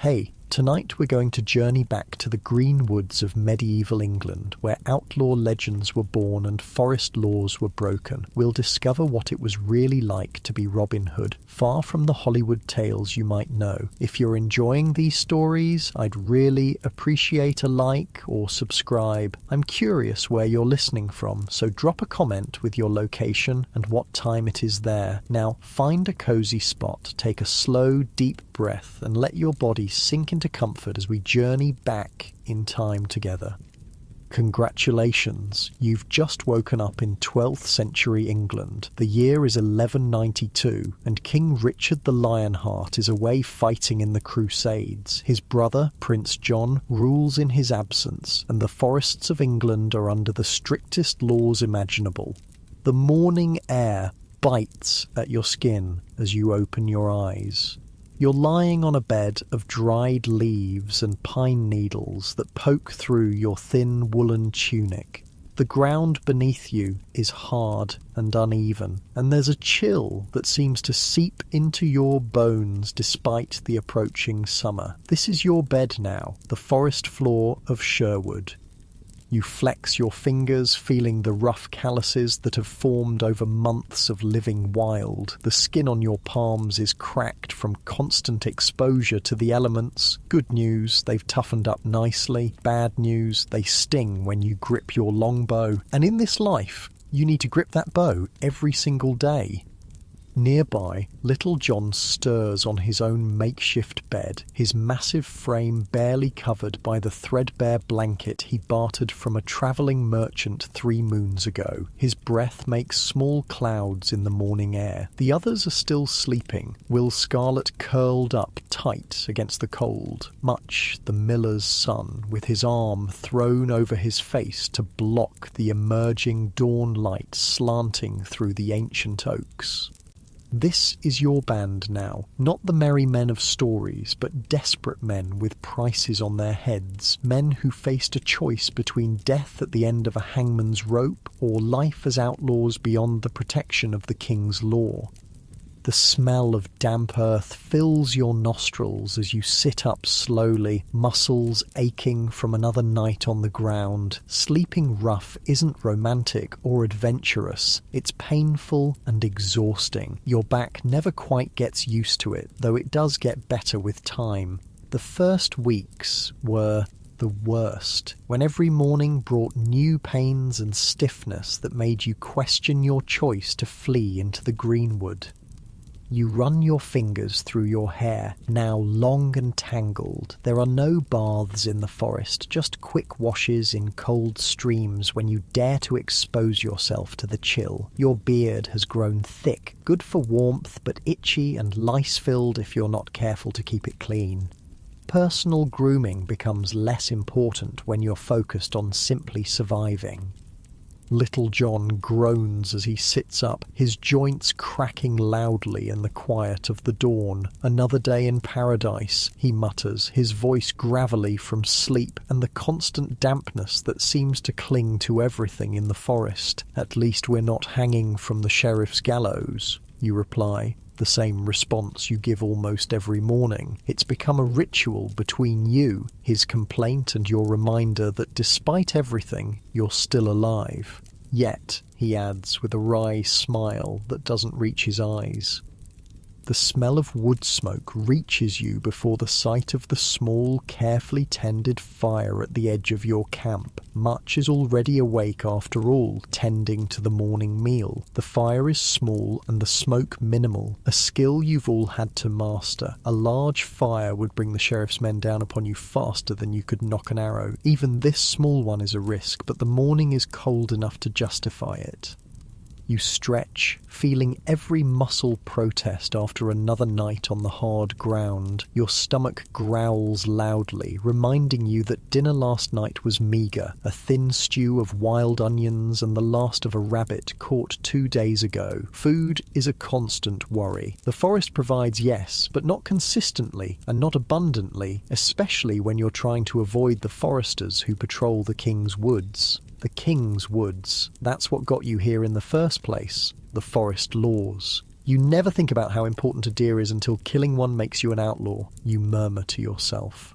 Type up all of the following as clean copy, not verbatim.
Hey, tonight we're going to journey back to the green woods of medieval England, where outlaw legends were born and forest laws were broken. We'll discover what it was really like to be Robin Hood, far from the Hollywood tales you might know. If you're enjoying these stories, I'd really appreciate a like or subscribe. I'm curious where you're listening from, so drop a comment with your location and what time it is there. Now, find a cozy spot, take a slow, deep breath, and let your body sink into comfort as we journey back in time together. Congratulations, you've just woken up in 12th century England. The year is 1192, and King Richard the Lionheart is away fighting in the Crusades. His brother, Prince John, rules in his absence, and the forests of England are under the strictest laws imaginable. The morning air bites at your skin as you open your eyes. You're lying on a bed of dried leaves and pine needles that poke through your thin woolen tunic. The ground beneath you is hard and uneven, and there's a chill that seems to seep into your bones despite the approaching summer. This is your bed now, the forest floor of Sherwood. You flex your fingers, feeling the rough calluses that have formed over months of living wild. The skin on your palms is cracked from constant exposure to the elements. Good news, they've toughened up nicely. Bad news, they sting when you grip your longbow. And in this life, you need to grip that bow every single day. Nearby, Little John stirs on his own makeshift bed, his massive frame barely covered by the threadbare blanket he bartered from a travelling merchant 3 moons ago. His breath makes small clouds in the morning air. The others are still sleeping, Will Scarlet curled up tight against the cold, Much the miller's son, with his arm thrown over his face to block the emerging dawn light slanting through the ancient oaks. This is your band now, not the merry men of stories, but desperate men with prices on their heads, men who faced a choice between death at the end of a hangman's rope or life as outlaws beyond the protection of the king's law. The smell of damp earth fills your nostrils as you sit up slowly, muscles aching from another night on the ground. Sleeping rough isn't romantic or adventurous. It's painful and exhausting. Your back never quite gets used to it, though it does get better with time. The first weeks were the worst, when every morning brought new pains and stiffness that made you question your choice to flee into the greenwood. You run your fingers through your hair, now long and tangled. There are no baths in the forest, just quick washes in cold streams when you dare to expose yourself to the chill. Your beard has grown thick, good for warmth, but itchy and lice-filled if you're not careful to keep it clean. Personal grooming becomes less important when you're focused on simply surviving. Little John groans as he sits up, his joints cracking loudly in the quiet of the dawn. Another day in paradise, he mutters, his voice gravelly from sleep and the constant dampness that seems to cling to everything in the forest. At least we're not hanging from the sheriff's gallows, you reply. The same response you give almost every morning. It's become a ritual between you, his complaint and your reminder that despite everything, you're still alive. Yet, he adds with a wry smile that doesn't reach his eyes, the smell of wood smoke reaches you before the sight of the small, carefully tended fire at the edge of your camp. Much is already awake after all, tending to the morning meal. The fire is small and the smoke minimal, a skill you've all had to master. A large fire would bring the sheriff's men down upon you faster than you could knock an arrow. Even this small one is a risk, but the morning is cold enough to justify it. You stretch, feeling every muscle protest after another night on the hard ground. Your stomach growls loudly, reminding you that dinner last night was meagre, a thin stew of wild onions and the last of a rabbit caught 2 days ago. Food is a constant worry. The forest provides, yes, but not consistently and not abundantly, especially when you're trying to avoid the foresters who patrol the king's woods. The king's woods. That's what got you here in the first place. The forest laws. You never think about how important a deer is until killing one makes you an outlaw, you murmur to yourself.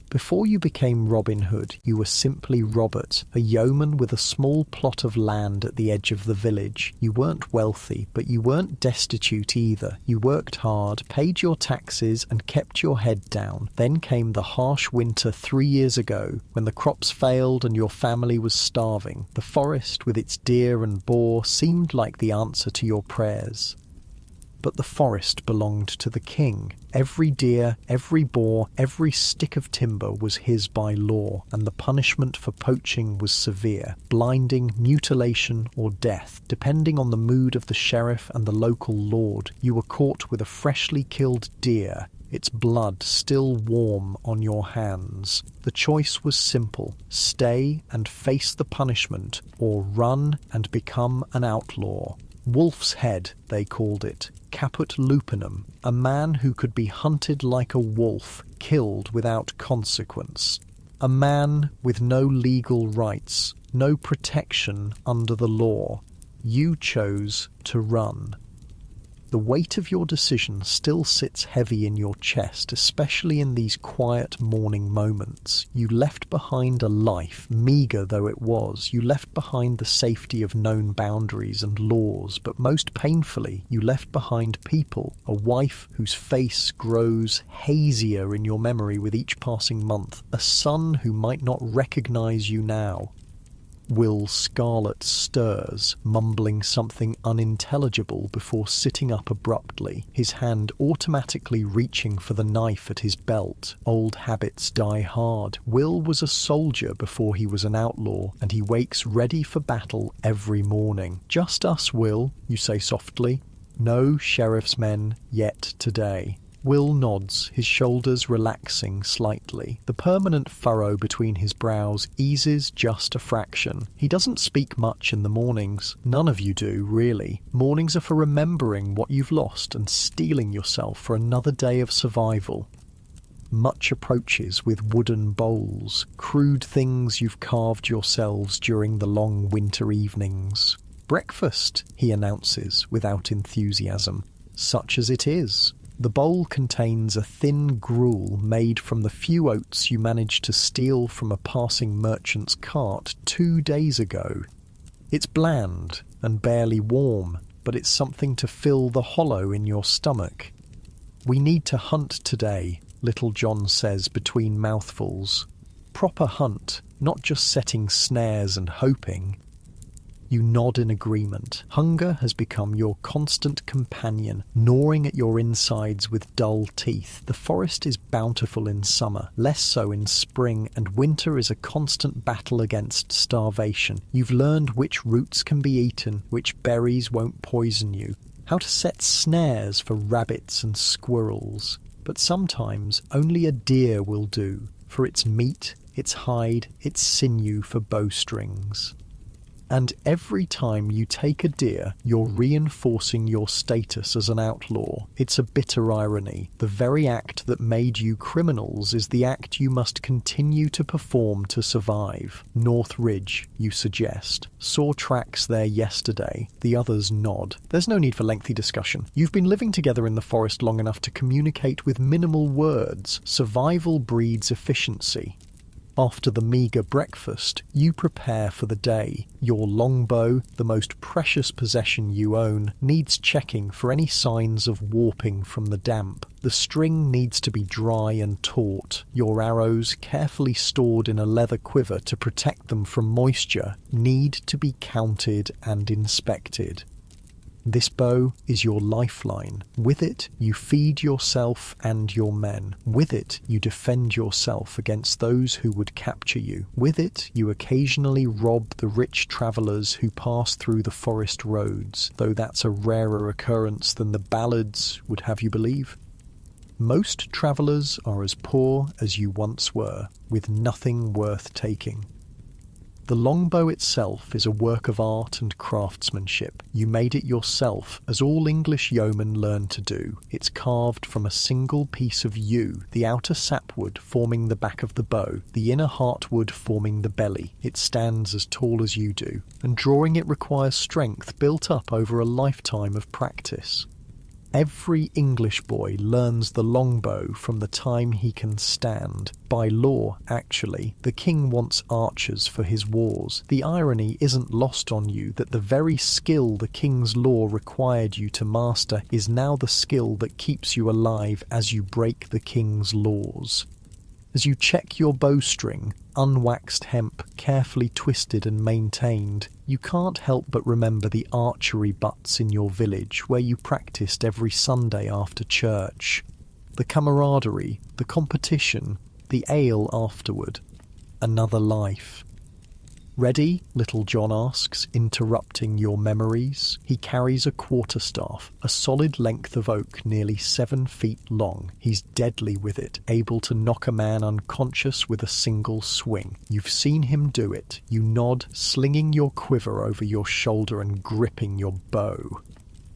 Before you became Robin Hood, you were simply Robert, a yeoman with a small plot of land at the edge of the village. You weren't wealthy, but you weren't destitute either. You worked hard, paid your taxes, and kept your head down. Then came the harsh winter 3 years ago, when the crops failed and your family was starving. The forest, with its deer and boar, seemed like the answer to your prayers. But the forest belonged to the king. Every deer, every boar, every stick of timber was his by law, and the punishment for poaching was severe: blinding, mutilation, or death, depending on the mood of the sheriff and the local lord. You were caught with a freshly killed deer, its blood still warm on your hands. The choice was simple: stay and face the punishment, or run and become an outlaw. Wolf's head, they called it. Caput lupinum, a man who could be hunted like a wolf, killed without consequence. A man with no legal rights, no protection under the law. You chose to run. The weight of your decision still sits heavy in your chest, especially in these quiet morning moments. You left behind a life, meagre though it was. You left behind the safety of known boundaries and laws, but most painfully, you left behind people, a wife whose face grows hazier in your memory with each passing month, a son who might not recognize you now. Will Scarlet stirs, mumbling something unintelligible before sitting up abruptly, his hand automatically reaching for the knife at his belt. Old habits die hard. Will was a soldier before he was an outlaw, and he wakes ready for battle every morning. Just us, Will, you say softly. No sheriff's men yet today. Will nods, his shoulders relaxing slightly. The permanent furrow between his brows eases just a fraction. He doesn't speak much in the mornings. None of you do, really. Mornings are for remembering what you've lost and steeling yourself for another day of survival. Much approaches with wooden bowls, crude things you've carved yourselves during the long winter evenings. Breakfast, he announces without enthusiasm. Such as it is. The bowl contains a thin gruel made from the few oats you managed to steal from a passing merchant's cart 2 days ago. It's bland and barely warm, but it's something to fill the hollow in your stomach. We need to hunt today, Little John says between mouthfuls. Proper hunt, not just setting snares and hoping. You nod in agreement. Hunger has become your constant companion, gnawing at your insides with dull teeth. The forest is bountiful in summer, less so in spring, and winter is a constant battle against starvation. You've learned which roots can be eaten, which berries won't poison you, how to set snares for rabbits and squirrels. But sometimes only a deer will do, for its meat, its hide, its sinew for bowstrings. And every time you take a deer, you're reinforcing your status as an outlaw. It's a bitter irony. The very act that made you criminals is the act you must continue to perform to survive. North Ridge, you suggest. Saw tracks there yesterday. The others nod. There's no need for lengthy discussion. You've been living together in the forest long enough to communicate with minimal words. Survival breeds efficiency. After the meagre breakfast, you prepare for the day. Your longbow, the most precious possession you own, needs checking for any signs of warping from the damp. The string needs to be dry and taut. Your arrows, carefully stored in a leather quiver to protect them from moisture, need to be counted and inspected. This bow is your lifeline. With it, you feed yourself and your men. With it, you defend yourself against those who would capture you. With it, you occasionally rob the rich travellers who pass through the forest roads, though that's a rarer occurrence than the ballads would have you believe. Most travellers are as poor as you once were, with nothing worth taking. The longbow itself is a work of art and craftsmanship. You made it yourself, as all English yeomen learn to do. It's carved from a single piece of yew, the outer sapwood forming the back of the bow, the inner heartwood forming the belly. It stands as tall as you do, and drawing it requires strength built up over a lifetime of practice. Every English boy learns the longbow from the time he can stand. By law, actually, the king wants archers for his wars. The irony isn't lost on you that the very skill the king's law required you to master is now the skill that keeps you alive as you break the king's laws. As you check your bowstring, unwaxed hemp, carefully twisted and maintained, you can't help but remember the archery butts in your village where you practiced every Sunday after church. The camaraderie, the competition, the ale afterward. Another life. Ready? Little John asks, interrupting your memories. He carries a quarterstaff, a solid length of oak nearly 7 feet long. He's deadly with it, able to knock a man unconscious with a single swing. You've seen him do it. You nod, slinging your quiver over your shoulder and gripping your bow.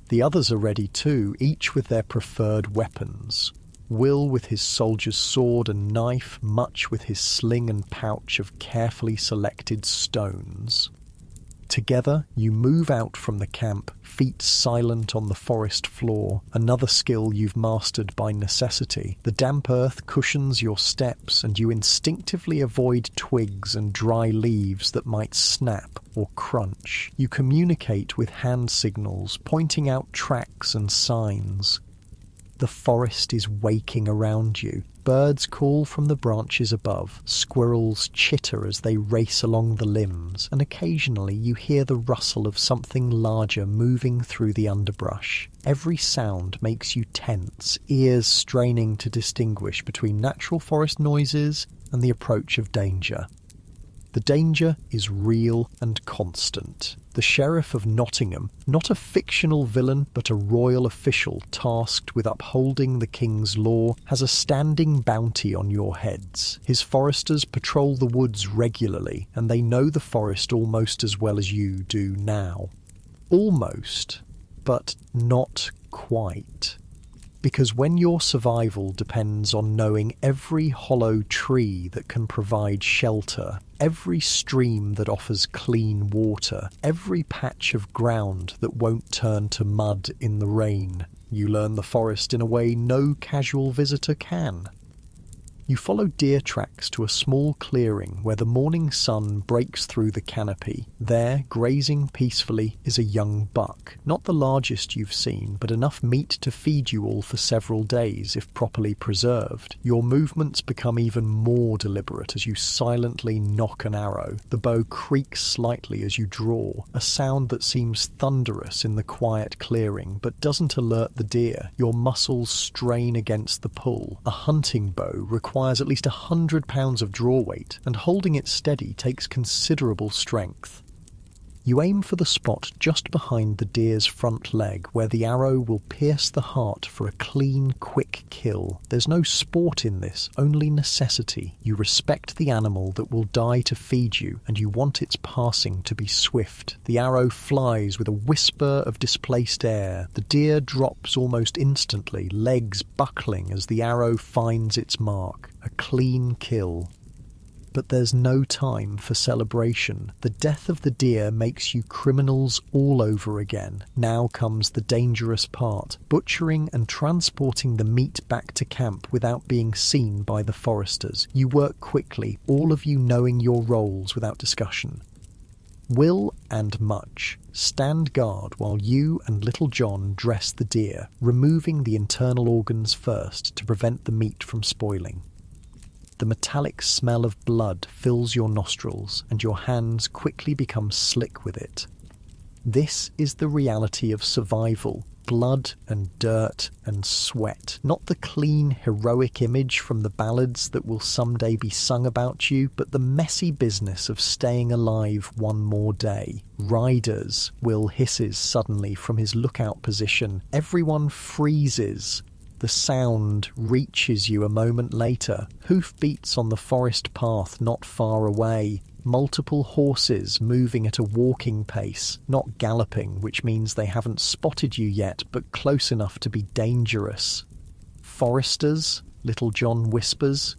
The others are ready too, each with their preferred weapons. Will with his soldier's sword and knife, Much with his sling and pouch of carefully selected stones. Together, you move out from the camp, feet silent on the forest floor, another skill you've mastered by necessity. The damp earth cushions your steps, and you instinctively avoid twigs and dry leaves that might snap or crunch. You communicate with hand signals, pointing out tracks and signs. The forest is waking around you. Birds call from the branches above. Squirrels chitter as they race along the limbs, and occasionally you hear the rustle of something larger moving through the underbrush. Every sound makes you tense, ears straining to distinguish between natural forest noises and the approach of danger. The danger is real and constant. The Sheriff of Nottingham, not a fictional villain but a royal official tasked with upholding the king's law, has a standing bounty on your heads. His foresters patrol the woods regularly, and they know the forest almost as well as you do now. Almost, but not quite. Because when your survival depends on knowing every hollow tree that can provide shelter, every stream that offers clean water, every patch of ground that won't turn to mud in the rain, you learn the forest in a way no casual visitor can. You follow deer tracks to a small clearing where the morning sun breaks through the canopy. There, grazing peacefully, is a young buck. Not the largest you've seen, but enough meat to feed you all for several days if properly preserved. Your movements become even more deliberate as you silently nock an arrow. The bow creaks slightly as you draw, a sound that seems thunderous in the quiet clearing, but doesn't alert the deer. Your muscles strain against the pull. A hunting bow requires at least 100 pounds of draw weight, and holding it steady takes considerable strength. You aim for the spot just behind the deer's front leg, where the arrow will pierce the heart for a clean, quick kill. There's no sport in this, only necessity. You respect the animal that will die to feed you, and you want its passing to be swift. The arrow flies with a whisper of displaced air. The deer drops almost instantly, legs buckling as the arrow finds its mark. A clean kill. But there's no time for celebration. The death of the deer makes you criminals all over again. Now comes the dangerous part, butchering and transporting the meat back to camp without being seen by the foresters. You work quickly, all of you knowing your roles without discussion. Will and Much stand guard while you and Little John dress the deer, removing the internal organs first to prevent the meat from spoiling. The metallic smell of blood fills your nostrils, and your hands quickly become slick with it. This is the reality of survival. Blood and dirt and sweat. Not the clean, heroic image from the ballads that will someday be sung about you, but the messy business of staying alive one more day. Riders, Will hisses suddenly from his lookout position. Everyone freezes. The sound reaches you a moment later. Hoofbeats on the forest path not far away. Multiple horses moving at a walking pace, not galloping, which means they haven't spotted you yet, but close enough to be dangerous. Foresters? Little John whispers.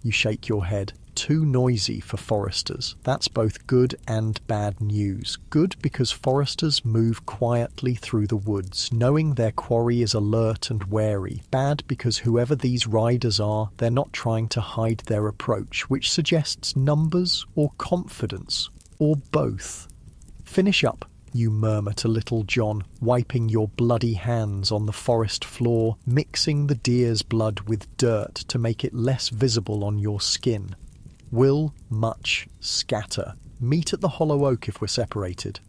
You shake your head. too noisy for foresters. That's both good and bad news. Good because foresters move quietly through the woods, knowing their quarry is alert and wary. Bad because whoever these riders are, they're not trying to hide their approach, which suggests numbers or confidence, or both. "Finish up," you murmur to Little John, wiping your bloody hands on the forest floor, mixing the deer's blood with dirt to make it less visible on your skin. "Will much scatter. Meet at the hollow oak if we're separated."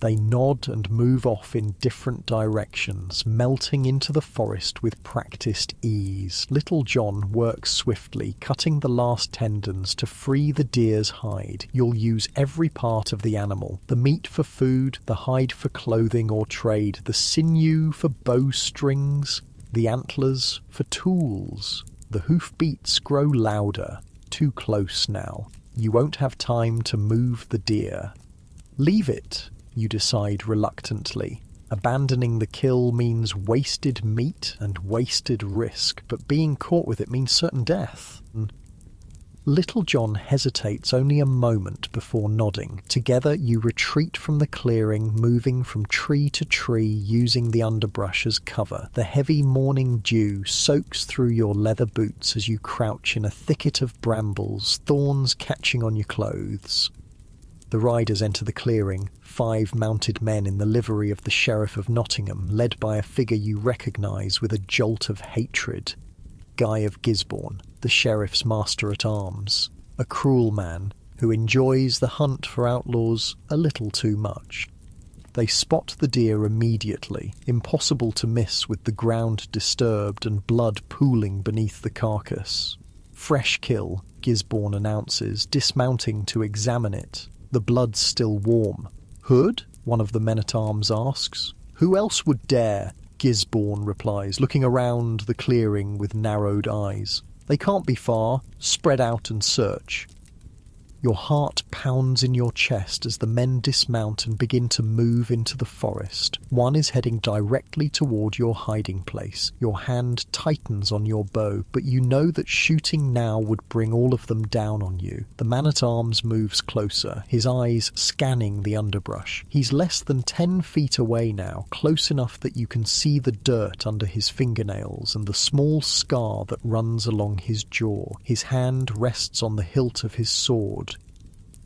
They nod and move off in different directions, melting into the forest with practiced ease. Little John works swiftly, cutting the last tendons to free the deer's hide. You'll use every part of the animal: the meat for food, the hide for clothing or trade, the sinew for bowstrings, the antlers for tools. The hoofbeats grow louder. Too close now. You won't have time to move the deer. "Leave it," you decide reluctantly. Abandoning the kill means wasted meat and wasted risk, but being caught with it means certain death. Little John hesitates only a moment before nodding. Together you retreat from the clearing, moving from tree to tree, using the underbrush as cover. The heavy morning dew soaks through your leather boots as you crouch in a thicket of brambles, thorns catching on your clothes. The riders enter the clearing, 5 mounted men in the livery of the Sheriff of Nottingham, led by a figure you recognise with a jolt of hatred. Guy of Gisborne, the Sheriff's master-at-arms, a cruel man who enjoys the hunt for outlaws a little too much. They spot the deer immediately, impossible to miss with the ground disturbed and blood pooling beneath the carcass. "Fresh kill," Gisborne announces, dismounting to examine it. The blood's still warm. "Hood?" one of the men-at-arms asks. "Who else would dare?" Gisborne replies, looking around the clearing with narrowed eyes. "They can't be far. Spread out and search." Your heart pounds in your chest as the men dismount and begin to move into the forest. One is heading directly toward your hiding place. Your hand tightens on your bow, but you know that shooting now would bring all of them down on you. The man-at-arms moves closer, his eyes scanning the underbrush. He's less than 10 feet away now, close enough that you can see the dirt under his fingernails and the small scar that runs along his jaw. His hand rests on the hilt of his sword.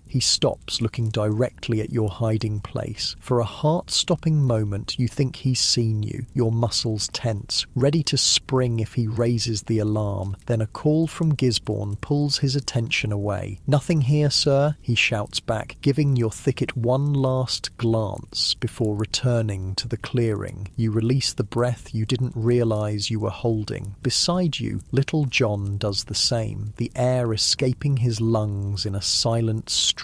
He stops, looking directly at your hiding place. For a heart-stopping moment, you think he's seen you, your muscles tense, ready to spring if he raises the alarm. Then a call from Gisborne pulls his attention away. "Nothing here, sir," he shouts back, giving your thicket one last glance before returning to the clearing. You release the breath you didn't realize you were holding. Beside you, Little John does the same, the air escaping his lungs in a silent stream.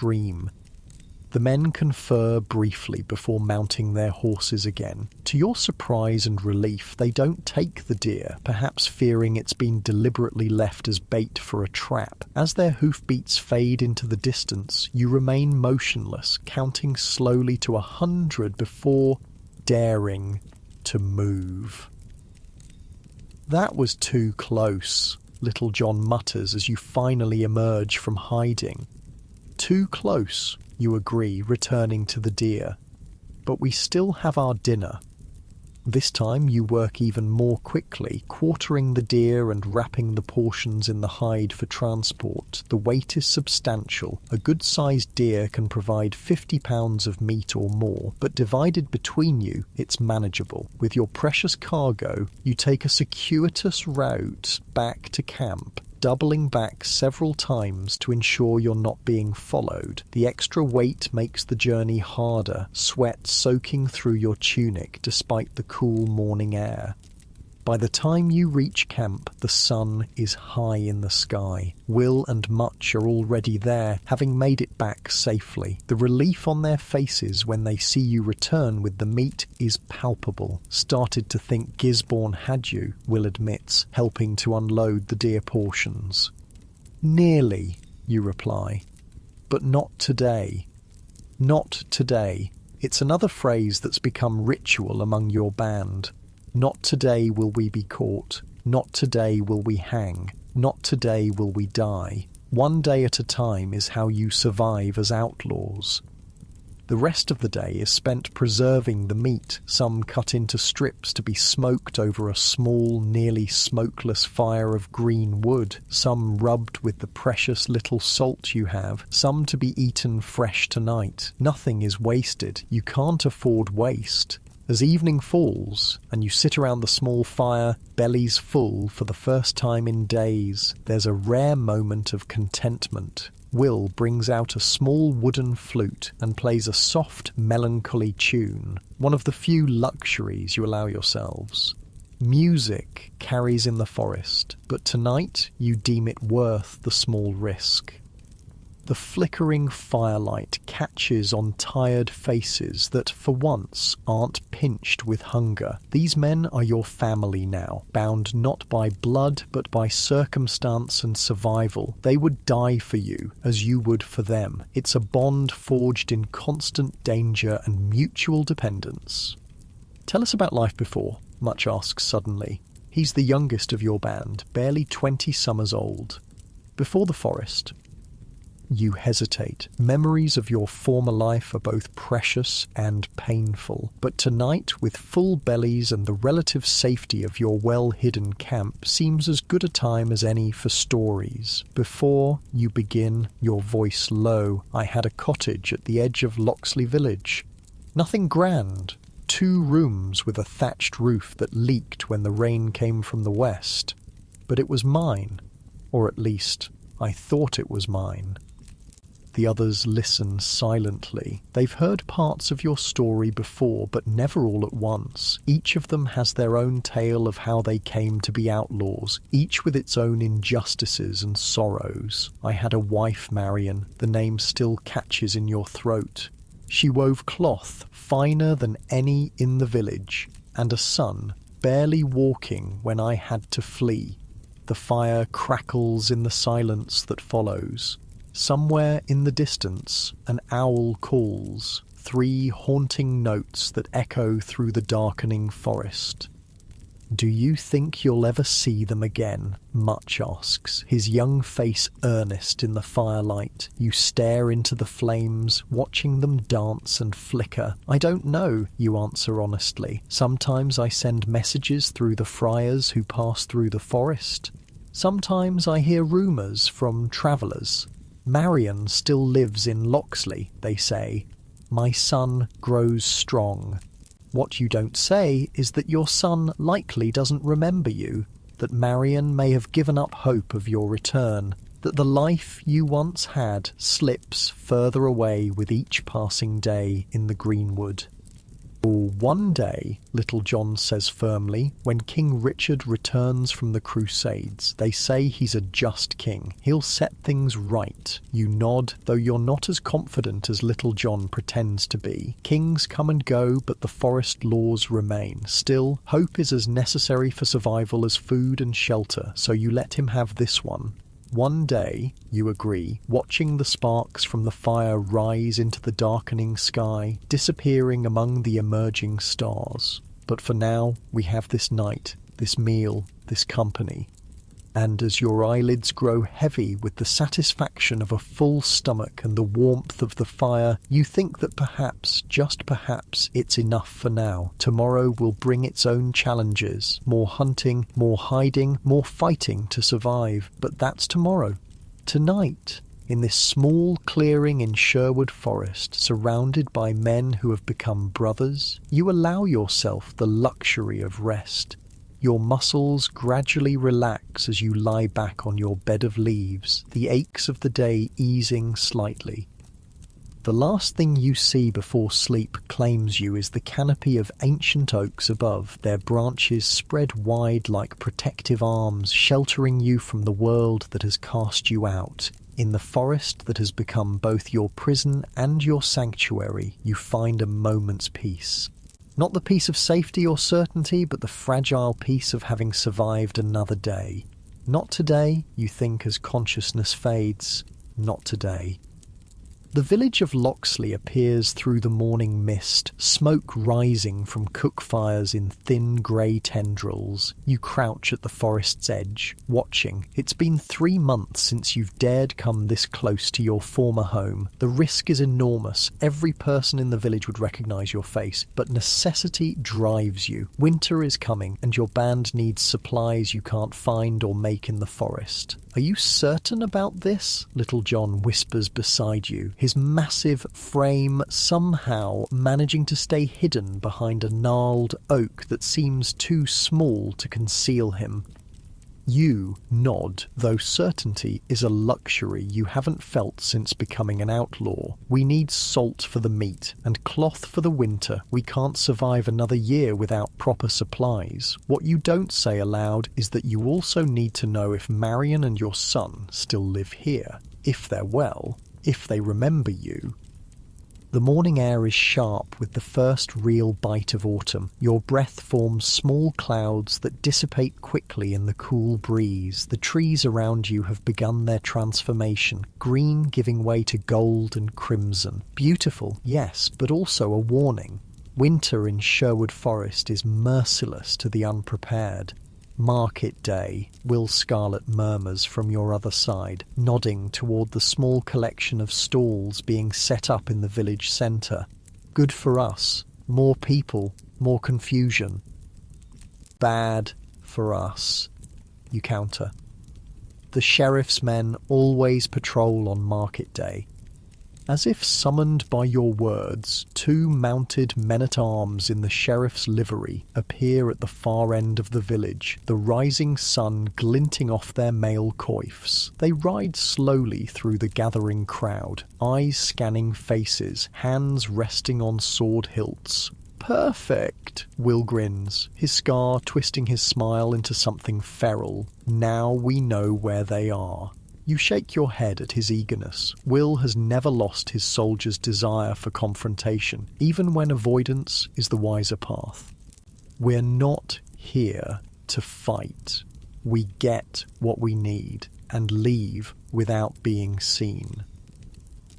The men confer briefly before mounting their horses again. To your surprise and relief, they don't take the deer, perhaps fearing it's been deliberately left as bait for a trap. As their hoofbeats fade into the distance, you remain motionless, counting slowly to 100 before daring to move. "That was too close," Little John mutters as you finally emerge from hiding. "Too close," you agree, returning to the deer. "But we still have our dinner." This time you work even more quickly, quartering the deer and wrapping the portions in the hide for transport. The weight is substantial. A good-sized deer can provide 50 pounds of meat or more, but divided between you, it's manageable. With your precious cargo, you take a circuitous route back to camp, doubling back several times to ensure you're not being followed. The extra weight makes the journey harder, sweat soaking through your tunic despite the cool morning air. By the time you reach camp, the sun is high in the sky. Will and Much are already there, having made it back safely. The relief on their faces when they see you return with the meat is palpable. "Started to think Gisborne had you," Will admits, helping to unload the deer portions. "Nearly," you reply. "But not today." Not today. It's another phrase that's become ritual among your band. Not today will we be caught. Not today will we hang. Not today will we die. One day at a time is how you survive as outlaws. The rest of the day is spent preserving the meat, some cut into strips to be smoked over a small, nearly smokeless fire of green wood, some rubbed with the precious little salt you have, some to be eaten fresh tonight. Nothing is wasted. You can't afford waste. As evening falls, and you sit around the small fire, bellies full for the first time in days, there's a rare moment of contentment. Will brings out a small wooden flute and plays a soft, melancholy tune, one of the few luxuries you allow yourselves. Music carries in the forest, but tonight you deem it worth the small risk. The flickering firelight catches on tired faces that, for once, aren't pinched with hunger. These men are your family now, bound not by blood but by circumstance and survival. They would die for you, as you would for them. It's a bond forged in constant danger and mutual dependence. "Tell us about life before," Much asks suddenly. He's the youngest of your band, barely 20 summers old. Before the forest. You hesitate. Memories of your former life are both precious and painful. But tonight, with full bellies and the relative safety of your well-hidden camp, seems as good a time as any for stories. Before you begin, your voice low. I had a cottage at the edge of Loxley village. Nothing grand. 2 rooms with a thatched roof that leaked when the rain came from the west. But it was mine. Or at least, I thought it was mine. The others listen silently. They've heard parts of your story before, but never all at once. Each of them has their own tale of how they came to be outlaws, each with its own injustices and sorrows. I had a wife, Marion. The name still catches in your throat. She wove cloth finer than any in the village, and a son, barely walking when I had to flee. The fire crackles in the silence that follows. Somewhere in the distance, an owl calls, 3 haunting notes that echo through the darkening forest. Do you think you'll ever see them again? Much asks, his young face earnest in the firelight. You stare into the flames, watching them dance and flicker. I don't know, you answer honestly. Sometimes I send messages through the friars who pass through the forest. Sometimes I hear rumours from travellers. Marion still lives in Loxley, they say. My son grows strong. What you don't say is that your son likely doesn't remember you, that Marion may have given up hope of your return, that the life you once had slips further away with each passing day in the greenwood. Oh, one day, Little John says firmly, when King Richard returns from the Crusades, they say he's a just king. He'll set things right. You nod, though you're not as confident as Little John pretends to be. Kings come and go, but the forest laws remain. Still, hope is as necessary for survival as food and shelter, so you let him have this one. One day, you agree, watching the sparks from the fire rise into the darkening sky, disappearing among the emerging stars. But for now, we have this night, this meal, this company. And as your eyelids grow heavy with the satisfaction of a full stomach and the warmth of the fire, you think that perhaps, just perhaps, it's enough for now. Tomorrow will bring its own challenges, more hunting, more hiding, more fighting to survive. But that's tomorrow. Tonight, in this small clearing in Sherwood Forest, surrounded by men who have become brothers, you allow yourself the luxury of rest. Your muscles gradually relax as you lie back on your bed of leaves, the aches of the day easing slightly. The last thing you see before sleep claims you is the canopy of ancient oaks above, their branches spread wide like protective arms, sheltering you from the world that has cast you out. In the forest that has become both your prison and your sanctuary, you find a moment's peace. Not the peace of safety or certainty, but the fragile peace of having survived another day. Not today, you think as consciousness fades. Not today. The village of Loxley appears through the morning mist, smoke rising from cook fires in thin grey tendrils. You crouch at the forest's edge, watching. It's been 3 months since you've dared come this close to your former home. The risk is enormous. Every person in the village would recognise your face, but necessity drives you. Winter is coming, and your band needs supplies you can't find or make in the forest. Are you certain about this? Little John whispers beside you, his massive frame somehow managing to stay hidden behind a gnarled oak that seems too small to conceal him. You nod, though certainty is a luxury you haven't felt since becoming an outlaw. We need salt for the meat and cloth for the winter. We can't survive another year without proper supplies. What you don't say aloud is that you also need to know if Marion and your son still live here, if they're well, if they remember you. The morning air is sharp with the first real bite of autumn. Your breath forms small clouds that dissipate quickly in the cool breeze. The trees around you have begun their transformation, green giving way to gold and crimson. Beautiful, yes, but also a warning. Winter in Sherwood Forest is merciless to the unprepared. Market day, Will Scarlet murmurs from your other side, nodding toward the small collection of stalls being set up in the village centre. Good for us. More people, more confusion. Bad for us, you counter. The sheriff's men always patrol on market day. As if summoned by your words, 2 mounted men-at-arms in the sheriff's livery appear at the far end of the village, the rising sun glinting off their mail coifs. They ride slowly through the gathering crowd, eyes scanning faces, hands resting on sword hilts. Perfect, Will grins, his scar twisting his smile into something feral. Now we know where they are. You shake your head at his eagerness. Will has never lost his soldier's desire for confrontation, even when avoidance is the wiser path. We're not here to fight. We get what we need and leave without being seen.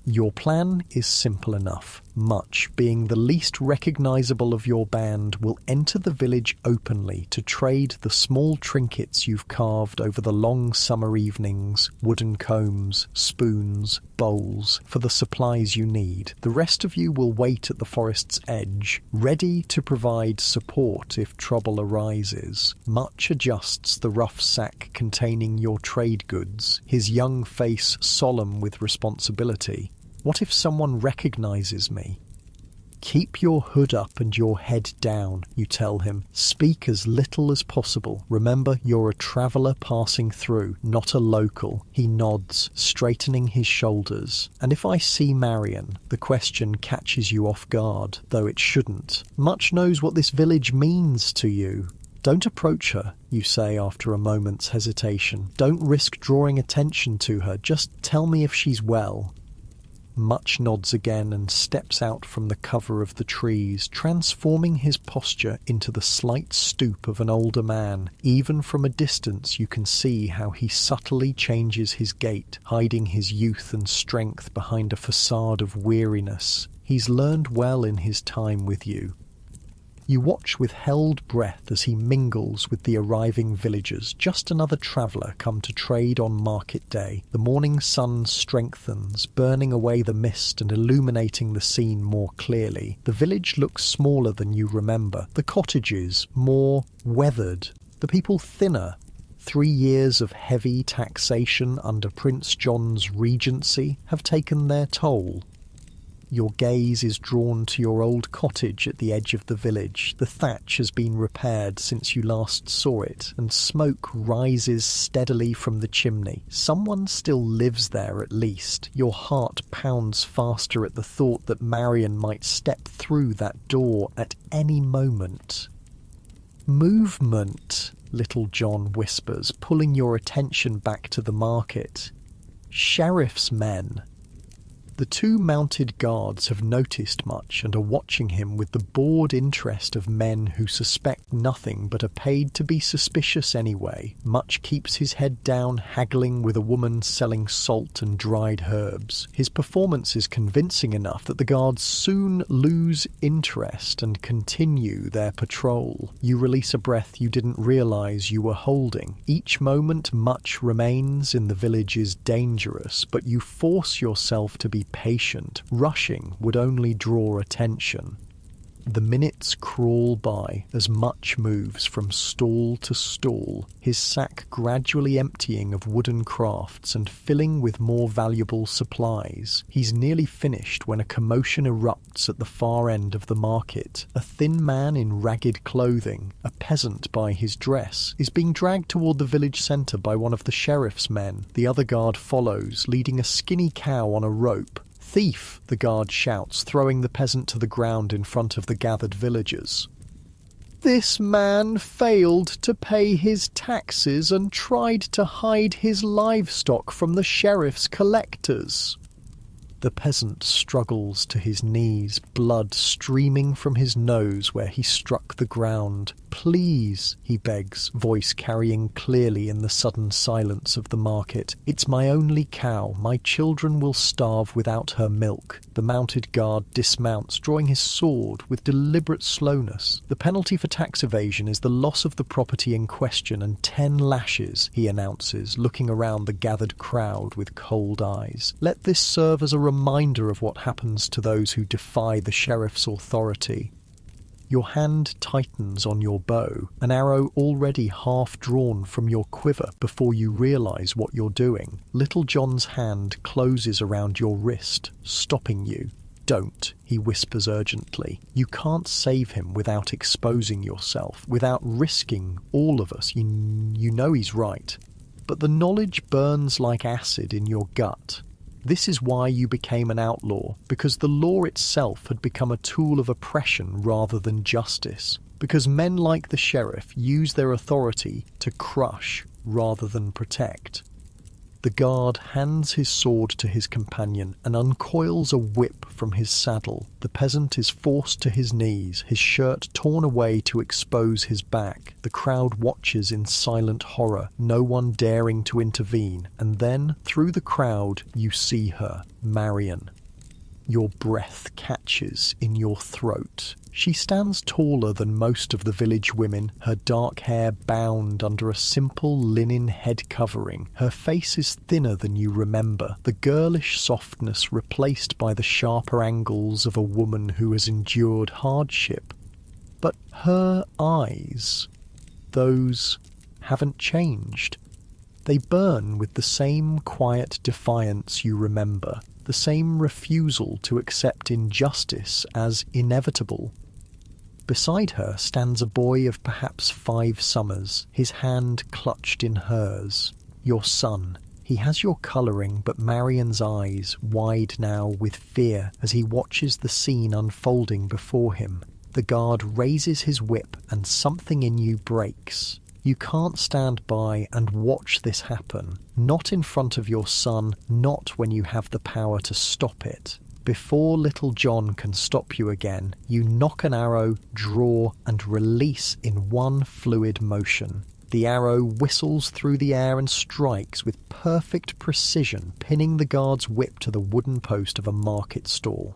Your plan is simple enough. Much, being the least recognisable of your band, will enter the village openly to trade the small trinkets you've carved over the long summer evenings, wooden combs, spoons, bowls, for the supplies you need. The rest of you will wait at the forest's edge, ready to provide support if trouble arises. Much adjusts the rough sack containing your trade goods, his young face solemn with responsibility. What if someone recognises me? Keep your hood up and your head down, you tell him. Speak as little as possible. Remember, you're a traveller passing through, not a local. He nods, straightening his shoulders. And if I see Marion, the question catches you off guard, though it shouldn't. Much knows what this village means to you. Don't approach her, you say after a moment's hesitation. Don't risk drawing attention to her. Just tell me if she's well. Much nods again and steps out from the cover of the trees, transforming his posture into the slight stoop of an older man. Even from a distance you can see how he subtly changes his gait, hiding his youth and strength behind a facade of weariness. He's learned well in his time with you. You watch with held breath as he mingles with the arriving villagers, just another traveller come to trade on market day. The morning sun strengthens, burning away the mist and illuminating the scene more clearly. The village looks smaller than you remember, the cottages more weathered, the people thinner. 3 years of heavy taxation under Prince John's regency have taken their toll. Your gaze is drawn to your old cottage at the edge of the village. The thatch has been repaired since you last saw it, and smoke rises steadily from the chimney. Someone still lives there at least. Your heart pounds faster at the thought that Marion might step through that door at any moment. Movement, Little John whispers, pulling your attention back to the market. Sheriff's men. The two mounted guards have noticed much and are watching him with the bored interest of men who suspect nothing but are paid to be suspicious anyway. Much keeps his head down, haggling with a woman selling salt and dried herbs. His performance is convincing enough that the guards soon lose interest and continue their patrol. You release a breath you didn't realize you were holding. Each moment much remains in the village is dangerous, but you force yourself to be patient. Rushing would only draw attention. The minutes crawl by as Much moves from stall to stall, his sack gradually emptying of wooden crafts and filling with more valuable supplies. He's nearly finished when a commotion erupts at the far end of the market. A thin man in ragged clothing, a peasant by his dress, is being dragged toward the village centre by one of the sheriff's men. The other guard follows, leading a skinny cow on a rope. "Thief!" the guard shouts, throwing the peasant to the ground in front of the gathered villagers. "This man failed to pay his taxes and tried to hide his livestock from the sheriff's collectors." The peasant struggles to his knees, blood streaming from his nose where he struck the ground. "Please," he begs, voice carrying clearly in the sudden silence of the market. "It's my only cow. My children will starve without her milk." The mounted guard dismounts, drawing his sword with deliberate slowness. "The penalty for tax evasion is the loss of the property in question and 10 lashes, he announces, looking around the gathered crowd with cold eyes. "Let this serve as a reminder of what happens to those who defy the sheriff's authority." Your hand tightens on your bow, an arrow already half drawn from your quiver before you realize what you're doing. Little John's hand closes around your wrist, stopping you. "Don't," he whispers urgently. "You can't save him without exposing yourself, without risking all of us. You know he's right." But the knowledge burns like acid in your gut. This is why you became an outlaw, because the law itself had become a tool of oppression rather than justice, because men like the sheriff use their authority to crush rather than protect. The guard hands his sword to his companion and uncoils a whip from his saddle. The peasant is forced to his knees, his shirt torn away to expose his back. The crowd watches in silent horror, no one daring to intervene. And then, through the crowd, you see her, Marion. Your breath catches in your throat. She stands taller than most of the village women, her dark hair bound under a simple linen head covering. Her face is thinner than you remember, the girlish softness replaced by the sharper angles of a woman who has endured hardship. But her eyes, those haven't changed. They burn with the same quiet defiance you remember, the same refusal to accept injustice as inevitable. Beside her stands a boy of perhaps 5 summers, his hand clutched in hers. Your son. He has your colouring, but Marion's eyes, wide now with fear, as he watches the scene unfolding before him. The guard raises his whip and something in you breaks. You can't stand by and watch this happen. Not in front of your son, not when you have the power to stop it. Before little John can stop you again, you knock an arrow, draw, and release in one fluid motion. The arrow whistles through the air and strikes with perfect precision, pinning the guard's whip to the wooden post of a market stall.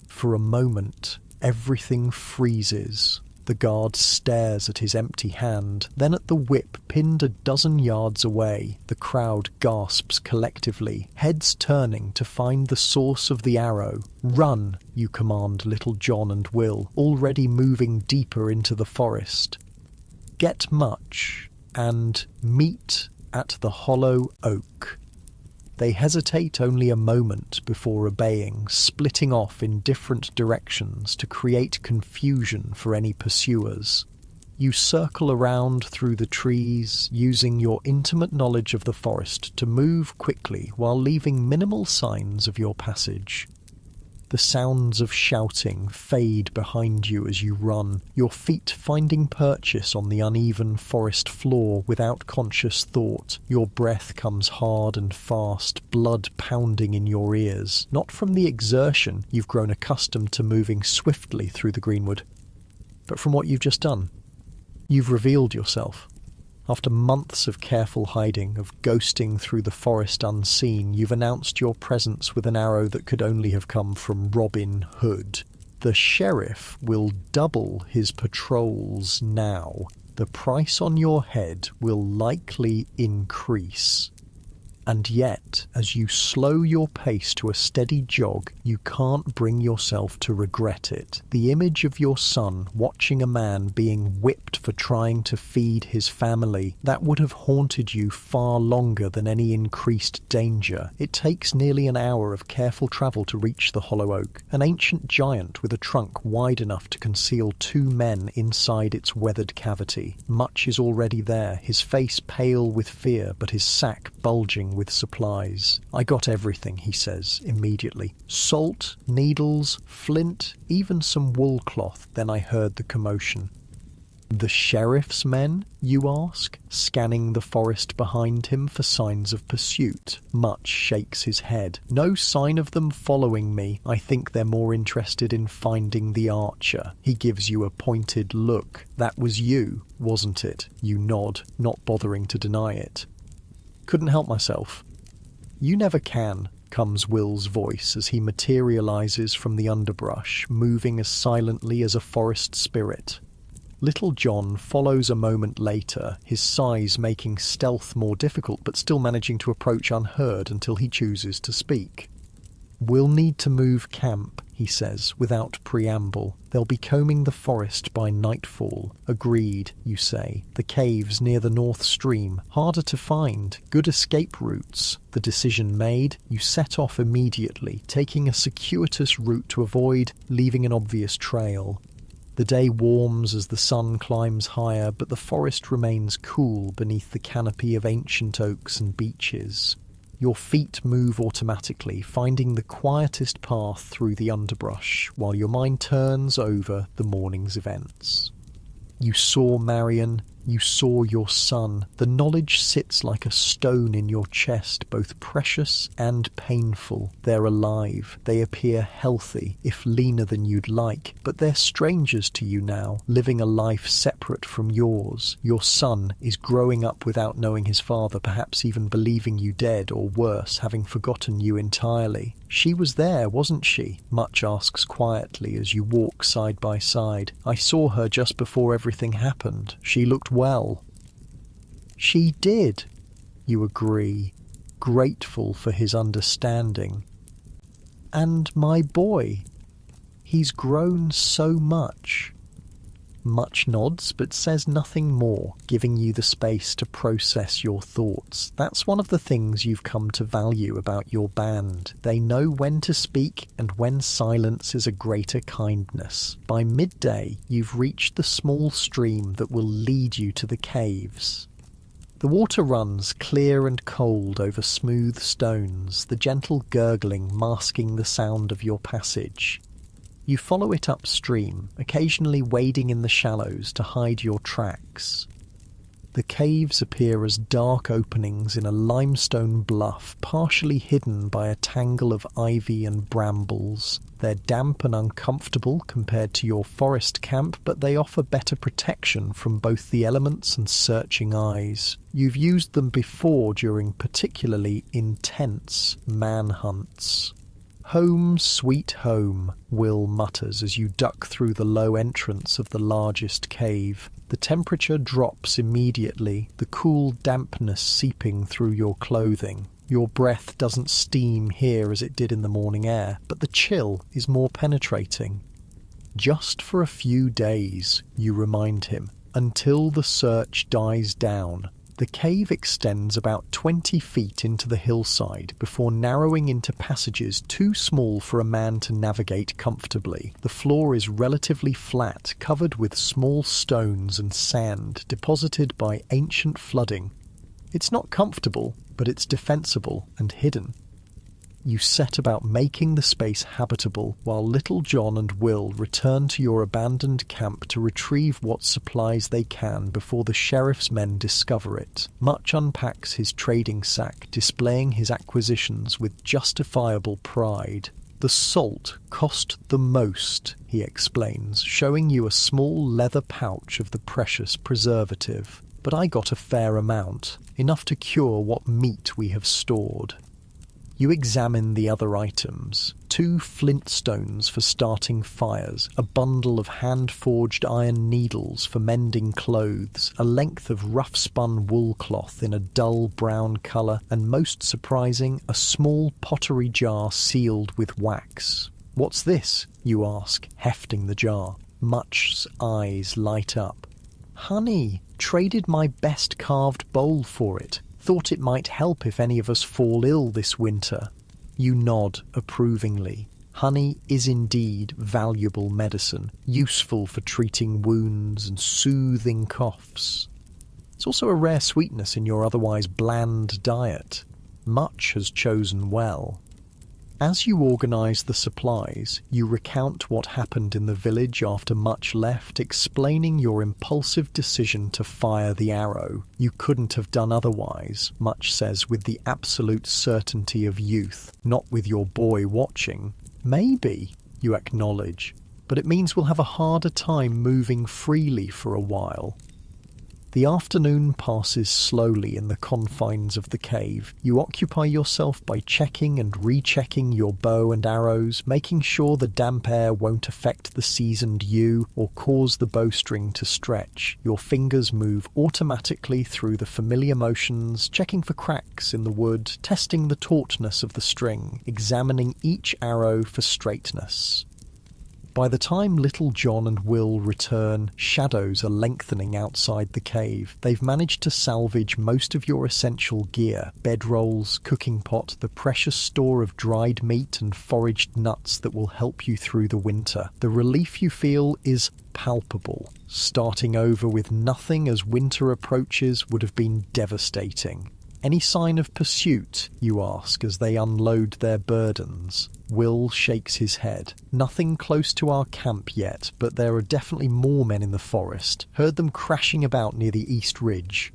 For a moment, everything freezes. The guard stares at his empty hand, then at the whip pinned a dozen yards away. The crowd gasps collectively, heads turning to find the source of the arrow. "Run," you command little John and Will, already moving deeper into the forest. Get Much and meet at the hollow oak. They hesitate only a moment before obeying, splitting off in different directions to create confusion for any pursuers. You circle around through the trees, using your intimate knowledge of the forest to move quickly while leaving minimal signs of your passage. The sounds of shouting fade behind you as you run, your feet finding purchase on the uneven forest floor without conscious thought. Your breath comes hard and fast, blood pounding in your ears. Not from the exertion, you've grown accustomed to moving swiftly through the greenwood, but from what you've just done. You've revealed yourself. After months of careful hiding, of ghosting through the forest unseen, you've announced your presence with an arrow that could only have come from Robin Hood. The sheriff will double his patrols now. The price on your head will likely increase. And yet, as you slow your pace to a steady jog, you can't bring yourself to regret it. The image of your son watching a man being whipped for trying to feed his family, that would have haunted you far longer than any increased danger. It takes nearly an hour of careful travel to reach the hollow oak, an ancient giant with a trunk wide enough to conceal 2 men inside its weathered cavity. Much is already there, his face pale with fear, but his sack bulging with supplies. I got everything, he says, immediately. Salt, needles, flint, even some wool cloth. Then I heard the commotion. The sheriff's men, you ask, scanning the forest behind him for signs of pursuit. Much shakes his head. No sign of them following me. I think they're more interested in finding the archer. He gives you a pointed look. That was you, wasn't it? You nod, not bothering to deny it. Couldn't help myself. You never can, comes Will's voice as he materializes from the underbrush, moving as silently as a forest spirit. Little John follows a moment later, his size making stealth more difficult but still managing to approach unheard until he chooses to speak. We'll need to move camp, he says, without preamble. They'll be combing the forest by nightfall. Agreed, you say. The caves near the North Stream. Harder to find. Good escape routes. The decision made, you set off immediately, taking a circuitous route to avoid leaving an obvious trail. The day warms as the sun climbs higher, but the forest remains cool beneath the canopy of ancient oaks and beeches. Your feet move automatically, finding the quietest path through the underbrush, while your mind turns over the morning's events. You saw Marion, you saw your son. The knowledge sits like a stone in your chest, both precious and painful. They're alive. They appear healthy, if leaner than you'd like, but they're strangers to you now, living a life separate from yours. Your son is growing up without knowing his father, perhaps even believing you dead, or worse, having forgotten you entirely. She was there, wasn't she? Much asks quietly as you walk side by side. I saw her just before everything happened. She looked well. She did, you agree, grateful for his understanding. And my boy, he's grown so much. Much nods, but says nothing more, giving you the space to process your thoughts. That's one of the things you've come to value about your band. They know when to speak and when silence is a greater kindness. By midday, you've reached the small stream that will lead you to the caves. The water runs clear and cold over smooth stones, the gentle gurgling masking the sound of your passage. You follow it upstream, occasionally wading in the shallows to hide your tracks. The caves appear as dark openings in a limestone bluff, partially hidden by a tangle of ivy and brambles. They're damp and uncomfortable compared to your forest camp, but they offer better protection from both the elements and searching eyes. You've used them before during particularly intense manhunts. Home, sweet home, Will mutters as you duck through the low entrance of the largest cave. The temperature drops immediately, the cool dampness seeping through your clothing. Your breath doesn't steam here as it did in the morning air, but the chill is more penetrating. Just for a few days, you remind him, until the search dies down. The cave extends about 20 feet into the hillside before narrowing into passages too small for a man to navigate comfortably. The floor is relatively flat, covered with small stones and sand deposited by ancient flooding. It's not comfortable, but it's defensible and hidden. You set about making the space habitable, while Little John and Will return to your abandoned camp to retrieve what supplies they can before the sheriff's men discover it. Much unpacks his trading sack, displaying his acquisitions with justifiable pride. The salt cost the most, he explains, showing you a small leather pouch of the precious preservative. But I got a fair amount, enough to cure what meat we have stored. You examine the other items. 2 flint stones for starting fires, a bundle of hand-forged iron needles for mending clothes, a length of rough-spun wool cloth in a dull brown colour, and most surprising, a small pottery jar sealed with wax. "What's this?" you ask, hefting the jar. Much's eyes light up. "Honey, traded my best carved bowl for it. Thought it might help if any of us fall ill this winter." You nod approvingly. Honey is indeed valuable medicine, useful for treating wounds and soothing coughs. It's also a rare sweetness in your otherwise bland diet. Much has chosen well. As you organise the supplies, you recount what happened in the village after Much left, explaining your impulsive decision to fire the arrow. You couldn't have done otherwise, Much says with the absolute certainty of youth, not with your boy watching. "Maybe," you acknowledge, "but it means we'll have a harder time moving freely for a while." The afternoon passes slowly in the confines of the cave. You occupy yourself by checking and rechecking your bow and arrows, making sure the damp air won't affect the seasoned yew or cause the bowstring to stretch. Your fingers move automatically through the familiar motions, checking for cracks in the wood, testing the tautness of the string, examining each arrow for straightness. By the time Little John and Will return, shadows are lengthening outside the cave. They've managed to salvage most of your essential gear: bedrolls, cooking pot, the precious store of dried meat and foraged nuts that will help you through the winter. The relief you feel is palpable. Starting over with nothing as winter approaches would have been devastating. "Any sign of pursuit?" you ask as they unload their burdens. Will shakes his head. "Nothing close to our camp yet, but there are definitely more men in the forest. Heard them crashing about near the East Ridge."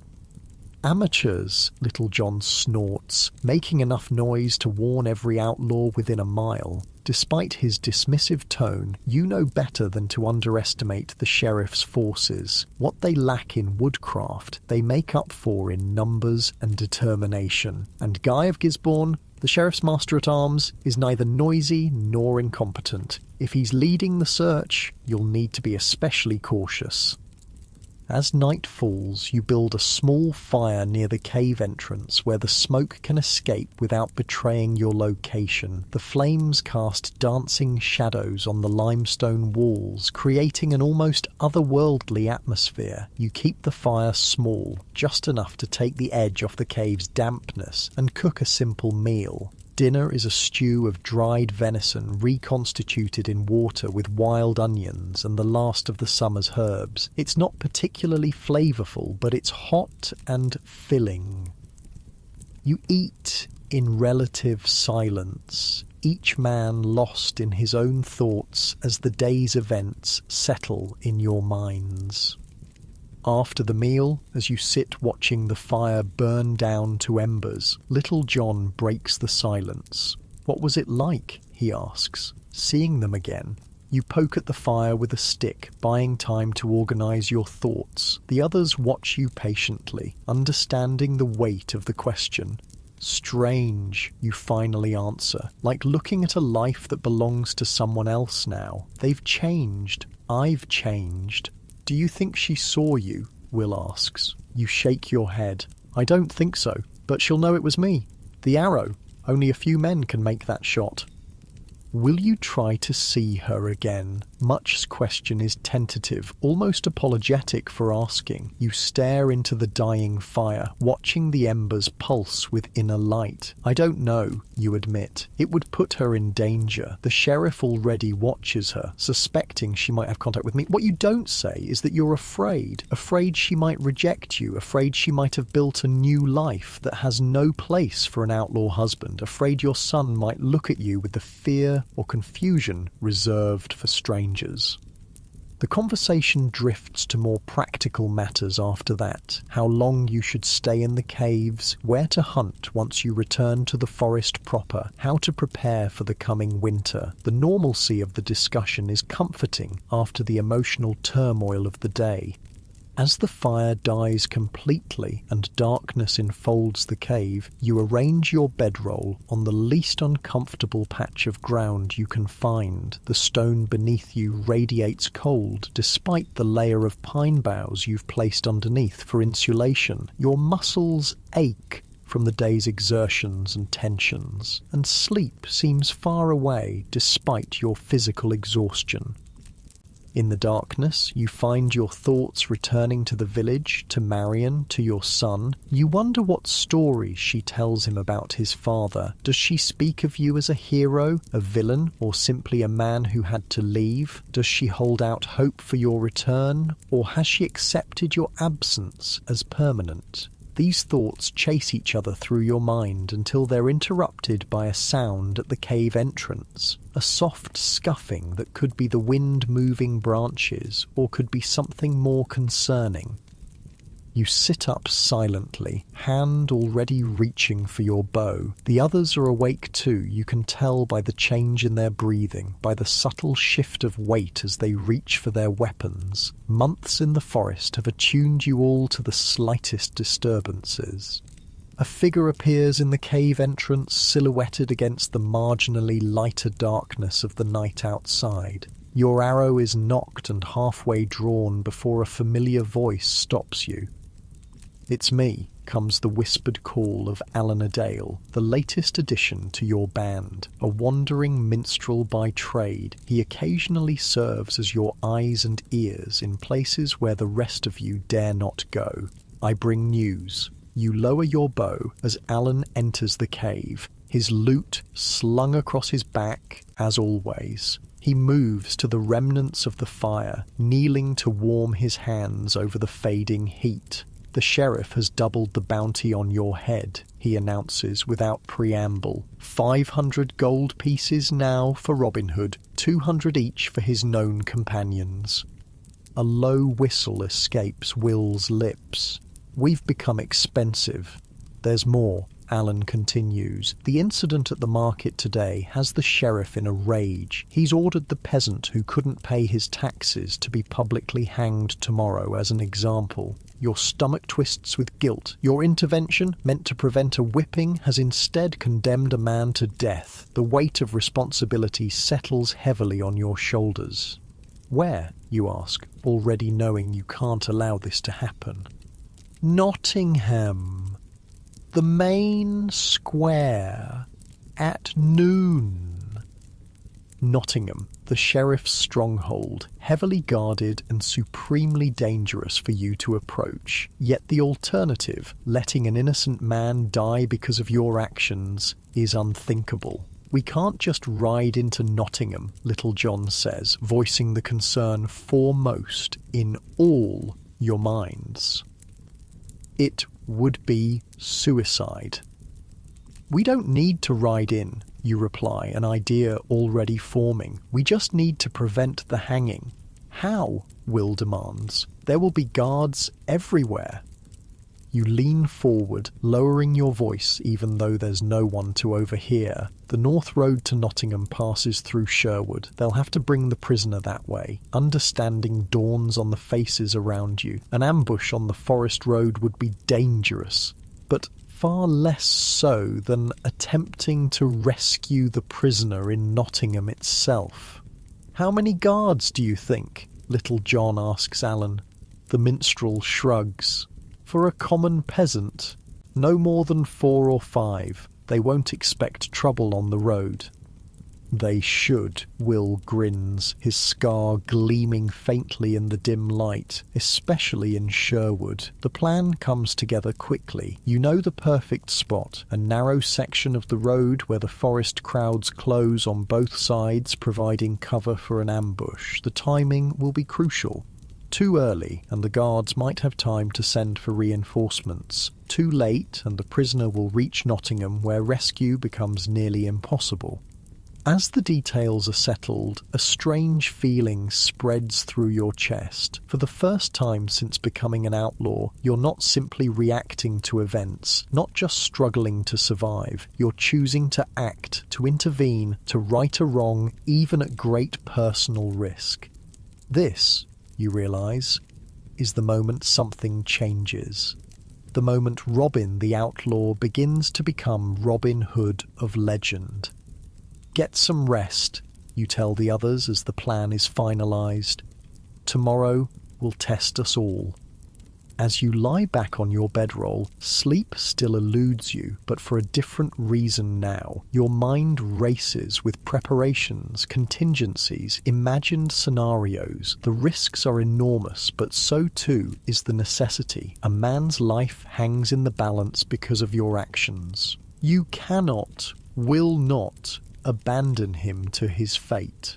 "Amateurs," Little John snorts, making enough noise to warn every outlaw within a mile. Despite his dismissive tone, you know better than to underestimate the sheriff's forces. What they lack in woodcraft, they make up for in numbers and determination. And Guy of Gisborne, the sheriff's master-at-arms, is neither noisy nor incompetent. If he's leading the search, you'll need to be especially cautious. As night falls, you build a small fire near the cave entrance where the smoke can escape without betraying your location. The flames cast dancing shadows on the limestone walls, creating an almost otherworldly atmosphere. You keep the fire small, just enough to take the edge off the cave's dampness, and cook a simple meal. Dinner is a stew of dried venison reconstituted in water with wild onions and the last of the summer's herbs. It's not particularly flavourful, but it's hot and filling. You eat in relative silence, each man lost in his own thoughts as the day's events settle in your minds. After the meal, as you sit watching the fire burn down to embers, Little John breaks the silence. "What was it like?" he asks. Seeing them again, you poke at the fire with a stick, buying time to organise your thoughts. The others watch you patiently, understanding the weight of the question. "Strange," you finally answer, "like looking at a life that belongs to someone else now. They've changed. I've changed." "Do you think she saw you?" Will asks. You shake your head. "I don't think so, but she'll know it was me. The arrow. Only a few men can make that shot." Will you try to see her again? Much's question is tentative, almost apologetic for asking. You stare into the dying fire, watching the embers pulse with inner light. I don't know, you admit. It would put her in danger. The sheriff already watches her, suspecting she might have contact with me. What you don't say is that you're afraid. Afraid she might reject you. Afraid she might have built a new life that has no place for an outlaw husband. Afraid your son might look at you with the fear or confusion reserved for strangers. The conversation drifts to more practical matters after that. How long you should stay in the caves, where to hunt once you return to the forest proper, how to prepare for the coming winter. The normalcy of the discussion is comforting after the emotional turmoil of the day. As the fire dies completely and darkness enfolds the cave, you arrange your bedroll on the least uncomfortable patch of ground you can find. The stone beneath you radiates cold despite the layer of pine boughs you've placed underneath for insulation. Your muscles ache from the day's exertions and tensions, and sleep seems far away despite your physical exhaustion. In the darkness, you find your thoughts returning to the village, to Marion, to your son. You wonder what stories she tells him about his father. Does she speak of you as a hero, a villain, or simply a man who had to leave? Does she hold out hope for your return, or has she accepted your absence as permanent? These thoughts chase each other through your mind until they're interrupted by a sound at the cave entrance, a soft scuffing that could be the wind moving branches or could be something more concerning. You sit up silently, hand already reaching for your bow. The others are awake too. You can tell by the change in their breathing, by the subtle shift of weight as they reach for their weapons. Months in the forest have attuned you all to the slightest disturbances. A figure appears in the cave entrance, silhouetted against the marginally lighter darkness of the night outside. Your arrow is nocked and halfway drawn before a familiar voice stops you. "It's me," comes the whispered call of Alan Adale, the latest addition to your band. A wandering minstrel by trade, he occasionally serves as your eyes and ears in places where the rest of you dare not go. "I bring news." You lower your bow as Alan enters the cave, his lute slung across his back, as always. He moves to the remnants of the fire, kneeling to warm his hands over the fading heat. "The sheriff has doubled the bounty on your head," he announces without preamble. 500 gold pieces now for Robin Hood, 200 each for his known companions. A low whistle escapes Will's lips. "We've become expensive. There's more," Alan continues. "The incident at the market today has the sheriff in a rage. He's ordered the peasant who couldn't pay his taxes to be publicly hanged tomorrow as an example. Your stomach twists with guilt. Your intervention, meant to prevent a whipping, has instead condemned a man to death. The weight of responsibility settles heavily on your shoulders." "Where?" you ask, already knowing you can't allow this to happen. "Nottingham. The main square. At noon." Nottingham, the sheriff's stronghold, heavily guarded and supremely dangerous for you to approach. Yet the alternative, letting an innocent man die because of your actions, is unthinkable. "We can't just ride into Nottingham," Little John says, voicing the concern foremost in all your minds. "It would be suicide." "We don't need to ride in," you reply, an idea already forming. "We just need to prevent the hanging." "How?" Will demands. "There will be guards everywhere." You lean forward, lowering your voice even though there's no one to overhear. "The north road to Nottingham passes through Sherwood. They'll have to bring the prisoner that way." Understanding dawns on the faces around you. An ambush on the forest road would be dangerous, but far less so than attempting to rescue the prisoner in Nottingham itself. "How many guards do you think?" Little John asks Alan. The minstrel shrugs. "For a common peasant, no more than 4 or 5. They won't expect trouble on the road." They should. Will grins, his scar gleaming faintly in the dim light, especially in Sherwood. The plan comes together quickly. You know the perfect spot, a narrow section of the road where the forest crowds close on both sides, providing cover for an ambush. The timing will be crucial. Too early, and the guards might have time to send for reinforcements. Too late, and the prisoner will reach Nottingham, where rescue becomes nearly impossible. As the details are settled, a strange feeling spreads through your chest. For the first time since becoming an outlaw, you're not simply reacting to events, not just struggling to survive. You're choosing to act, to intervene, to right a wrong, even at great personal risk. This, you realise, is the moment something changes. The moment Robin the outlaw begins to become Robin Hood of legend. Get some rest, you tell the others as the plan is finalised. Tomorrow will test us all. As you lie back on your bedroll, sleep still eludes you, but for a different reason now. Your mind races with preparations, contingencies, imagined scenarios. The risks are enormous, but so too is the necessity. A man's life hangs in the balance because of your actions. You cannot, will not, abandon him to his fate.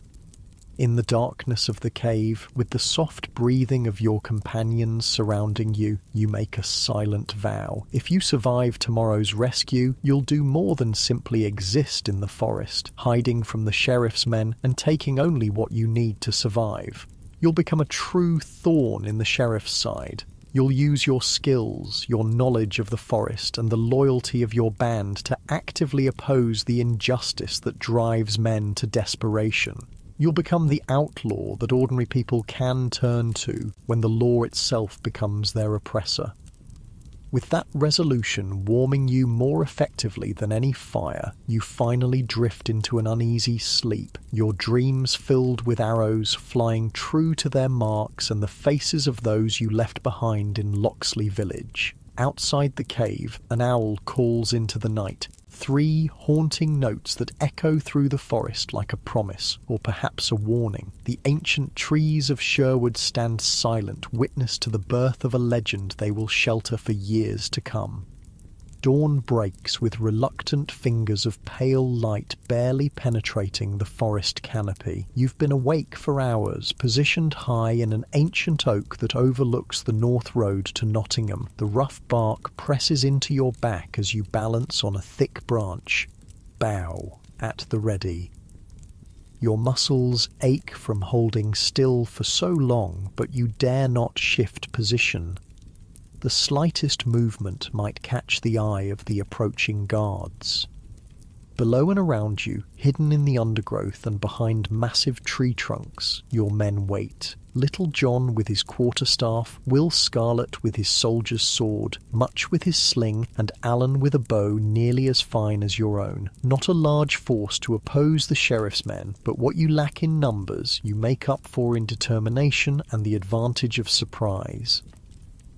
In the darkness of the cave, with the soft breathing of your companions surrounding you, you make a silent vow. If you survive tomorrow's rescue, you'll do more than simply exist in the forest, hiding from the sheriff's men and taking only what you need to survive. You'll become a true thorn in the sheriff's side. You'll use your skills, your knowledge of the forest, and the loyalty of your band to actively oppose the injustice that drives men to desperation. You'll become the outlaw that ordinary people can turn to when the law itself becomes their oppressor. With that resolution warming you more effectively than any fire, you finally drift into an uneasy sleep, your dreams filled with arrows flying true to their marks and the faces of those you left behind in Loxley village. Outside the cave, an owl calls into the night, 3 haunting notes that echo through the forest like a promise, or perhaps a warning. The ancient trees of Sherwood stand silent, witness to the birth of a legend they will shelter for years to come. Dawn breaks with reluctant fingers of pale light barely penetrating the forest canopy. You've been awake for hours, positioned high in an ancient oak that overlooks the North Road to Nottingham. The rough bark presses into your back as you balance on a thick branch. Bow at the ready. Your muscles ache from holding still for so long, but you dare not shift position. The slightest movement might catch the eye of the approaching guards. Below and around you, hidden in the undergrowth and behind massive tree trunks, your men wait. Little John with his quarterstaff, Will Scarlet with his soldier's sword, Much with his sling, and Alan with a bow nearly as fine as your own. Not a large force to oppose the sheriff's men, but what you lack in numbers, you make up for in determination and the advantage of surprise.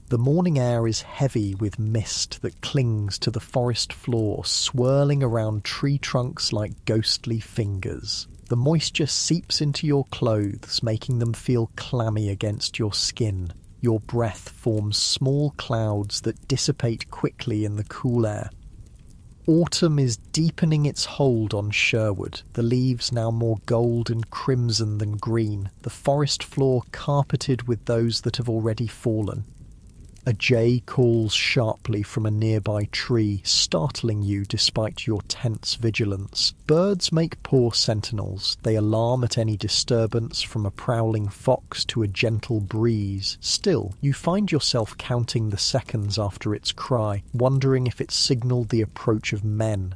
The morning air is heavy with mist that clings to the forest floor, swirling around tree trunks like ghostly fingers. The moisture seeps into your clothes, making them feel clammy against your skin. Your breath forms small clouds that dissipate quickly in the cool air. Autumn is deepening its hold on Sherwood, the leaves now more gold and crimson than green, the forest floor carpeted with those that have already fallen. A jay calls sharply from a nearby tree, startling you despite your tense vigilance. Birds make poor sentinels. They alarm at any disturbance, from a prowling fox to a gentle breeze. Still, you find yourself counting the seconds after its cry, wondering if it signalled the approach of men.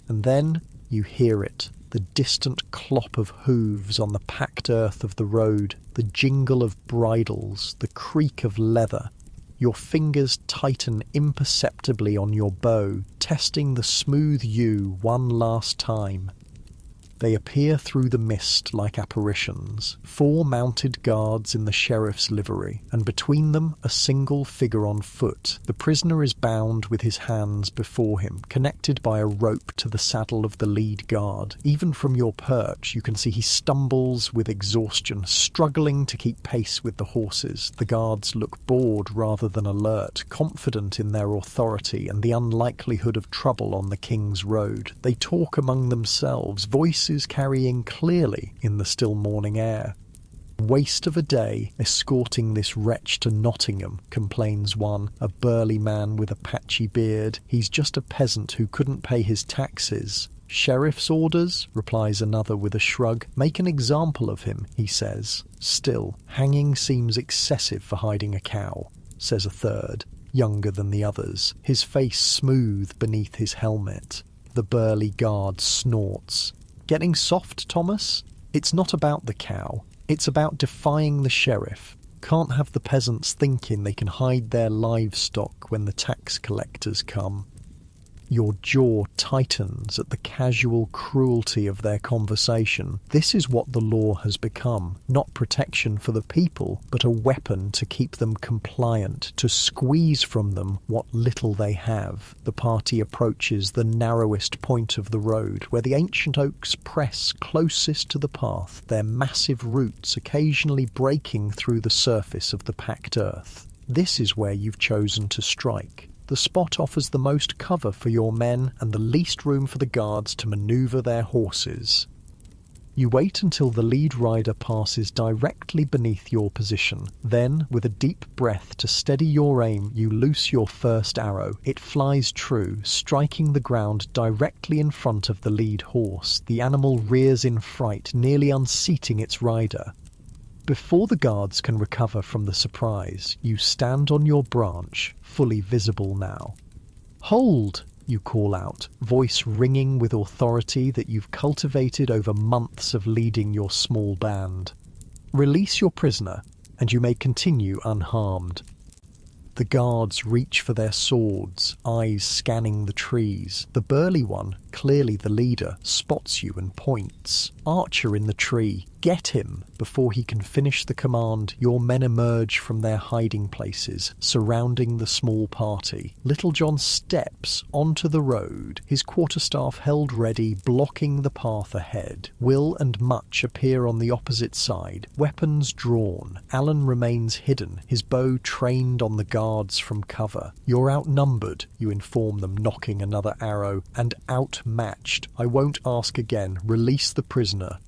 And then you hear it. The distant clop of hooves on the packed earth of the road, the jingle of bridles, the creak of leather. Your fingers tighten imperceptibly on your bow, testing the smooth yew one last time. They appear through the mist like apparitions, 4 mounted guards in the sheriff's livery, and between them a single figure on foot. The prisoner is bound with his hands before him, connected by a rope to the saddle of the lead guard. Even from your perch, you can see he stumbles with exhaustion, struggling to keep pace with the horses. The guards look bored rather than alert, confident in their authority and the unlikelihood of trouble on the King's Road. They talk among themselves, voices carrying clearly in the still morning air. "Waste of a day escorting this wretch to Nottingham," complains one, a burly man with a patchy beard. "He's just a peasant who couldn't pay his taxes." "Sheriff's orders," replies another with a shrug. "Make an example of him," he says. "Still, hanging seems excessive for hiding a cow," says a third, younger than the others, his face smooth beneath his helmet. The burly guard snorts. "Getting soft, Thomas? It's not about the cow. It's about defying the sheriff. Can't have the peasants thinking they can hide their livestock when the tax collectors come." Your jaw tightens at the casual cruelty of their conversation. This is what the law has become. Not protection for the people, but a weapon to keep them compliant, to squeeze from them what little they have. The party approaches the narrowest point of the road, where the ancient oaks press closest to the path, their massive roots occasionally breaking through the surface of the packed earth. This is where you've chosen to strike. The spot offers the most cover for your men and the least room for the guards to maneuver their horses. You wait until the lead rider passes directly beneath your position. Then, with a deep breath to steady your aim, you loose your first arrow. It flies true, striking the ground directly in front of the lead horse. The animal rears in fright, nearly unseating its rider. Before the guards can recover from the surprise, you stand on your branch, fully visible now. "Hold!" you call out, voice ringing with authority that you've cultivated over months of leading your small band. "Release your prisoner, and you may continue unharmed." The guards reach for their swords, eyes scanning the trees. The burly one, clearly the leader, spots you and points. "Archer in the tree, get him!" Before he can finish the command, your men emerge from their hiding places, surrounding the small party. Little John steps onto the road, his quarterstaff held ready, blocking the path ahead. Will and Much appear on the opposite side, weapons drawn. Alan remains hidden, his bow trained on the guards from cover. "You're outnumbered," you inform them, knocking another arrow, "and outmatched. I won't ask again. Release the prisoner."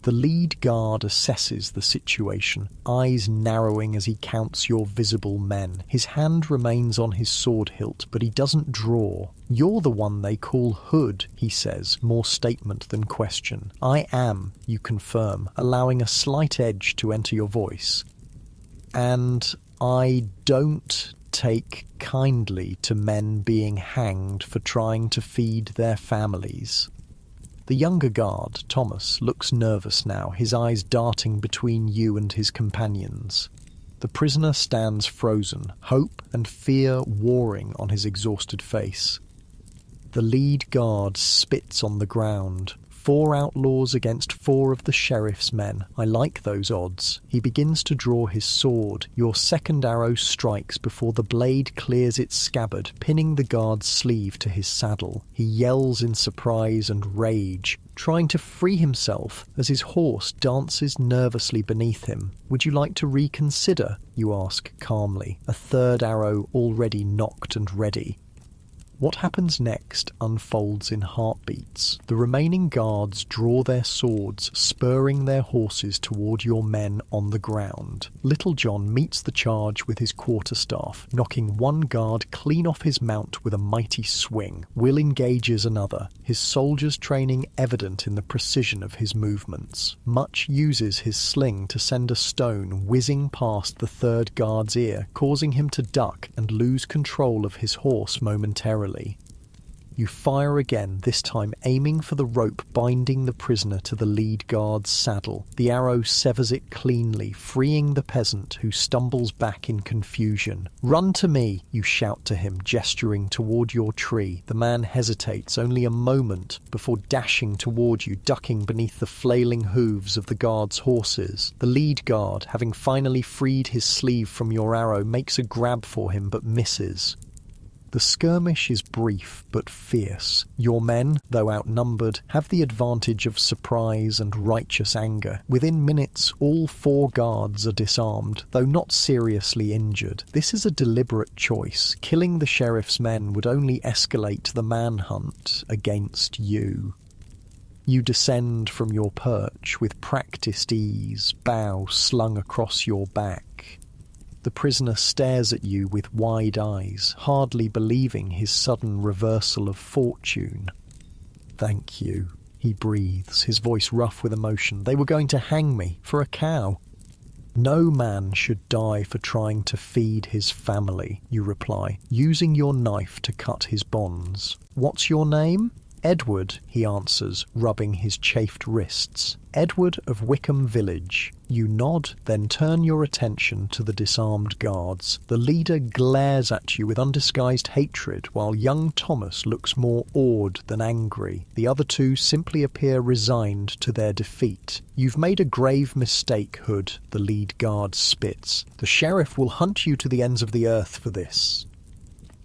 The lead guard assesses the situation, eyes narrowing as he counts your visible men. His hand remains on his sword hilt, but he doesn't draw. "You're the one they call Hood," he says, more statement than question. "I am," you confirm, allowing a slight edge to enter your voice. "And I don't take kindly to men being hanged for trying to feed their families." The younger guard, Thomas, looks nervous now, his eyes darting between you and his companions. The prisoner stands frozen, hope and fear warring on his exhausted face. The lead guard spits on the ground. 4 outlaws against 4 of the sheriff's men. I like those odds. He begins to draw his sword. Your second arrow strikes before the blade clears its scabbard, pinning the guard's sleeve to his saddle. He yells in surprise and rage, trying to free himself as his horse dances nervously beneath him. "Would you like to reconsider?" you ask calmly, a third arrow already nocked and ready. What happens next unfolds in heartbeats. The remaining guards draw their swords, spurring their horses toward your men on the ground. Little John meets the charge with his quarterstaff, knocking one guard clean off his mount with a mighty swing. Will engages another, his soldier's training evident in the precision of his movements. Much uses his sling to send a stone whizzing past the third guard's ear, causing him to duck and lose control of his horse momentarily. You fire again, this time aiming for the rope binding the prisoner to the lead guard's saddle. The arrow severs it cleanly, freeing the peasant, who stumbles back in confusion. "Run to me," you shout to him, gesturing toward your tree. The man hesitates only a moment before dashing toward you, ducking beneath the flailing hooves of the guard's horses. The lead guard, having finally freed his sleeve from your arrow, makes a grab for him but misses. The skirmish is brief but fierce. Your men, though outnumbered, have the advantage of surprise and righteous anger. Within minutes, all 4 guards are disarmed, though not seriously injured. This is a deliberate choice. Killing the sheriff's men would only escalate the manhunt against you. You descend from your perch with practiced ease, bow slung across your back. The prisoner stares at you with wide eyes, hardly believing his sudden reversal of fortune. "Thank you," he breathes, his voice rough with emotion. "They were going to hang me for a cow." "No man should die for trying to feed his family," you reply, using your knife to cut his bonds. "What's your name?" "Edward," he answers, rubbing his chafed wrists. "Edward of Wickham Village." You nod, then turn your attention to the disarmed guards. The leader glares at you with undisguised hatred, while young Thomas looks more awed than angry. The other 2 simply appear resigned to their defeat. "You've made a grave mistake, Hood," the lead guard spits. "The sheriff will hunt you to the ends of the earth for this."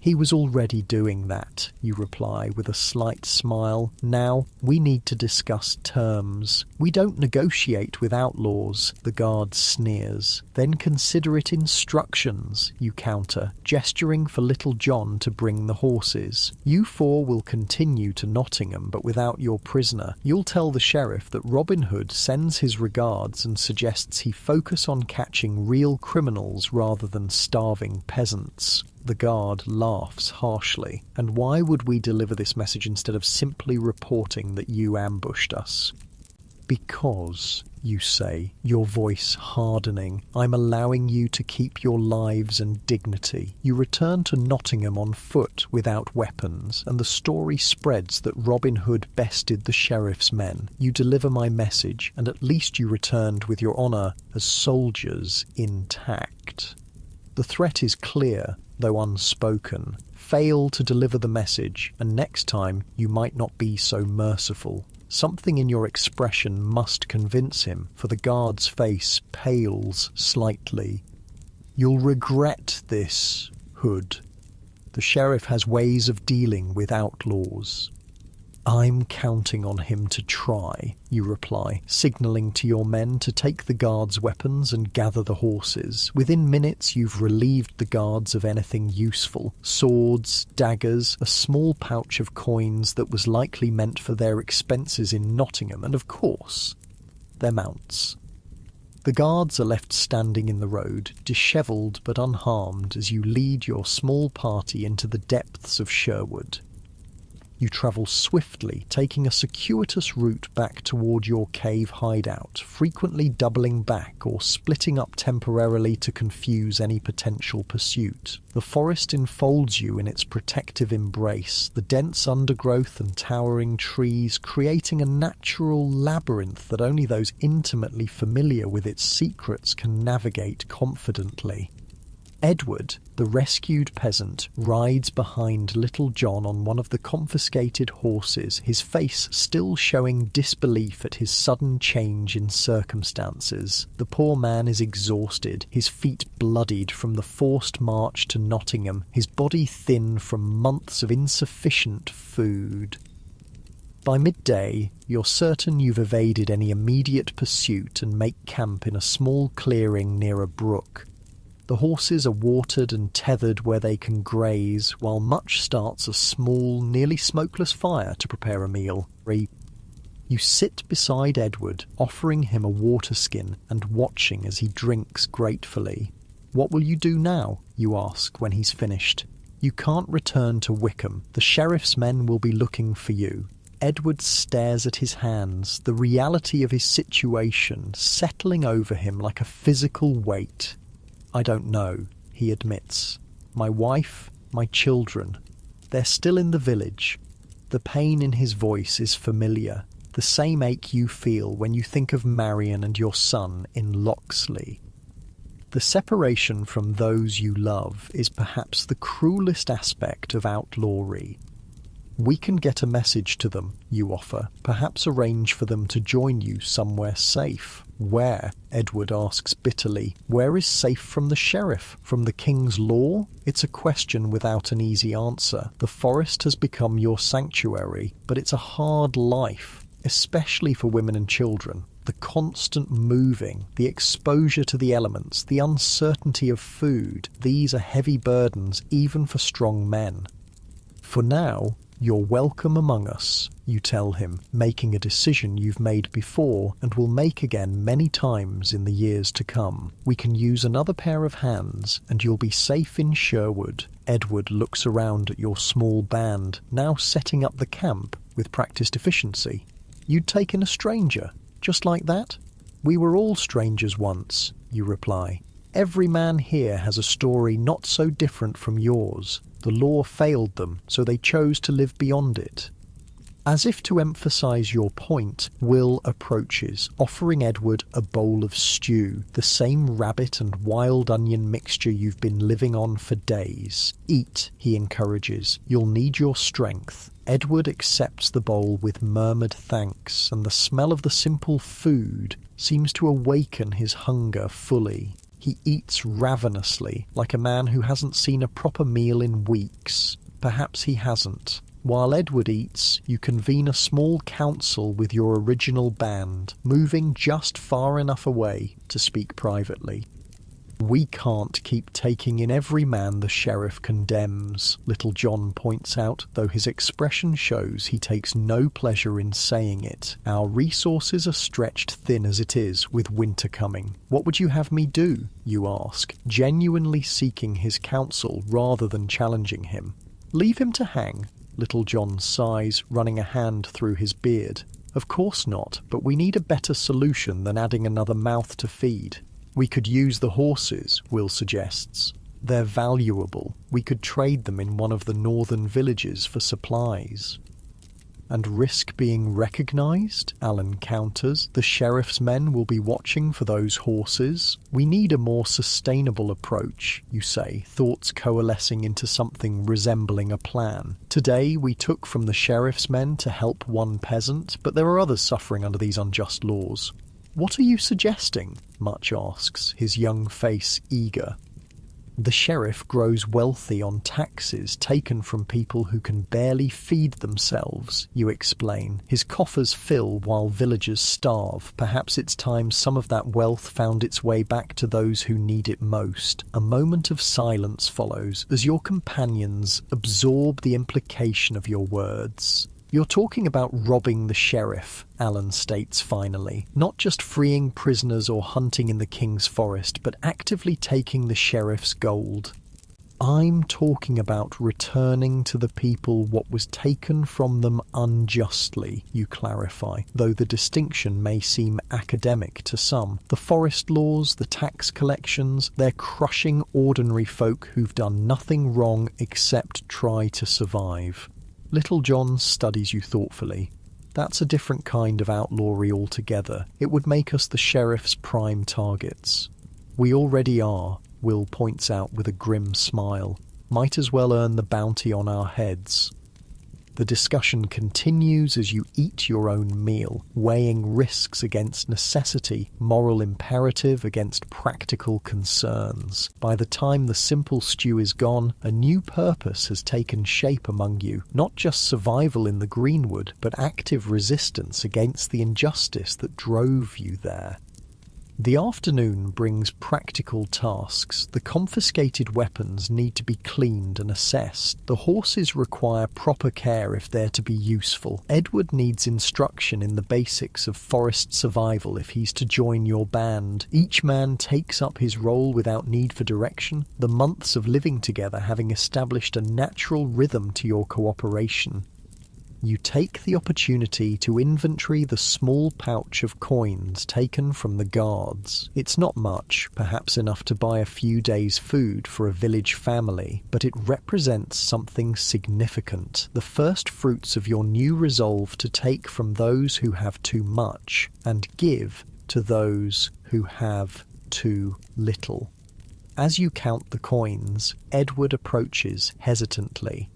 "He was already doing that," you reply with a slight smile. "Now, we need to discuss terms." "We don't negotiate with outlaws," the guard sneers. "Then consider it instructions," you counter, gesturing for Little John to bring the horses. "You 4 will continue to Nottingham, but without your prisoner. You'll tell the sheriff that Robin Hood sends his regards and suggests he focus on catching real criminals rather than starving peasants." The guard laughs harshly. "And why would we deliver this message instead of simply reporting that you ambushed us?" "Because," you say, your voice hardening, "I'm allowing you to keep your lives and dignity." You return to Nottingham on foot without weapons, and the story spreads that Robin Hood bested the sheriff's men. You deliver my message, and at least you returned with your honour as soldiers intact. The threat is clear, though unspoken. Fail to deliver the message, and next time you might not be so merciful. Something in your expression must convince him, for the guard's face pales slightly. "You'll regret this, Hood. The sheriff has ways of dealing with outlaws." "I'm counting on him to try," you reply, signalling to your men to take the guards' weapons and gather the horses. Within minutes you've relieved the guards of anything useful. Swords, daggers, a small pouch of coins that was likely meant for their expenses in Nottingham, and of course, their mounts. The guards are left standing in the road, dishevelled but unharmed, as you lead your small party into the depths of Sherwood. You travel swiftly, taking a circuitous route back toward your cave hideout, frequently doubling back or splitting up temporarily to confuse any potential pursuit. The forest enfolds you in its protective embrace, the dense undergrowth and towering trees creating a natural labyrinth that only those intimately familiar with its secrets can navigate confidently. Edward, the rescued peasant, rides behind Little John on one of the confiscated horses, his face still showing disbelief at his sudden change in circumstances. The poor man is exhausted, his feet bloodied from the forced march to Nottingham, his body thin from months of insufficient food. By midday, you're certain you've evaded any immediate pursuit and make camp in a small clearing near a brook. The horses are watered and tethered where they can graze, while Much starts a small, nearly smokeless fire to prepare a meal. You sit beside Edward, offering him a water skin and watching as he drinks gratefully. "What will you do now?" you ask when he's finished. "You can't return to Wickham. The sheriff's men will be looking for you." Edward stares at his hands, the reality of his situation settling over him like a physical weight. "I don't know," he admits. "My wife, my children, they're still in the village. The pain in his voice is familiar, the same ache you feel when you think of Marion and your son in Locksley. The separation from those you love is perhaps the cruelest aspect of outlawry. We can get a message to them, you offer, perhaps arrange for them to join you somewhere safe. Where? Edward asks bitterly. Where is safe from the sheriff? From the king's law? It's a question without an easy answer. The forest has become your sanctuary, but it's a hard life, especially for women and children. The constant moving, the exposure to the elements, the uncertainty of food, these are heavy burdens even for strong men. For now, you're welcome among us, you tell him, making a decision you've made before and will make again many times in the years to come. We can use another pair of hands and you'll be safe in Sherwood. Edward looks around at your small band, now setting up the camp with practiced efficiency. You'd taken a stranger, just like that? We were all strangers once, you reply. Every man here has a story not so different from yours. The law failed them, so they chose to live beyond it. As if to emphasize your point, Will approaches, offering Edward a bowl of stew, the same rabbit and wild onion mixture you've been living on for days. Eat, he encourages. You'll need your strength. Edward accepts the bowl with murmured thanks, and the smell of the simple food seems to awaken his hunger fully. He eats ravenously, like a man who hasn't seen a proper meal in weeks. Perhaps he hasn't. While Edward eats, you convene a small council with your original band, moving just far enough away to speak privately. We can't keep taking in every man the sheriff condemns, Little John points out, though his expression shows he takes no pleasure in saying it. Our resources are stretched thin as it is, with winter coming. What would you have me do, you ask, genuinely seeking his counsel rather than challenging him. Leave him to hang, Little John sighs, running a hand through his beard. Of course not, but we need a better solution than adding another mouth to feed. We could use the horses, Will suggests. They're valuable. We could trade them in one of the northern villages for supplies. And risk being recognized, Alan counters. The sheriff's men will be watching for those horses. We need a more sustainable approach, you say, thoughts coalescing into something resembling a plan. Today we took from the sheriff's men to help one peasant, but there are others suffering under these unjust laws. What are you suggesting? Much asks, his young face eager. The sheriff grows wealthy on taxes taken from people who can barely feed themselves, you explain. His coffers fill while villagers starve. Perhaps it's time some of that wealth found its way back to those who need it most. A moment of silence follows as your companions absorb the implication of your words. You're talking about robbing the sheriff, Alan states finally. Not just freeing prisoners or hunting in the king's forest, but actively taking the sheriff's gold. I'm talking about returning to the people what was taken from them unjustly, you clarify, though the distinction may seem academic to some. The forest laws, the tax collections, they're crushing ordinary folk who've done nothing wrong except try to survive. Little John studies you thoughtfully. That's a different kind of outlawry altogether. It would make us the sheriff's prime targets. We already are, Will points out with a grim smile. Might as well earn the bounty on our heads. The discussion continues as you eat your own meal, weighing risks against necessity, moral imperative against practical concerns. By the time the simple stew is gone, a new purpose has taken shape among you, not just survival in the greenwood, but active resistance against the injustice that drove you there. The afternoon brings practical tasks. The confiscated weapons need to be cleaned and assessed. The horses require proper care if they're to be useful. Edward needs instruction in the basics of forest survival if he's to join your band. Each man takes up his role without need for direction, the months of living together having established a natural rhythm to your cooperation. You take the opportunity to inventory the small pouch of coins taken from the guards. It's not much, perhaps enough to buy a few days' food for a village family, but it represents something significant, the first fruits of your new resolve to take from those who have too much and give to those who have too little. As you count the coins, Edward approaches hesitantly.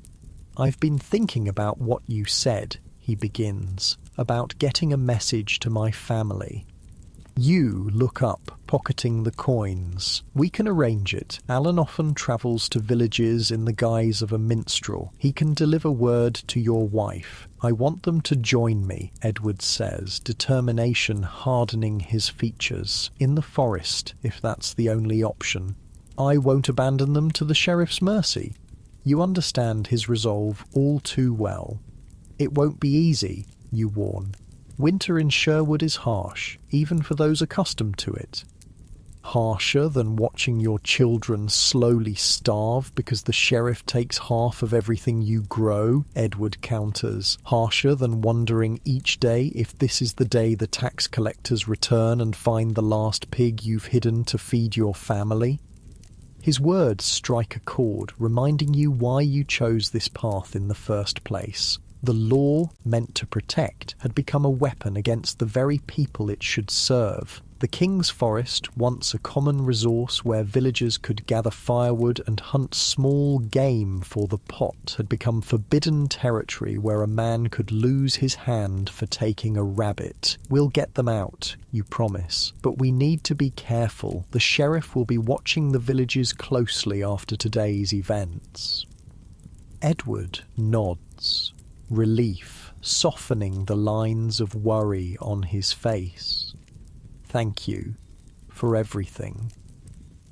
"I've been thinking about what you said," he begins, "about getting a message to my family." You look up, pocketing the coins. "We can arrange it. Alan often travels to villages in the guise of a minstrel. He can deliver word to your wife." "I want them to join me," Edward says, determination hardening his features. "In the forest, if that's the only option. I won't abandon them to the sheriff's mercy." You understand his resolve all too well. "It won't be easy," you warn. "Winter in Sherwood is harsh, even for those accustomed to it." "Harsher than watching your children slowly starve because the sheriff takes half of everything you grow," Edward counters. "Harsher than wondering each day if this is the day the tax collectors return and find the last pig you've hidden to feed your family." His words strike a chord, reminding you why you chose this path in the first place. The law, meant to protect, had become a weapon against the very people it should serve. The King's Forest, once a common resource where villagers could gather firewood and hunt small game for the pot, had become forbidden territory where a man could lose his hand for taking a rabbit. "We'll get them out," you promise, "but we need to be careful. The sheriff will be watching the villages closely after today's events." Edward nods, relief softening the lines of worry on his face. "Thank you for everything."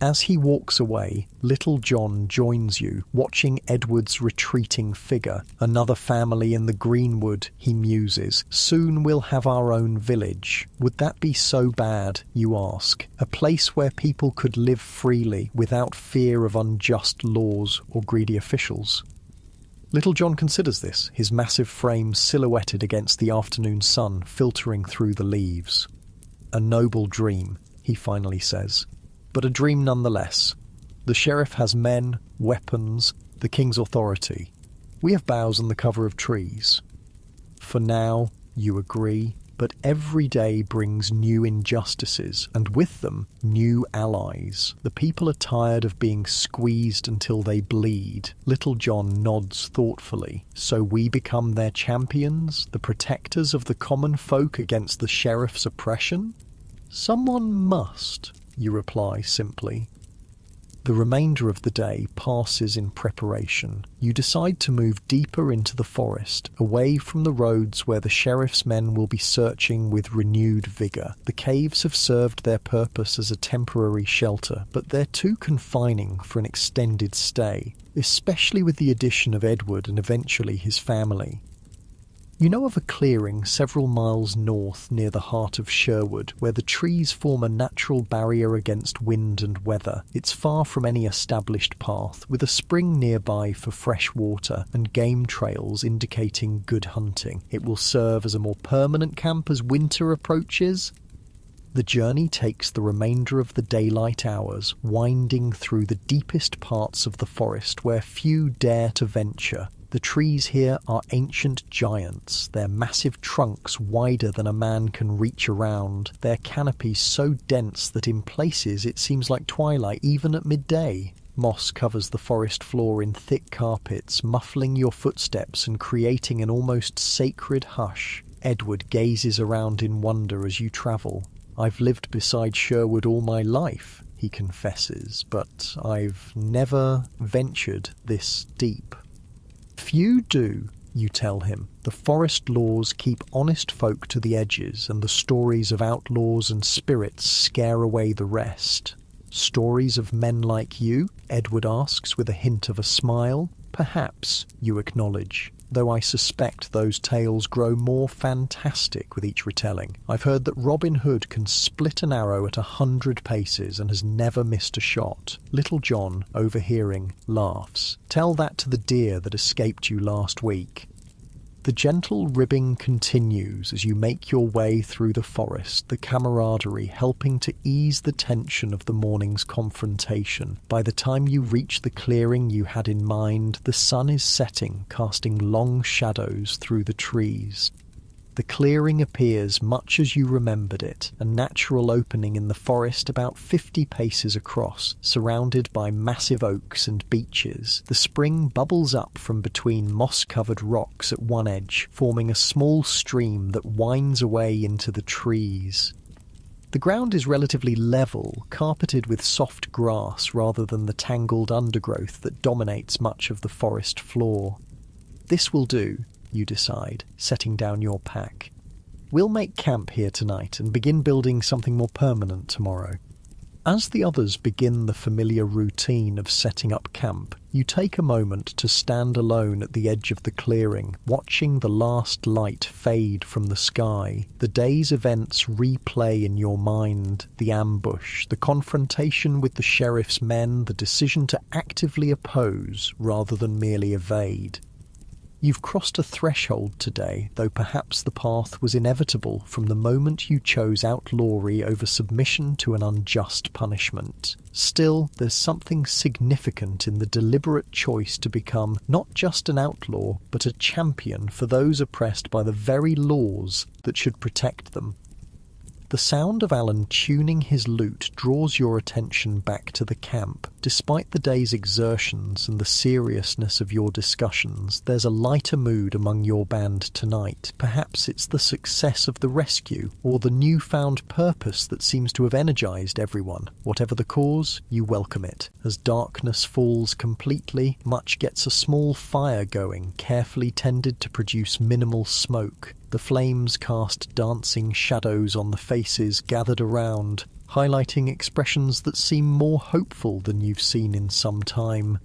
As he walks away, Little John joins you, watching Edward's retreating figure. "Another family in the greenwood," he muses. "Soon we'll have our own village." "Would that be so bad?" you ask. "A place where people could live freely without fear of unjust laws or greedy officials?" Little John considers this, his massive frame silhouetted against the afternoon sun filtering through the leaves. "A noble dream," he finally says, "but a dream nonetheless. The sheriff has men, weapons, the king's authority. We have boughs and the cover of trees." For now, you agree, but every day brings new injustices, and with them, new allies. The people are tired of being squeezed until they bleed. Little John nods thoughtfully. "So we become their champions, the protectors of the common folk against the sheriff's oppression?" "Someone must," you reply simply. The remainder of the day passes in preparation. You decide to move deeper into the forest, away from the roads where the sheriff's men will be searching with renewed vigour. The caves have served their purpose as a temporary shelter, but they're too confining for an extended stay, especially with the addition of Edward and eventually his family. You know of a clearing several miles north near the heart of Sherwood, where the trees form a natural barrier against wind and weather. It's far from any established path, with a spring nearby for fresh water and game trails indicating good hunting. It will serve as a more permanent camp as winter approaches. The journey takes the remainder of the daylight hours, winding through the deepest parts of the forest where few dare to venture. The trees here are ancient giants, their massive trunks wider than a man can reach around, their canopies so dense that in places it seems like twilight even at midday. Moss covers the forest floor in thick carpets, muffling your footsteps and creating an almost sacred hush. Edward gazes around in wonder as you travel. "I've lived beside Sherwood all my life," he confesses, "but I've never ventured this deep." "Few do," you tell him. "The forest laws keep honest folk to the edges, and the stories of outlaws and spirits scare away the rest." "Stories of men like you?" Edward asks with a hint of a smile. "Perhaps," you acknowledge, though I suspect those tales grow more fantastic with each retelling. I've heard that Robin Hood can split an arrow at 100 paces and has never missed a shot." Little John, overhearing, laughs. "Tell that to the deer that escaped you last week." The gentle ribbing continues as you make your way through the forest, the camaraderie helping to ease the tension of the morning's confrontation. By the time you reach the clearing you had in mind, the sun is setting, casting long shadows through the trees. The clearing appears much as you remembered it, a natural opening in the forest about 50 paces across, surrounded by massive oaks and beeches. The spring bubbles up from between moss-covered rocks at one edge, forming a small stream that winds away into the trees. The ground is relatively level, carpeted with soft grass rather than the tangled undergrowth that dominates much of the forest floor. This will do, you decide, setting down your pack. We'll make camp here tonight and begin building something more permanent tomorrow. As the others begin the familiar routine of setting up camp, you take a moment to stand alone at the edge of the clearing, watching the last light fade from the sky. The day's events replay in your mind: the ambush, the confrontation with the sheriff's men, the decision to actively oppose rather than merely evade. You've crossed a threshold today, though perhaps the path was inevitable from the moment you chose outlawry over submission to an unjust punishment. Still, there's something significant in the deliberate choice to become not just an outlaw, but a champion for those oppressed by the very laws that should protect them. The sound of Alan tuning his lute draws your attention back to the camp. Despite the day's exertions and the seriousness of your discussions, there's a lighter mood among your band tonight. Perhaps it's the success of the rescue, or the newfound purpose that seems to have energized everyone. Whatever the cause, you welcome it. As darkness falls completely, Much gets a small fire going, carefully tended to produce minimal smoke. The flames cast dancing shadows on the faces gathered around, highlighting expressions that seem more hopeful than you've seen in some time.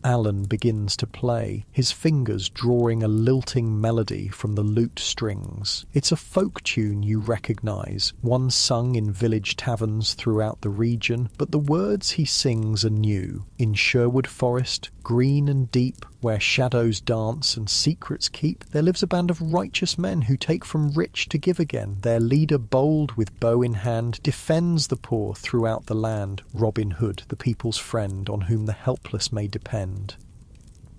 Alan begins to play, his fingers drawing a lilting melody from the lute strings. It's a folk tune you recognise, one sung in village taverns throughout the region, but the words he sings are new. In Sherwood Forest, green and deep, where shadows dance and secrets keep, there lives a band of righteous men who take from rich to give again. Their leader, bold with bow in hand, defends the poor throughout the land. Robin Hood, the people's friend, on whom the helpless may depend.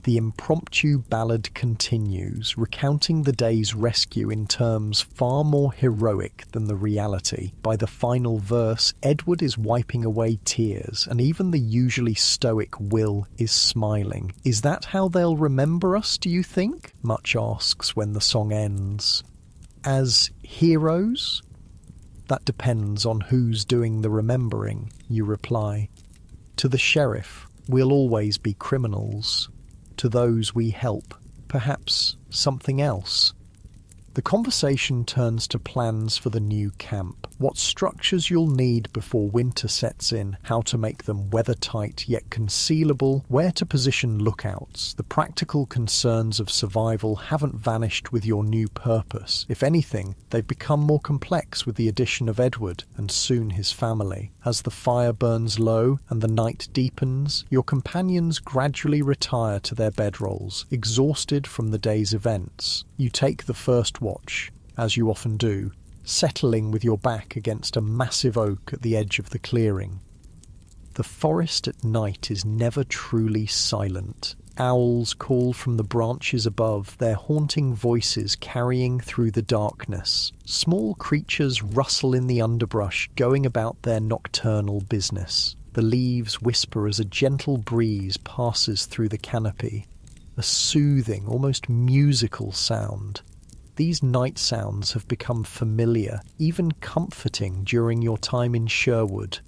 The impromptu ballad continues, recounting the day's rescue in terms far more heroic than the reality. By the final verse, Edward is wiping away tears, and even the usually stoic Will is smiling. Is that how they'll remember us, do you think? Much asks when the song ends. As heroes? That depends on who's doing the remembering, you reply. To the sheriff, we'll always be criminals. To those we help, perhaps something else. The conversation turns to plans for the new camp, what structures you'll need before winter sets in, how to make them weather-tight yet concealable, where to position lookouts. The practical concerns of survival haven't vanished with your new purpose. If anything, they've become more complex with the addition of Edward and soon his family. As the fire burns low and the night deepens, your companions gradually retire to their bedrolls, exhausted from the day's events. You take the first watch, as you often do, settling with your back against a massive oak at the edge of the clearing. The forest at night is never truly silent. Owls call from the branches above, their haunting voices carrying through the darkness. Small creatures rustle in the underbrush, going about their nocturnal business. The leaves whisper as a gentle breeze passes through the canopy. A soothing, almost musical sound. These night sounds have become familiar, even comforting during your time in Sherwood.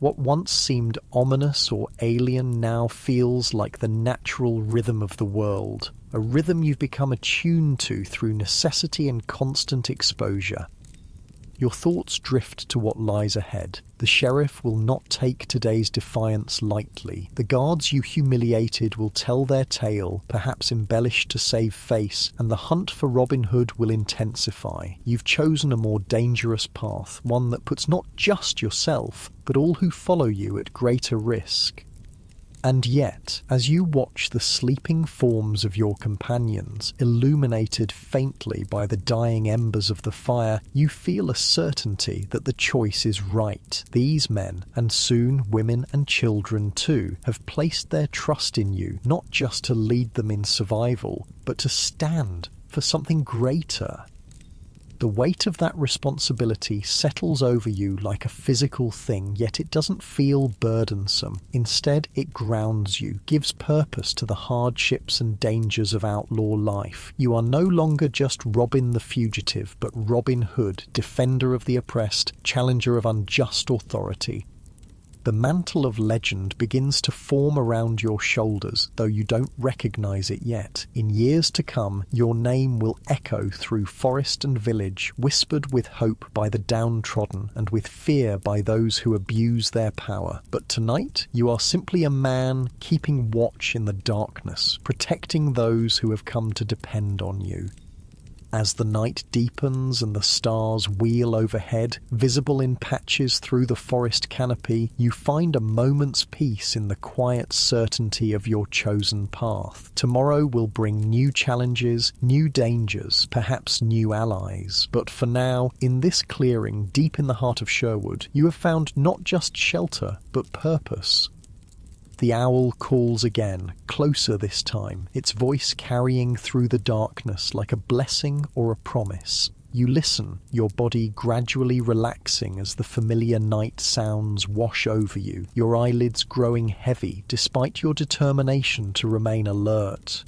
What once seemed ominous or alien now feels like the natural rhythm of the world, a rhythm you've become attuned to through necessity and constant exposure. Your thoughts drift to what lies ahead. The sheriff will not take today's defiance lightly. The guards you humiliated will tell their tale, perhaps embellished to save face, and the hunt for Robin Hood will intensify. You've chosen a more dangerous path, one that puts not just yourself, but all who follow you at greater risk. And yet, as you watch the sleeping forms of your companions, illuminated faintly by the dying embers of the fire, you feel a certainty that the choice is right. These men, and soon women and children too, have placed their trust in you, not just to lead them in survival, but to stand for something greater. The weight of that responsibility settles over you like a physical thing, yet it doesn't feel burdensome. Instead, it grounds you, gives purpose to the hardships and dangers of outlaw life. You are no longer just Robin the fugitive, but Robin Hood, defender of the oppressed, challenger of unjust authority. The mantle of legend begins to form around your shoulders, though you don't recognize it yet. In years to come, your name will echo through forest and village, whispered with hope by the downtrodden and with fear by those who abuse their power. But tonight, you are simply a man keeping watch in the darkness, protecting those who have come to depend on you. As the night deepens and the stars wheel overhead, visible in patches through the forest canopy, you find a moment's peace in the quiet certainty of your chosen path. Tomorrow will bring new challenges, new dangers, perhaps new allies. But for now, in this clearing deep in the heart of Sherwood, you have found not just shelter, but purpose. The owl calls again, closer this time, its voice carrying through the darkness like a blessing or a promise. You listen, your body gradually relaxing as the familiar night sounds wash over you, your eyelids growing heavy despite your determination to remain alert.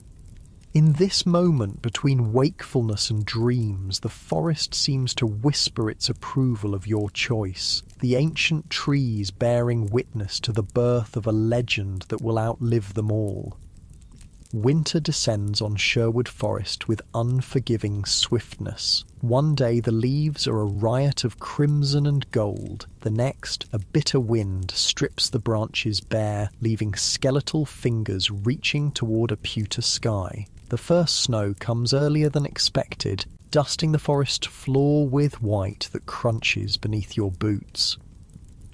In this moment between wakefulness and dreams, the forest seems to whisper its approval of your choice, the ancient trees bearing witness to the birth of a legend that will outlive them all. Winter descends on Sherwood Forest with unforgiving swiftness. One day the leaves are a riot of crimson and gold. The next, a bitter wind strips the branches bare, leaving skeletal fingers reaching toward a pewter sky. The first snow comes earlier than expected, dusting the forest floor with white that crunches beneath your boots.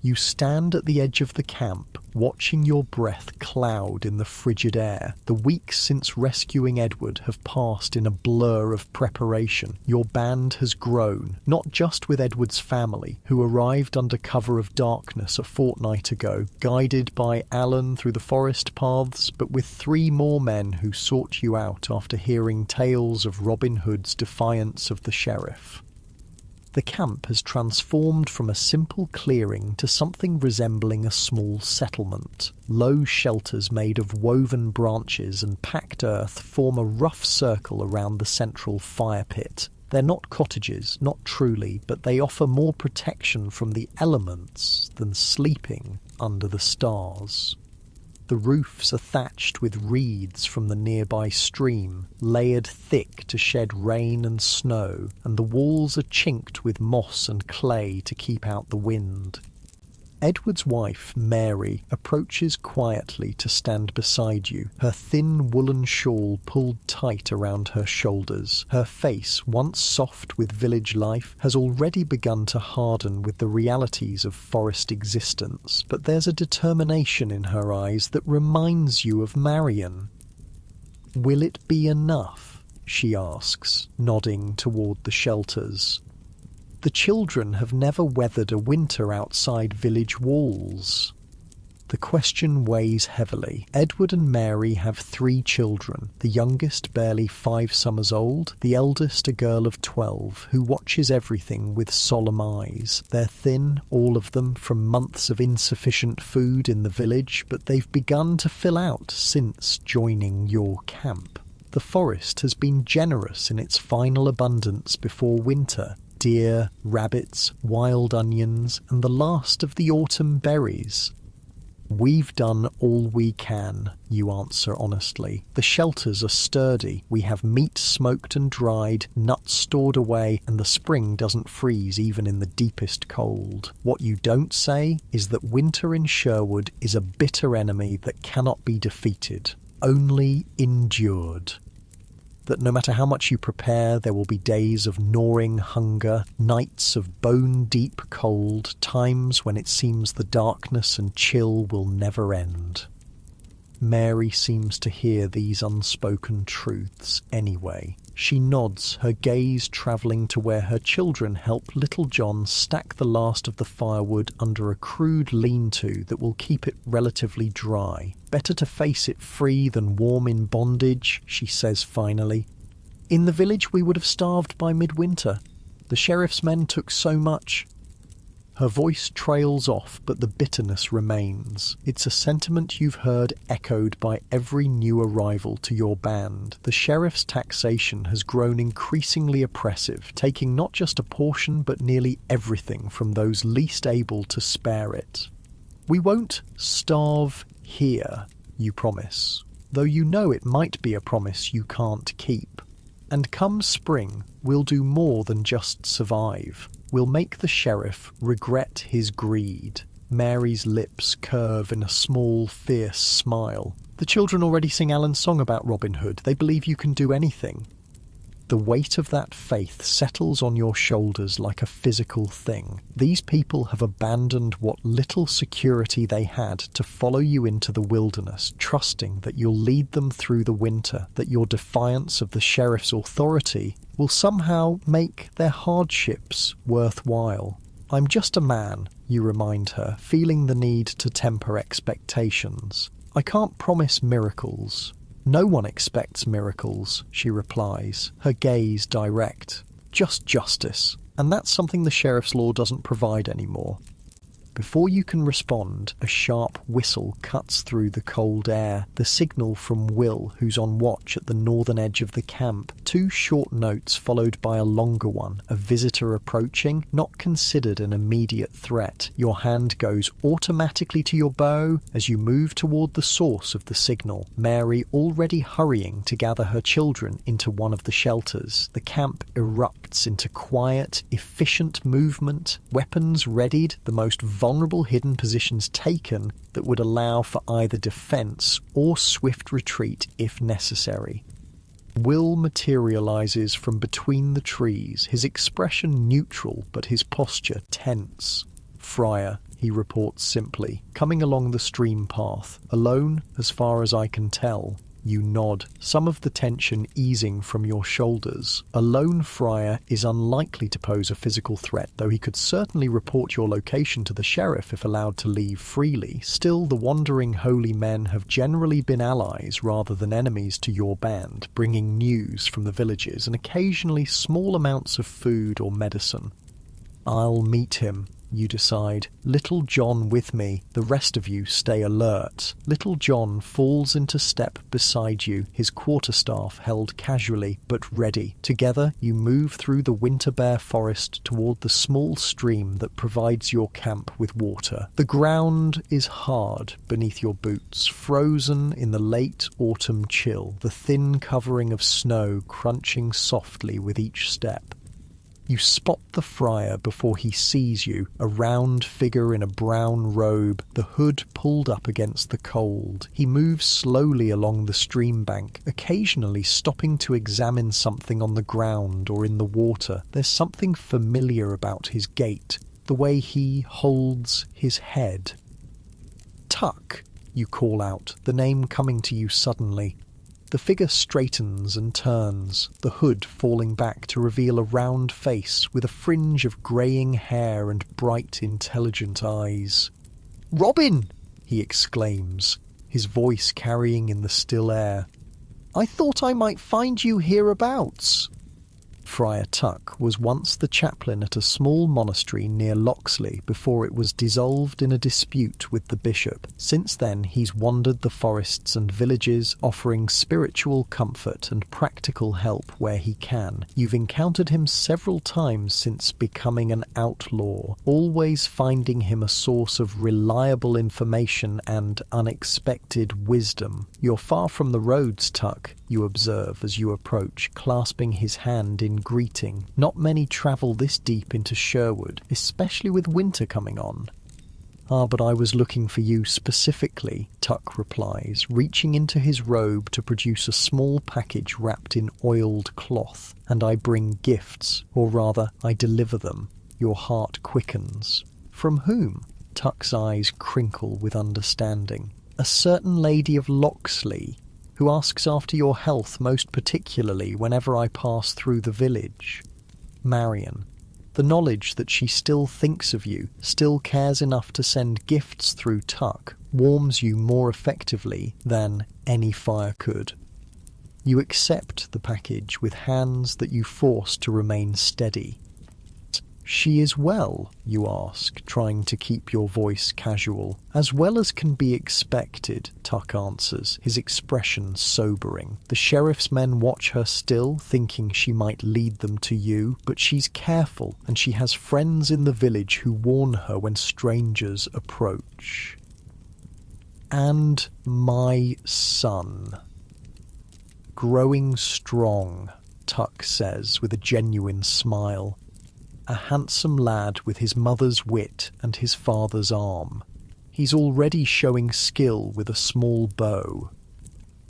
You stand at the edge of the camp, watching your breath cloud in the frigid air. The weeks since rescuing Edward have passed in a blur of preparation. Your band has grown, not just with Edward's family, who arrived under cover of darkness a fortnight ago, guided by Alan through the forest paths, but with 3 more men who sought you out after hearing tales of Robin Hood's defiance of the sheriff. The camp has transformed from a simple clearing to something resembling a small settlement. Low shelters made of woven branches and packed earth form a rough circle around the central fire pit. They're not cottages, not truly, but they offer more protection from the elements than sleeping under the stars. The roofs are thatched with reeds from the nearby stream, layered thick to shed rain and snow, and the walls are chinked with moss and clay to keep out the wind. Edward's wife, Mary, approaches quietly to stand beside you, her thin woolen shawl pulled tight around her shoulders. Her face, once soft with village life, has already begun to harden with the realities of forest existence, but there's a determination in her eyes that reminds you of Marion. "Will it be enough?" she asks, nodding toward the shelters. The children have never weathered a winter outside village walls. The question weighs heavily. Edward and Mary have 3 children, the youngest barely 5 summers old, the eldest a girl of 12, who watches everything with solemn eyes. They're thin, all of them, from months of insufficient food in the village, but they've begun to fill out since joining your camp. The forest has been generous in its final abundance before winter. Deer, rabbits, wild onions, and the last of the autumn berries. "We've done all we can," you answer honestly. "The shelters are sturdy. We have meat smoked and dried, nuts stored away, and the spring doesn't freeze even in the deepest cold. What you don't say is that winter in Sherwood is a bitter enemy that cannot be defeated, only endured. That no matter how much you prepare, there will be days of gnawing hunger, nights of bone-deep cold, times when it seems the darkness and chill will never end." Mary seems to hear these unspoken truths anyway. She nods, her gaze travelling to where her children help little John stack the last of the firewood under a crude lean-to that will keep it relatively dry. Better to face it free than warm in bondage, she says finally. In the village we would have starved by midwinter. The sheriff's men took so much. Her voice trails off, but the bitterness remains. It's a sentiment you've heard echoed by every new arrival to your band. The sheriff's taxation has grown increasingly oppressive, taking not just a portion but nearly everything from those least able to spare it. We won't starve here, you promise, though you know it might be a promise you can't keep. And come spring, we'll do more than just survive. We'll make the sheriff regret his greed. Mary's lips curve in a small, fierce smile. The children already sing Alan's song about Robin Hood. They believe you can do anything. The weight of that faith settles on your shoulders like a physical thing. These people have abandoned what little security they had to follow you into the wilderness, trusting that you'll lead them through the winter, that your defiance of the sheriff's authority will somehow make their hardships worthwhile. I'm just a man, you remind her, feeling the need to temper expectations. I can't promise miracles. No one expects miracles, she replies, her gaze direct. Just justice. And that's something the sheriff's law doesn't provide anymore. Before you can respond, a sharp whistle cuts through the cold air, the signal from Will, who's on watch at the northern edge of the camp. 2 short notes followed by a longer one, a visitor approaching, not considered an immediate threat. Your hand goes automatically to your bow as you move toward the source of the signal, Mary already hurrying to gather her children into one of the shelters. The camp erupts into quiet, efficient movement, weapons readied, the most vulnerable hidden positions taken that would allow for either defense or swift retreat if necessary. Will materializes from between the trees, his expression neutral but his posture tense. Friar, he reports simply, coming along the stream path, alone as far as I can tell. You nod, some of the tension easing from your shoulders. A lone friar is unlikely to pose a physical threat, though he could certainly report your location to the sheriff if allowed to leave freely. Still, the wandering holy men have generally been allies rather than enemies to your band, bringing news from the villages and occasionally small amounts of food or medicine. I'll meet him, you decide. Little John with me, the rest of you stay alert. Little John falls into step beside you, his quarterstaff held casually but ready. Together you move through the winter-bare forest toward the small stream that provides your camp with water. The ground is hard beneath your boots, frozen in the late autumn chill, the thin covering of snow crunching softly with each step. You spot the friar before he sees you, a round figure in a brown robe, the hood pulled up against the cold. He moves slowly along the stream bank, occasionally stopping to examine something on the ground or in the water. There's something familiar about his gait, the way he holds his head. Tuck, you call out, the name coming to you suddenly. The figure straightens and turns, the hood falling back to reveal a round face with a fringe of greying hair and bright, intelligent eyes. "Robin!" he exclaims, his voice carrying in the still air. "I thought I might find you hereabouts." Friar Tuck was once the chaplain at a small monastery near Loxley before it was dissolved in a dispute with the bishop. Since then he's wandered the forests and villages, offering spiritual comfort and practical help where he can. You've encountered him several times since becoming an outlaw, always finding him a source of reliable information and unexpected wisdom. You're far from the roads, Tuck, you observe as you approach, clasping his hand in greeting. Not many travel this deep into Sherwood, especially with winter coming on. "Ah, but I was looking for you specifically," Tuck replies, reaching into his robe to produce a small package wrapped in oiled cloth. "And I bring gifts, or rather, I deliver them." Your heart quickens. "From whom?" Tuck's eyes crinkle with understanding. A certain lady of Locksley, who asks after your health most particularly whenever I pass through the village. Marion. The knowledge that she still thinks of you, still cares enough to send gifts through Tuck, warms you more effectively than any fire could. You accept the package with hands that you force to remain steady. She is well, you ask, trying to keep your voice casual. As well as can be expected, Tuck answers, his expression sobering. The sheriff's men watch her still, thinking she might lead them to you, but she's careful, and she has friends in the village who warn her when strangers approach. And my son. Growing strong, Tuck says with a genuine smile. A handsome lad with his mother's wit and his father's arm. He's already showing skill with a small bow.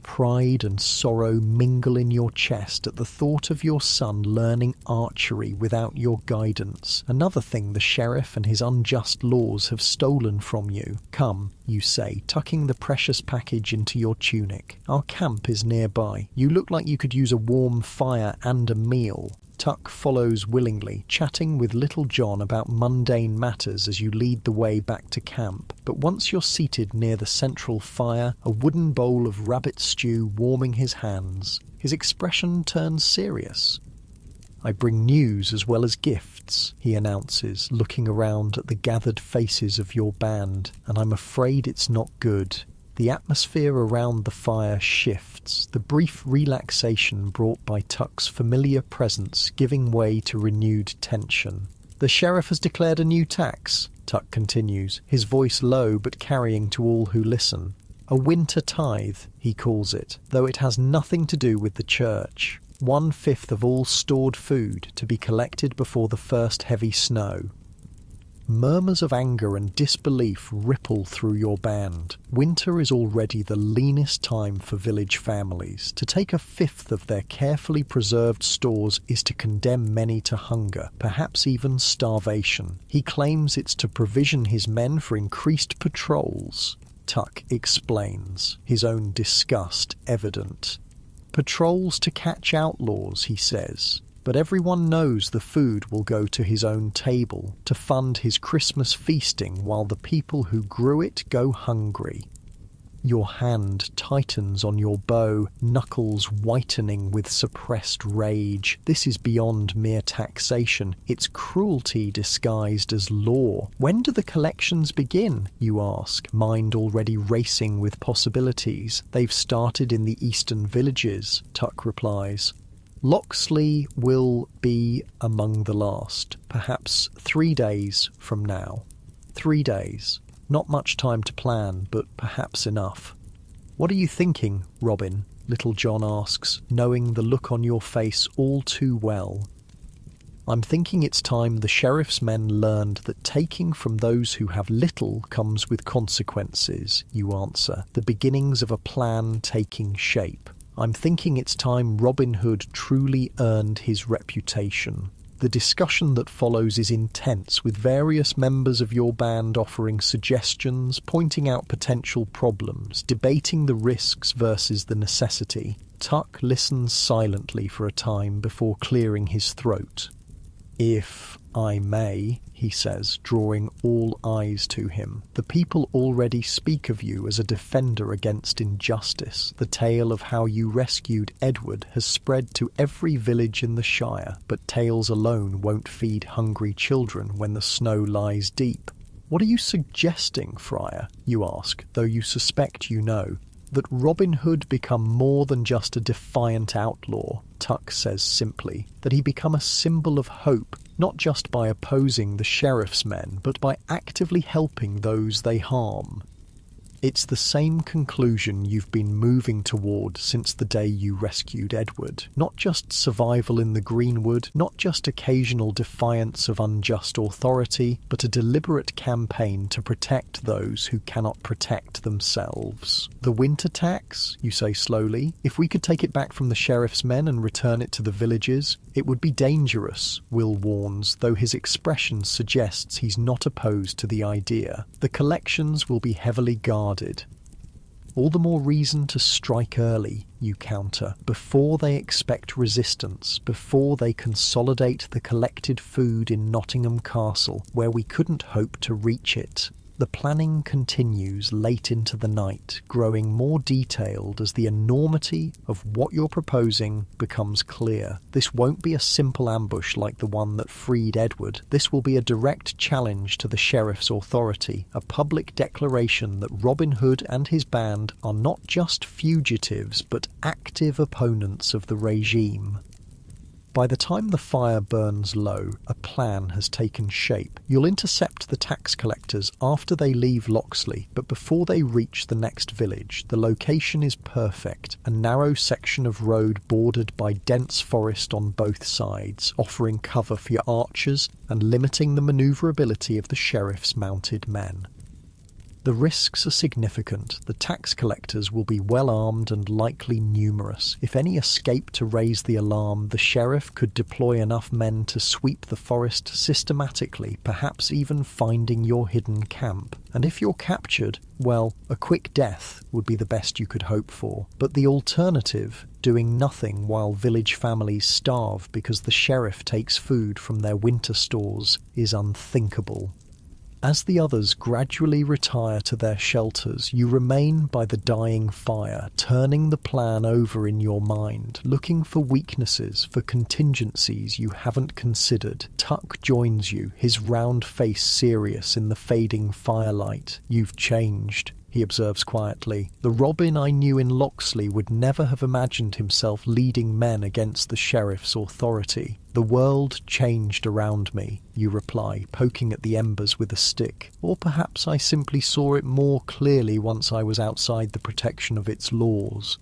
Pride and sorrow mingle in your chest at the thought of your son learning archery without your guidance, another thing the sheriff and his unjust laws have stolen from you. Come, you say, tucking the precious package into your tunic. Our camp is nearby. You look like you could use a warm fire and a meal. Tuck follows willingly, chatting with Little John about mundane matters as you lead the way back to camp. But once you're seated near the central fire, a wooden bowl of rabbit stew warming his hands, his expression turns serious. I bring news as well as gifts, he announces, looking around at the gathered faces of your band, and I'm afraid it's not good. The atmosphere around the fire shifts, the brief relaxation brought by Tuck's familiar presence giving way to renewed tension. The sheriff has declared a new tax, Tuck continues, his voice low but carrying to all who listen. A winter tithe, he calls it, though it has nothing to do with the church. 1/5 of all stored food to be collected before the first heavy snow. Murmurs of anger and disbelief ripple through your band. Winter is already the leanest time for village families. To take 1/5 of their carefully preserved stores is to condemn many to hunger, perhaps even starvation. He claims it's to provision his men for increased patrols. Tuck explains, his own disgust evident. Patrols to catch outlaws, he says. But everyone knows the food will go to his own table, to fund his Christmas feasting while the people who grew it go hungry. Your hand tightens on your bow, knuckles whitening with suppressed rage. This is beyond mere taxation. It's cruelty disguised as law. When do the collections begin, you ask, mind already racing with possibilities. They've started in the eastern villages, Tuck replies. Locksley will be among the last, perhaps 3 days from now. 3 days. Not much time to plan, but perhaps enough. What are you thinking, Robin? Little John asks, knowing the look on your face all too well. I'm thinking it's time the sheriff's men learned that taking from those who have little comes with consequences, you answer, the beginnings of a plan taking shape. I'm thinking it's time Robin Hood truly earned his reputation. The discussion that follows is intense, with various members of your band offering suggestions, pointing out potential problems, debating the risks versus the necessity. Tuck listens silently for a time before clearing his throat. If I may, he says, drawing all eyes to him, the people already speak of you as a defender against injustice. The tale of how you rescued Edward has spread to every village in the Shire, but tales alone won't feed hungry children when the snow lies deep. What are you suggesting, Friar? You ask, though you suspect you know. That Robin Hood become more than just a defiant outlaw, Tuck says simply, that he become a symbol of hope, not just by opposing the sheriff's men, but by actively helping those they harm. It's the same conclusion you've been moving toward since the day you rescued Edward. Not just survival in the Greenwood, not just occasional defiance of unjust authority, but a deliberate campaign to protect those who cannot protect themselves. The winter tax, you say slowly, if we could take it back from the sheriff's men and return it to the villages, it would be dangerous, Will warns, though his expression suggests he's not opposed to the idea. The collections will be heavily guarded. All the more reason to strike early, you counter, before they expect resistance, before they consolidate the collected food in Nottingham Castle, where we couldn't hope to reach it. The planning continues late into the night, growing more detailed as the enormity of what you're proposing becomes clear. This won't be a simple ambush like the one that freed Edward. This will be a direct challenge to the sheriff's authority, a public declaration that Robin Hood and his band are not just fugitives but active opponents of the regime. By the time the fire burns low, a plan has taken shape. You'll intercept the tax collectors after they leave Locksley, but before they reach the next village. The location is perfect, a narrow section of road bordered by dense forest on both sides, offering cover for your archers and limiting the manoeuvrability of the sheriff's mounted men. The risks are significant. The tax collectors will be well armed and likely numerous. If any escape to raise the alarm, the sheriff could deploy enough men to sweep the forest systematically, perhaps even finding your hidden camp. And if you're captured, well, a quick death would be the best you could hope for. But the alternative, doing nothing while village families starve because the sheriff takes food from their winter stores, is unthinkable. As the others gradually retire to their shelters, you remain by the dying fire, turning the plan over in your mind, looking for weaknesses, for contingencies you haven't considered. Tuck joins you, his round face serious in the fading firelight. "You've changed," he observes quietly. "The Robin I knew in Locksley would never have imagined himself leading men against the sheriff's authority. The world changed around me," you reply, poking at the embers with a stick. "Or perhaps I simply saw it more clearly once I was outside the protection of its laws."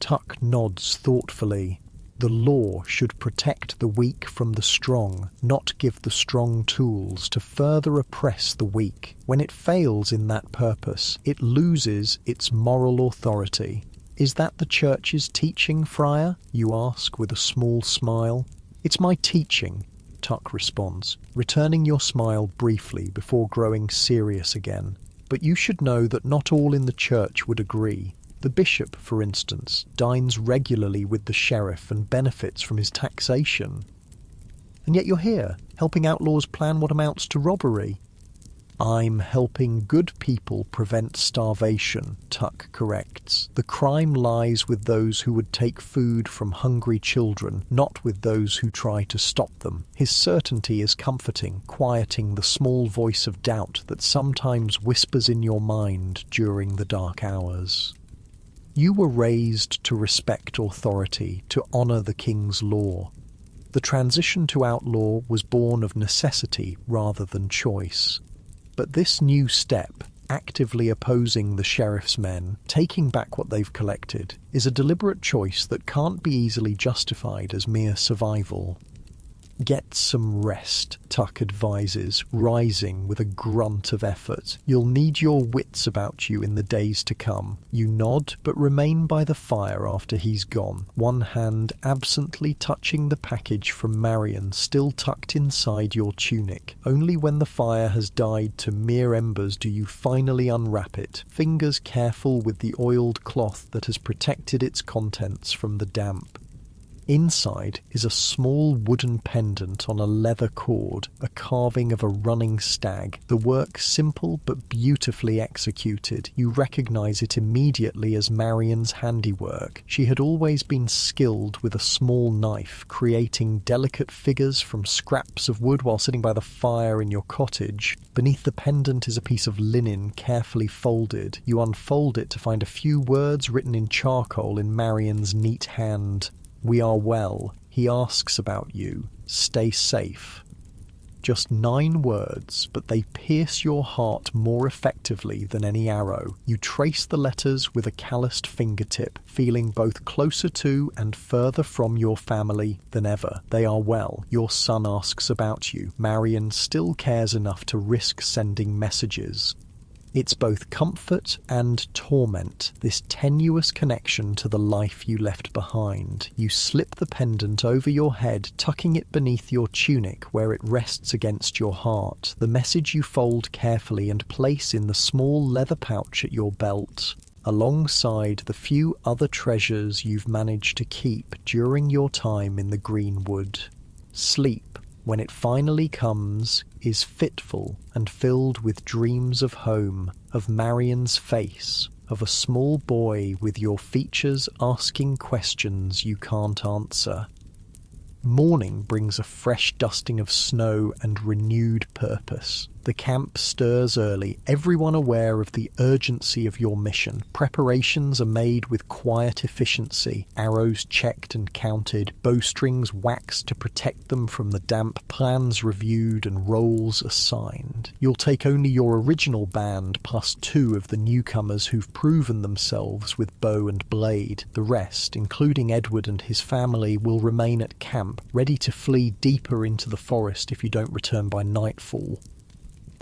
Tuck nods thoughtfully. The law should protect the weak from the strong, not give the strong tools to further oppress the weak. When it fails in that purpose, it loses its moral authority. "Is that the Church's teaching, Friar?" you ask with a small smile. "It's my teaching," Tuck responds, returning your smile briefly before growing serious again. "But you should know that not all in the Church would agree. The bishop, for instance, dines regularly with the sheriff and benefits from his taxation. And yet you're here, helping outlaws plan what amounts to robbery." "I'm helping good people prevent starvation," Tuck corrects. "The crime lies with those who would take food from hungry children, not with those who try to stop them." His certainty is comforting, quieting the small voice of doubt that sometimes whispers in your mind during the dark hours. You were raised to respect authority, to honour the king's law. The transition to outlaw was born of necessity rather than choice. But this new step, actively opposing the sheriff's men, taking back what they've collected, is a deliberate choice that can't be easily justified as mere survival. "Get some rest," Tuck advises, rising with a grunt of effort. "You'll need your wits about you in the days to come." You nod, but remain by the fire after he's gone, one hand absently touching the package from Marion still tucked inside your tunic. Only when the fire has died to mere embers do you finally unwrap it, fingers careful with the oiled cloth that has protected its contents from the damp. Inside is a small wooden pendant on a leather cord, a carving of a running stag. The work simple but beautifully executed. You recognise it immediately as Marion's handiwork. She had always been skilled with a small knife, creating delicate figures from scraps of wood while sitting by the fire in your cottage. Beneath the pendant is a piece of linen carefully folded. You unfold it to find a few words written in charcoal in Marion's neat hand. "We are well. He asks about you. Stay safe." Just 9 words, but they pierce your heart more effectively than any arrow. You trace the letters with a calloused fingertip, feeling both closer to and further from your family than ever. They are well. Your son asks about you. Marion still cares enough to risk sending messages. It's both comfort and torment, this tenuous connection to the life you left behind. You slip the pendant over your head, tucking it beneath your tunic where it rests against your heart. The message you fold carefully and place in the small leather pouch at your belt. alongside the few other treasures you've managed to keep during your time in the Greenwood. Sleep, when it finally comes, is fitful and filled with dreams of home, of Marian's face, of a small boy with your features asking questions you can't answer. Morning brings a fresh dusting of snow and renewed purpose. The camp stirs early, everyone aware of the urgency of your mission. Preparations are made with quiet efficiency, arrows checked and counted, bowstrings waxed to protect them from the damp, plans reviewed and roles assigned. You'll take only your original band plus 2 of the newcomers who've proven themselves with bow and blade. The rest, including Edward and his family, will remain at camp, ready to flee deeper into the forest if you don't return by nightfall.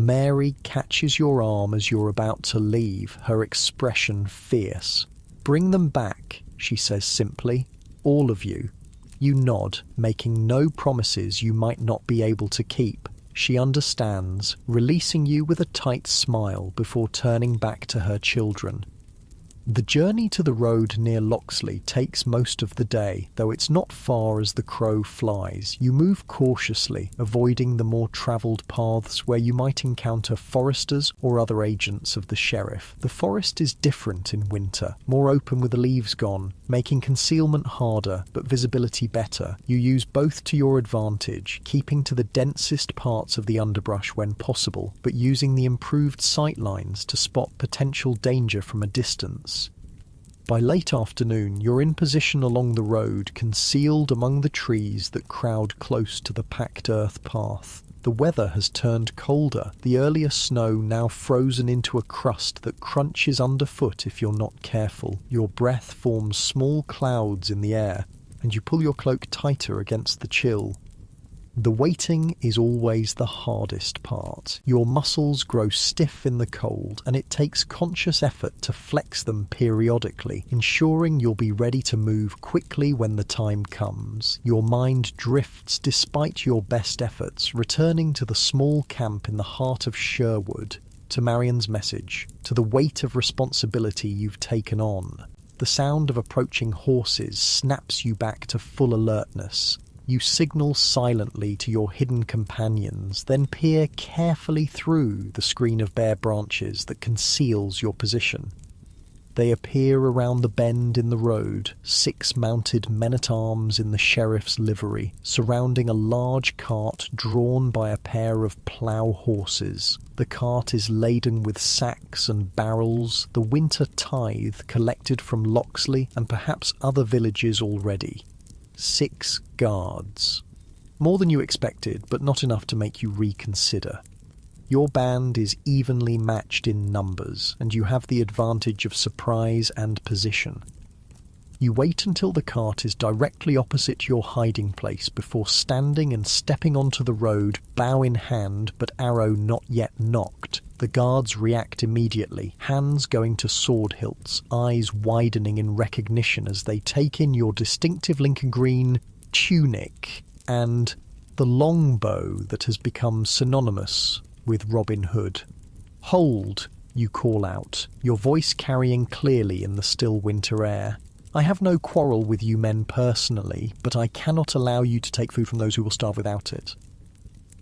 Mary catches your arm as you're about to leave, her expression fierce. "Bring them back," she says simply. "All of you." You nod, making no promises you might not be able to keep. She understands, releasing you with a tight smile before turning back to her children. The journey to the road near Loxley takes most of the day, though it's not far as the crow flies. You move cautiously, avoiding the more travelled paths where you might encounter foresters or other agents of the sheriff. The forest is different in winter, more open with the leaves gone, making concealment harder but visibility better. You use both to your advantage, keeping to the densest parts of the underbrush when possible, but using the improved sight lines to spot potential danger from a distance. By late afternoon, you're in position along the road, concealed among the trees that crowd close to the packed earth path. The weather has turned colder, the earlier snow now frozen into a crust that crunches underfoot if you're not careful. Your breath forms small clouds in the air, and you pull your cloak tighter against the chill. The waiting is always the hardest part. Your muscles grow stiff in the cold, and it takes conscious effort to flex them periodically, ensuring you'll be ready to move quickly when the time comes. Your mind drifts despite your best efforts, returning to the small camp in the heart of Sherwood, to Marian's message, to the weight of responsibility you've taken on. The sound of approaching horses snaps you back to full alertness. You signal silently to your hidden companions, then peer carefully through the screen of bare branches that conceals your position. They appear around the bend in the road, 6 mounted men-at-arms in the sheriff's livery, surrounding a large cart drawn by a pair of plough horses. The cart is laden with sacks and barrels, the winter tithe collected from Loxley and perhaps other villages already. 6 guards. More than you expected, but not enough to make you reconsider. Your band is evenly matched in numbers, and you have the advantage of surprise and position. You wait until the cart is directly opposite your hiding place before standing and stepping onto the road, bow in hand but arrow not yet nocked. The guards react immediately, hands going to sword hilts, eyes widening in recognition as they take in your distinctive Lincoln green tunic and the longbow that has become synonymous with Robin Hood. "Hold," you call out, your voice carrying clearly in the still winter air. "I have no quarrel with you men personally, but I cannot allow you to take food from those who will starve without it."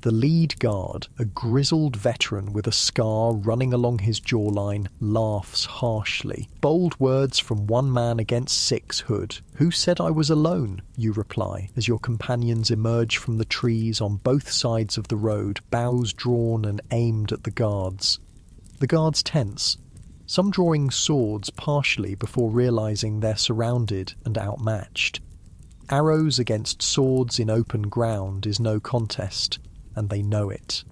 The lead guard, a grizzled veteran with a scar running along his jawline, laughs harshly. "Bold words from one man against 6, Hood. Who said I was alone?" you reply, as your companions emerge from the trees on both sides of the road, bows drawn and aimed at the guards. The guards tense, some drawing swords partially before realizing they're surrounded and outmatched. Arrows against swords in open ground is no contest, and they know it.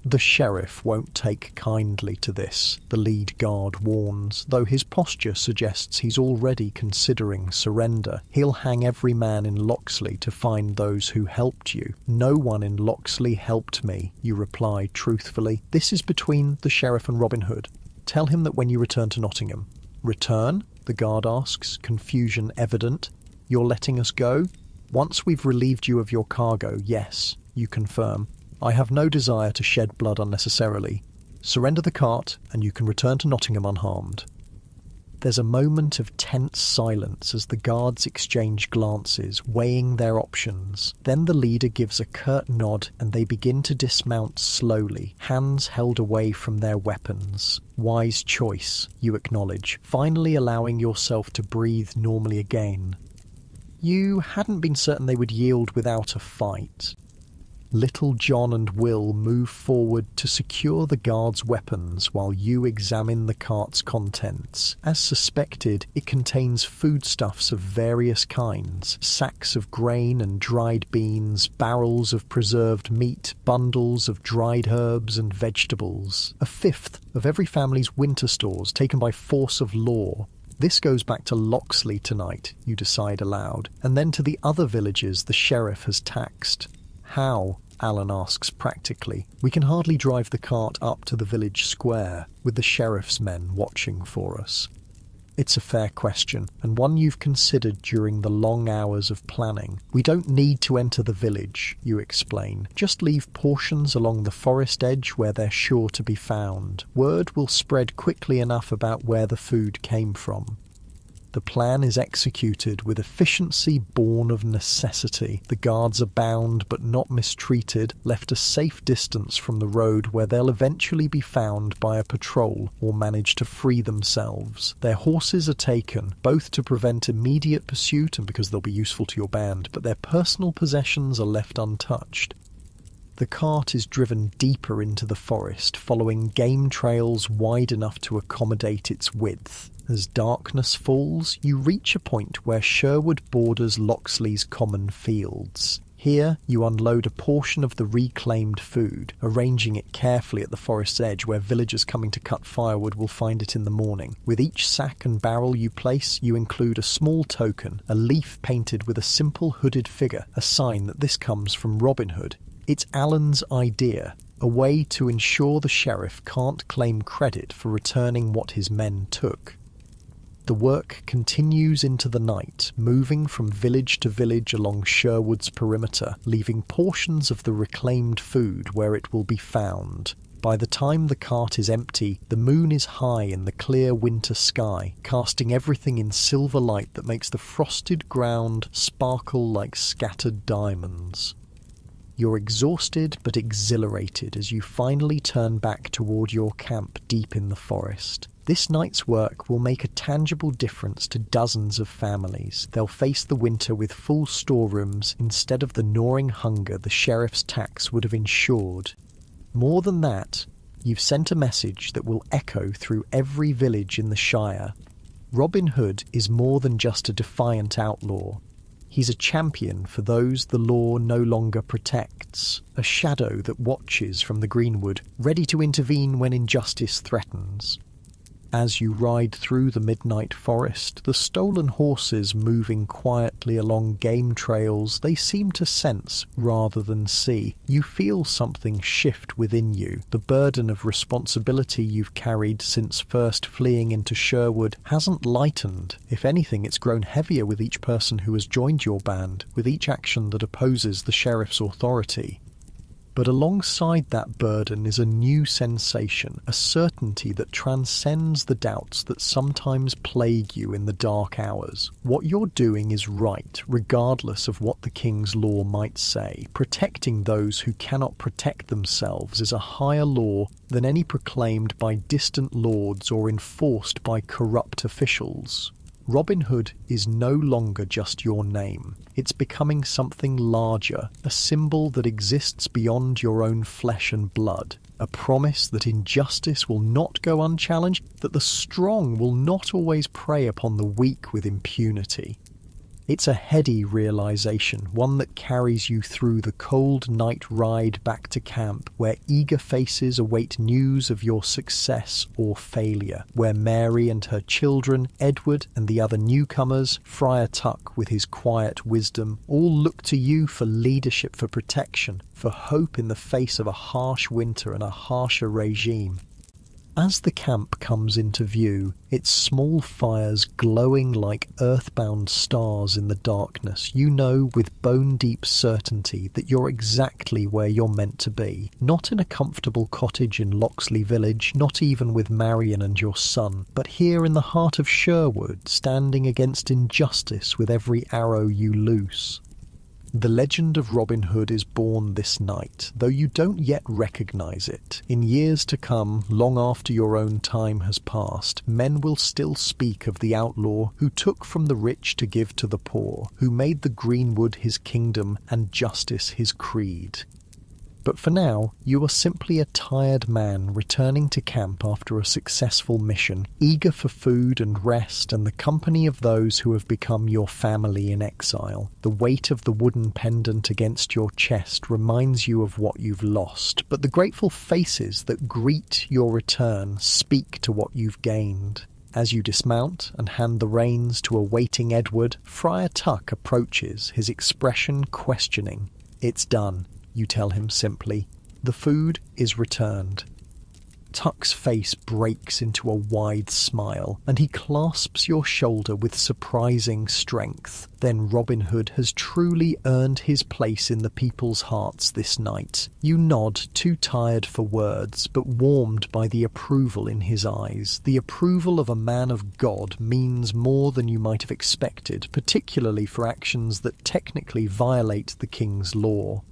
The sheriff won't take kindly to this, the lead guard warns, though his posture suggests he's already considering surrender. He'll hang every man in Loxley to find those who helped you. "No one in Loxley helped me," you reply truthfully. "This is between the sheriff and Robin Hood. Tell him that when you return to Nottingham." "Return?" the guard asks, confusion evident. "You're letting us go?" "Once we've relieved you of your cargo, yes," you confirm. "I have no desire to shed blood unnecessarily. Surrender the cart, and you can return to Nottingham unharmed." There's a moment of tense silence as the guards exchange glances, weighing their options. Then the leader gives a curt nod and they begin to dismount slowly, hands held away from their weapons. Wise choice, you acknowledge, finally allowing yourself to breathe normally again. You hadn't been certain they would yield without a fight. Little John and Will move forward to secure the guards' weapons while you examine the cart's contents. As suspected, it contains foodstuffs of various kinds, sacks of grain and dried beans, barrels of preserved meat, bundles of dried herbs and vegetables. A fifth of every family's winter stores taken by force of law. This goes back to Loxley tonight, you decide aloud, and then to the other villages the sheriff has taxed. How? Alan asks practically. We can hardly drive the cart up to the village square, with the sheriff's men watching for us. It's a fair question, and one you've considered during the long hours of planning. We don't need to enter the village, you explain. Just leave portions along the forest edge where they're sure to be found. Word will spread quickly enough about where the food came from. The plan is executed with efficiency born of necessity. The guards are bound but not mistreated, left a safe distance from the road where they'll eventually be found by a patrol or manage to free themselves. Their horses are taken, both to prevent immediate pursuit and because they'll be useful to your band, but their personal possessions are left untouched. The cart is driven deeper into the forest, following game trails wide enough to accommodate its width. As darkness falls, you reach a point where Sherwood borders Loxley's common fields. Here, you unload a portion of the reclaimed food, arranging it carefully at the forest's edge where villagers coming to cut firewood will find it in the morning. With each sack and barrel you place, you include a small token, a leaf painted with a simple hooded figure, a sign that this comes from Robin Hood. It's Alan's idea, a way to ensure the sheriff can't claim credit for returning what his men took. The work continues into the night, moving from village to village along Sherwood's perimeter, leaving portions of the reclaimed food where it will be found. By the time the cart is empty, the moon is high in the clear winter sky, casting everything in silver light that makes the frosted ground sparkle like scattered diamonds. You're exhausted but exhilarated as you finally turn back toward your camp deep in the forest. This night's work will make a tangible difference to dozens of families. They'll face the winter with full storerooms instead of the gnawing hunger the sheriff's tax would have ensured. More than that, you've sent a message that will echo through every village in the Shire. Robin Hood is more than just a defiant outlaw. He's a champion for those the law no longer protects, a shadow that watches from the greenwood, ready to intervene when injustice threatens. As you ride through the midnight forest, the stolen horses moving quietly along game trails they seem to sense rather than see. You feel something shift within you. The burden of responsibility you've carried since first fleeing into Sherwood hasn't lightened. If anything, it's grown heavier with each person who has joined your band, with each action that opposes the sheriff's authority. But alongside that burden is a new sensation, a certainty that transcends the doubts that sometimes plague you in the dark hours. What you're doing is right, regardless of what the king's law might say. Protecting those who cannot protect themselves is a higher law than any proclaimed by distant lords or enforced by corrupt officials. Robin Hood is no longer just your name. It's becoming something larger, a symbol that exists beyond your own flesh and blood, a promise that injustice will not go unchallenged, that the strong will not always prey upon the weak with impunity. It's a heady realization, one that carries you through the cold night ride back to camp, where eager faces await news of your success or failure, where Mary and her children, Edward and the other newcomers, Friar Tuck with his quiet wisdom, all look to you for leadership, for protection, for hope in the face of a harsh winter and a harsher regime. As the camp comes into view, its small fires glowing like earthbound stars in the darkness, you know with bone-deep certainty that you're exactly where you're meant to be. Not in a comfortable cottage in Loxley Village, not even with Marion and your son, but here in the heart of Sherwood, standing against injustice with every arrow you loose. The legend of Robin Hood is born this night, though you don't yet recognise it. In years to come, long after your own time has passed, men will still speak of the outlaw who took from the rich to give to the poor, who made the greenwood his kingdom and justice his creed. But for now, you are simply a tired man returning to camp after a successful mission, eager for food and rest and the company of those who have become your family in exile. The weight of the wooden pendant against your chest reminds you of what you've lost, but the grateful faces that greet your return speak to what you've gained. As you dismount and hand the reins to a waiting Edward, Friar Tuck approaches, his expression questioning. "It's done," you tell him simply. "The food is returned." Tuck's face breaks into a wide smile, and he clasps your shoulder with surprising strength. Then Robin Hood has truly earned his place in the people's hearts this night. You nod, too tired for words, but warmed by the approval in his eyes. The approval of a man of God means more than you might have expected, particularly for actions that technically violate the king's law.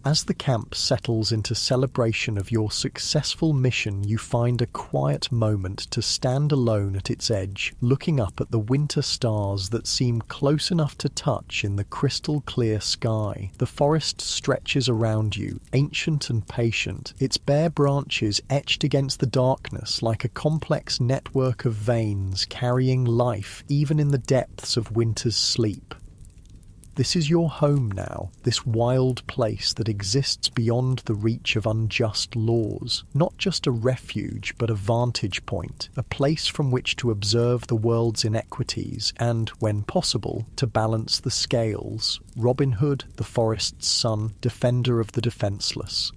As the camp settles into celebration of your successful mission, you find a quiet moment to stand alone at its edge, looking up at the winter stars that seem close enough to touch in the crystal-clear sky. The forest stretches around you, ancient and patient, its bare branches etched against the darkness like a complex network of veins carrying life even in the depths of winter's sleep. This is your home now, this wild place that exists beyond the reach of unjust laws. Not just a refuge, but a vantage point, a place from which to observe the world's inequities and, when possible, to balance the scales. Robin Hood, the forest's son, defender of the defenceless.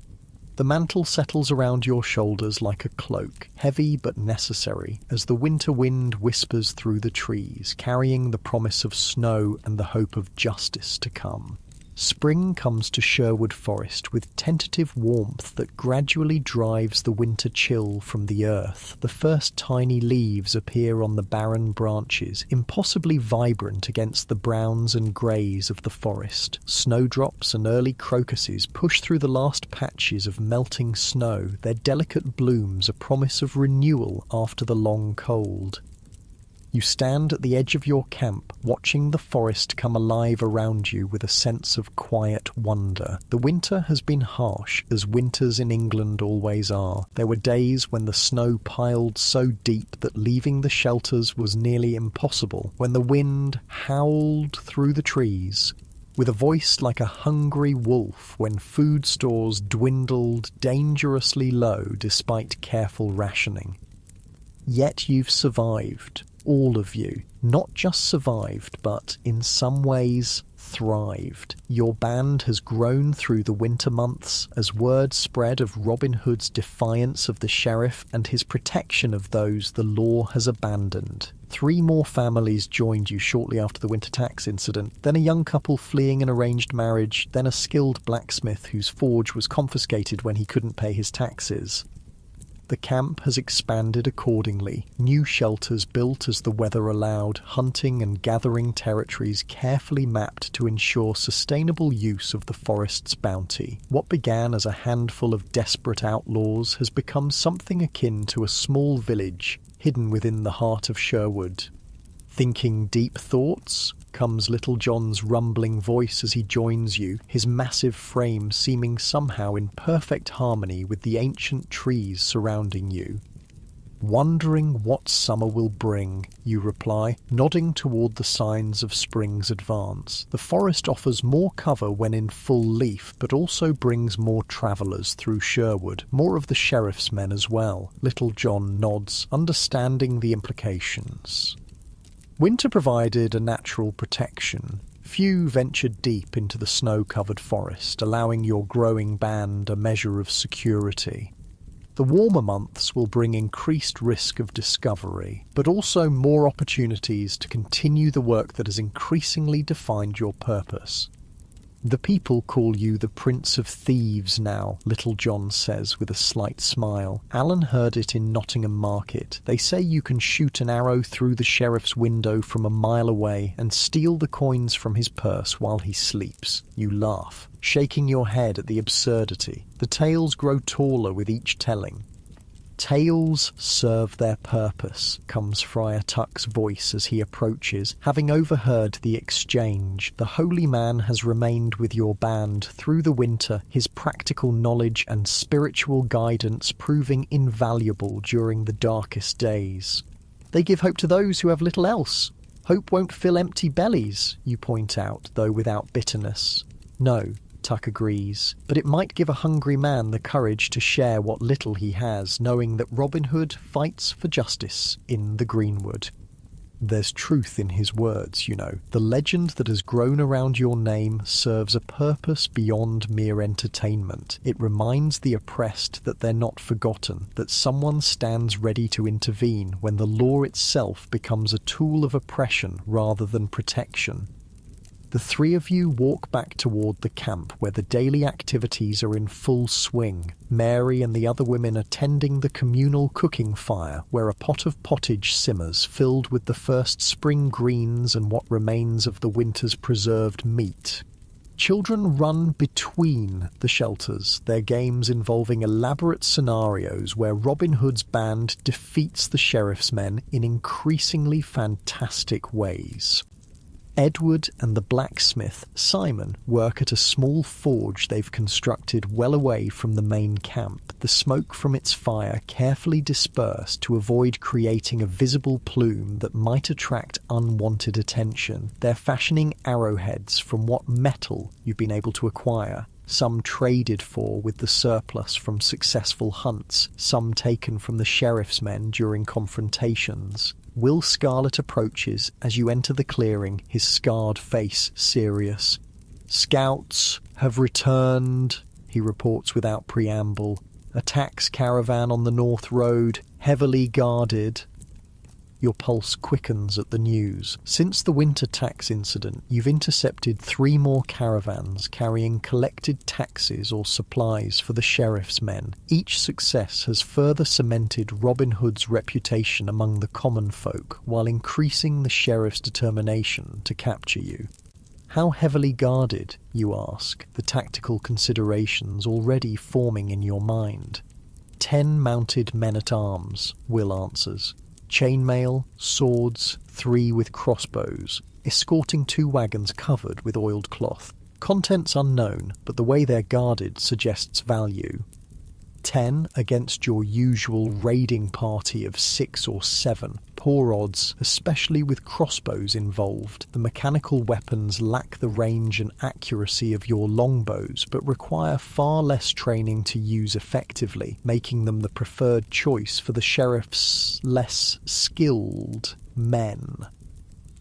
The mantle settles around your shoulders like a cloak, heavy but necessary, as the winter wind whispers through the trees, carrying the promise of snow and the hope of justice to come. Spring comes to Sherwood Forest with tentative warmth that gradually drives the winter chill from the earth. The first tiny leaves appear on the barren branches, impossibly vibrant against the browns and greys of the forest. Snowdrops and early crocuses push through the last patches of melting snow, their delicate blooms a promise of renewal after the long cold. You stand at the edge of your camp, watching the forest come alive around you with a sense of quiet wonder. The winter has been harsh, as winters in England always are. There were days when the snow piled so deep that leaving the shelters was nearly impossible, when the wind howled through the trees, with a voice like a hungry wolf, when food stores dwindled dangerously low despite careful rationing. Yet you've survived. All of you, not just survived, but in some ways thrived. Your band has grown through the winter months as word spread of Robin Hood's defiance of the sheriff and his protection of those the law has abandoned. 3 more families joined you shortly after the winter tax incident, then a young couple fleeing an arranged marriage, then a skilled blacksmith whose forge was confiscated when he couldn't pay his taxes. The camp has expanded accordingly, new shelters built as the weather allowed, hunting and gathering territories carefully mapped to ensure sustainable use of the forest's bounty. What began as a handful of desperate outlaws has become something akin to a small village hidden within the heart of Sherwood. Thinking deep thoughts, comes Little John's rumbling voice as he joins you, his massive frame seeming somehow in perfect harmony with the ancient trees surrounding you. Wondering what summer will bring, you reply, nodding toward the signs of spring's advance. The forest offers more cover when in full leaf, but also brings more travellers through Sherwood, more of the sheriff's men as well. Little John nods, understanding the implications. Winter provided a natural protection. Few ventured deep into the snow-covered forest, allowing your growing band a measure of security. The warmer months will bring increased risk of discovery, but also more opportunities to continue the work that has increasingly defined your purpose. The people call you the Prince of Thieves now, Little John says with a slight smile. Alan heard it in Nottingham Market. They say you can shoot an arrow through the sheriff's window from a mile away and steal the coins from his purse while he sleeps. You laugh, shaking your head at the absurdity. The tales grow taller with each telling. Tales serve their purpose, comes Friar Tuck's voice as he approaches. Having overheard the exchange, the holy man has remained with your band through the winter, his practical knowledge and spiritual guidance proving invaluable during the darkest days. They give hope to those who have little else. Hope won't fill empty bellies, you point out, though without bitterness. No, Tuck agrees, but it might give a hungry man the courage to share what little he has, knowing that Robin Hood fights for justice in the greenwood. There's truth in his words, you know. The legend that has grown around your name serves a purpose beyond mere entertainment. It reminds the oppressed that they're not forgotten, that someone stands ready to intervene when the law itself becomes a tool of oppression rather than protection. The three of you walk back toward the camp where the daily activities are in full swing. Mary and the other women are tending the communal cooking fire where a pot of pottage simmers filled with the first spring greens and what remains of the winter's preserved meat. Children run between the shelters, their games involving elaborate scenarios where Robin Hood's band defeats the sheriff's men in increasingly fantastic ways. Edward and the blacksmith, Simon, work at a small forge they've constructed well away from the main camp, the smoke from its fire carefully dispersed to avoid creating a visible plume that might attract unwanted attention. They're fashioning arrowheads from what metal you've been able to acquire. Some traded for with the surplus from successful hunts, some taken from the sheriff's men during confrontations. Will Scarlet approaches as you enter the clearing, his scarred face serious. "Scouts have returned," he reports without preamble. "A tax caravan on the North Road, heavily guarded." Your pulse quickens at the news. Since the winter tax incident, you've intercepted 3 more caravans carrying collected taxes or supplies for the sheriff's men. Each success has further cemented Robin Hood's reputation among the common folk, while increasing the sheriff's determination to capture you. How heavily guarded, you ask, the tactical considerations already forming in your mind. 10 mounted men-at-arms, Will answers. Chainmail, swords, 3 with crossbows, escorting 2 wagons covered with oiled cloth. Contents unknown, but the way they're guarded suggests value. 10 against your usual raiding party of 6 or 7. Poor odds, especially with crossbows involved. The mechanical weapons lack the range and accuracy of your longbows, but require far less training to use effectively, making them the preferred choice for the sheriff's less skilled men.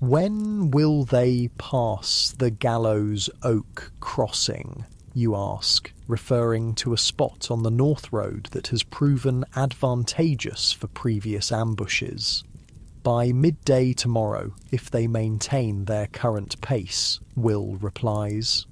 When will they pass the Gallows Oak crossing, you ask, referring to a spot on the North Road that has proven advantageous for previous ambushes. By midday tomorrow, if they maintain their current pace, Will replies.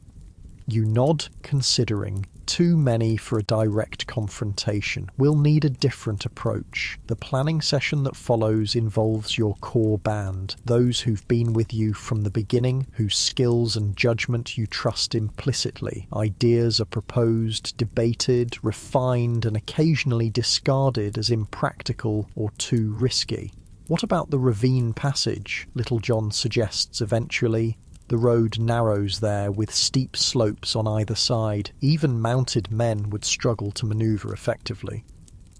You nod, considering. Too many for a direct confrontation. We'll need a different approach. The planning session that follows involves your core band, those who've been with you from the beginning, whose skills and judgment you trust implicitly. Ideas are proposed, debated, refined, and occasionally discarded as impractical or too risky. What about the ravine passage? Little John suggests eventually. The road narrows there with steep slopes on either side. Even mounted men would struggle to manoeuvre effectively.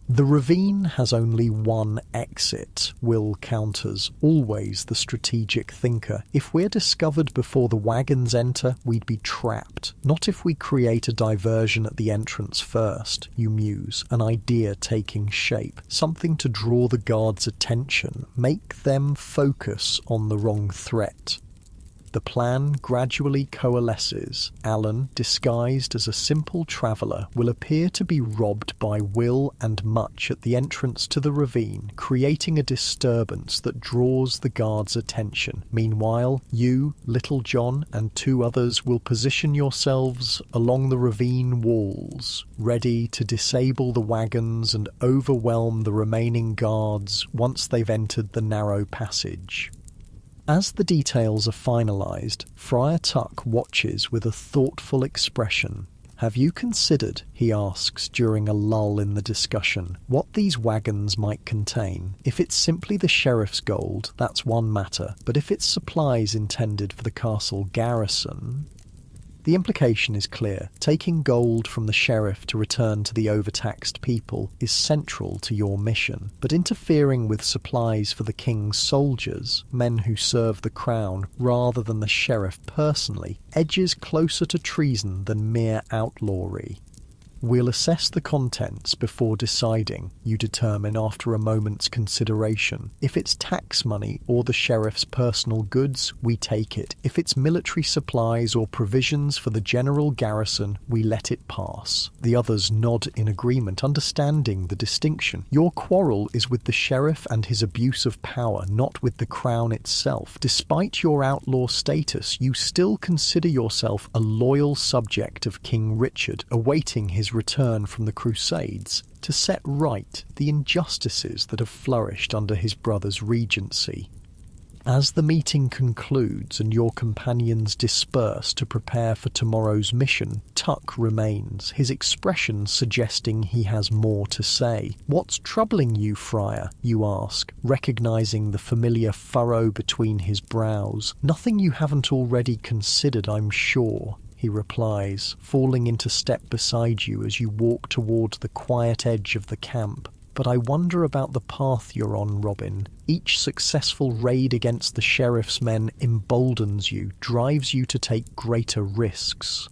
The ravine has only one exit, Will counters, always the strategic thinker. If we're discovered before the wagons enter, we'd be trapped. Not if we create a diversion at the entrance first, you muse, an idea taking shape. Something to draw the guards' attention, make them focus on the wrong threat. The plan gradually coalesces. Alan, disguised as a simple traveller, will appear to be robbed by Will and Much at the entrance to the ravine, creating a disturbance that draws the guards' attention. Meanwhile, you, Little John, and two others will position yourselves along the ravine walls, ready to disable the wagons and overwhelm the remaining guards once they've entered the narrow passage. As the details are finalised, Friar Tuck watches with a thoughtful expression. "Have you considered," he asks during a lull in the discussion, "what these wagons might contain? If it's simply the sheriff's gold, that's one matter, but if it's supplies intended for the castle garrison..." The implication is clear. Taking gold from the sheriff to return to the overtaxed people is central to your mission, but interfering with supplies for the king's soldiers, men who serve the crown, rather than the sheriff personally, edges closer to treason than mere outlawry. "We'll assess the contents before deciding," you determine after a moment's consideration. "If it's tax money or the sheriff's personal goods, we take it. If it's military supplies or provisions for the general garrison, we let it pass." The others nod in agreement, understanding the distinction. Your quarrel is with the sheriff and his abuse of power, not with the crown itself. Despite your outlaw status, you still consider yourself a loyal subject of King Richard, awaiting his return from the Crusades to set right the injustices that have flourished under his brother's regency. As the meeting concludes and your companions disperse to prepare for tomorrow's mission, Tuck remains, his expression suggesting he has more to say. "What's troubling you, Friar?" you ask, recognising the familiar furrow between his brows. "Nothing you haven't already considered, I'm sure," he replies, falling into step beside you as you walk towards the quiet edge of the camp. "But I wonder about the path you're on, Robin. Each successful raid against the sheriff's men emboldens you, drives you to take greater risks."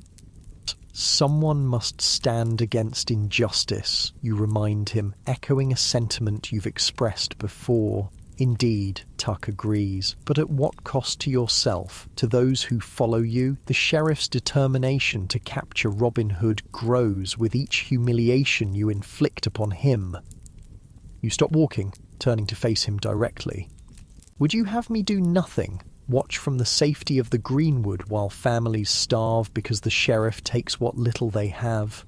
"Someone must stand against injustice," you remind him, echoing a sentiment you've expressed before. "Indeed," Tuck agrees, "but at what cost to yourself? To those who follow you?" The sheriff's determination to capture Robin Hood grows with each humiliation you inflict upon him. You stop walking, turning to face him directly. "Would you have me do nothing? Watch from the safety of the greenwood while families starve because the sheriff takes what little they have?"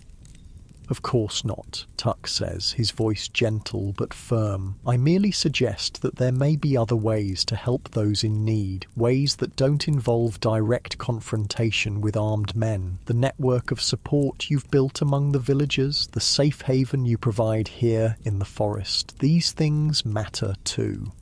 "Of course not," Tuck says, his voice gentle but firm. "I merely suggest that there may be other ways to help those in need, ways that don't involve direct confrontation with armed men. The network of support you've built among the villagers, the safe haven you provide here in the forest, these things matter too."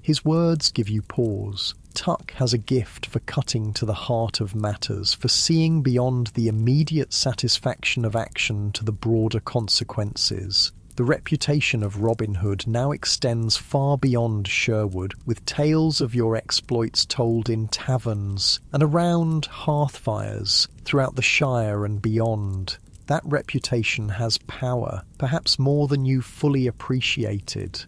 His words give you pause. Tuck has a gift for cutting to the heart of matters, for seeing beyond the immediate satisfaction of action to the broader consequences. The reputation of Robin Hood now extends far beyond Sherwood, with tales of your exploits told in taverns and around hearthfires throughout the Shire and beyond. That reputation has power, perhaps more than you fully appreciated.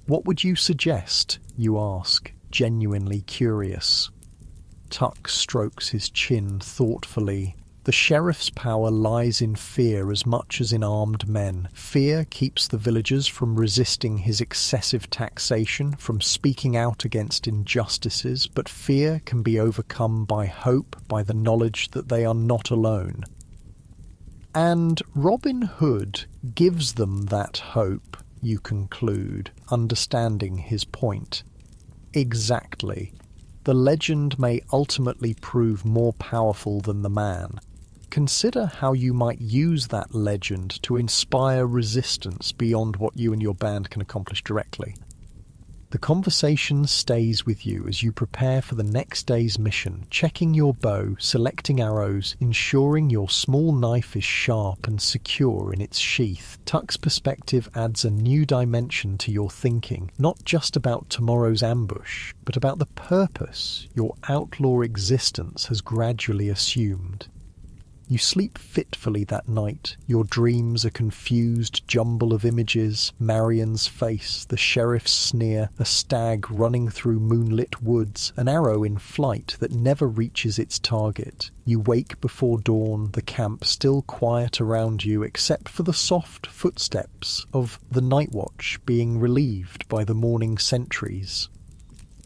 "What would you suggest?" you ask, genuinely curious. Tuck strokes his chin thoughtfully. "The sheriff's power lies in fear as much as in armed men. Fear keeps the villagers from resisting his excessive taxation, from speaking out against injustices, but fear can be overcome by hope, by the knowledge that they are not alone. And Robin Hood gives them that hope," you conclude, understanding his point. "Exactly. The legend may ultimately prove more powerful than the man. Consider how you might use that legend to inspire resistance beyond what you and your band can accomplish directly." The conversation stays with you as you prepare for the next day's mission, checking your bow, selecting arrows, ensuring your small knife is sharp and secure in its sheath. Tuck's perspective adds a new dimension to your thinking, not just about tomorrow's ambush, but about the purpose your outlaw existence has gradually assumed. You sleep fitfully that night. Your dreams a confused jumble of images: Marion's face, the sheriff's sneer, a stag running through moonlit woods, an arrow in flight that never reaches its target. You wake before dawn, the camp still quiet around you except for the soft footsteps of the night watch being relieved by the morning sentries.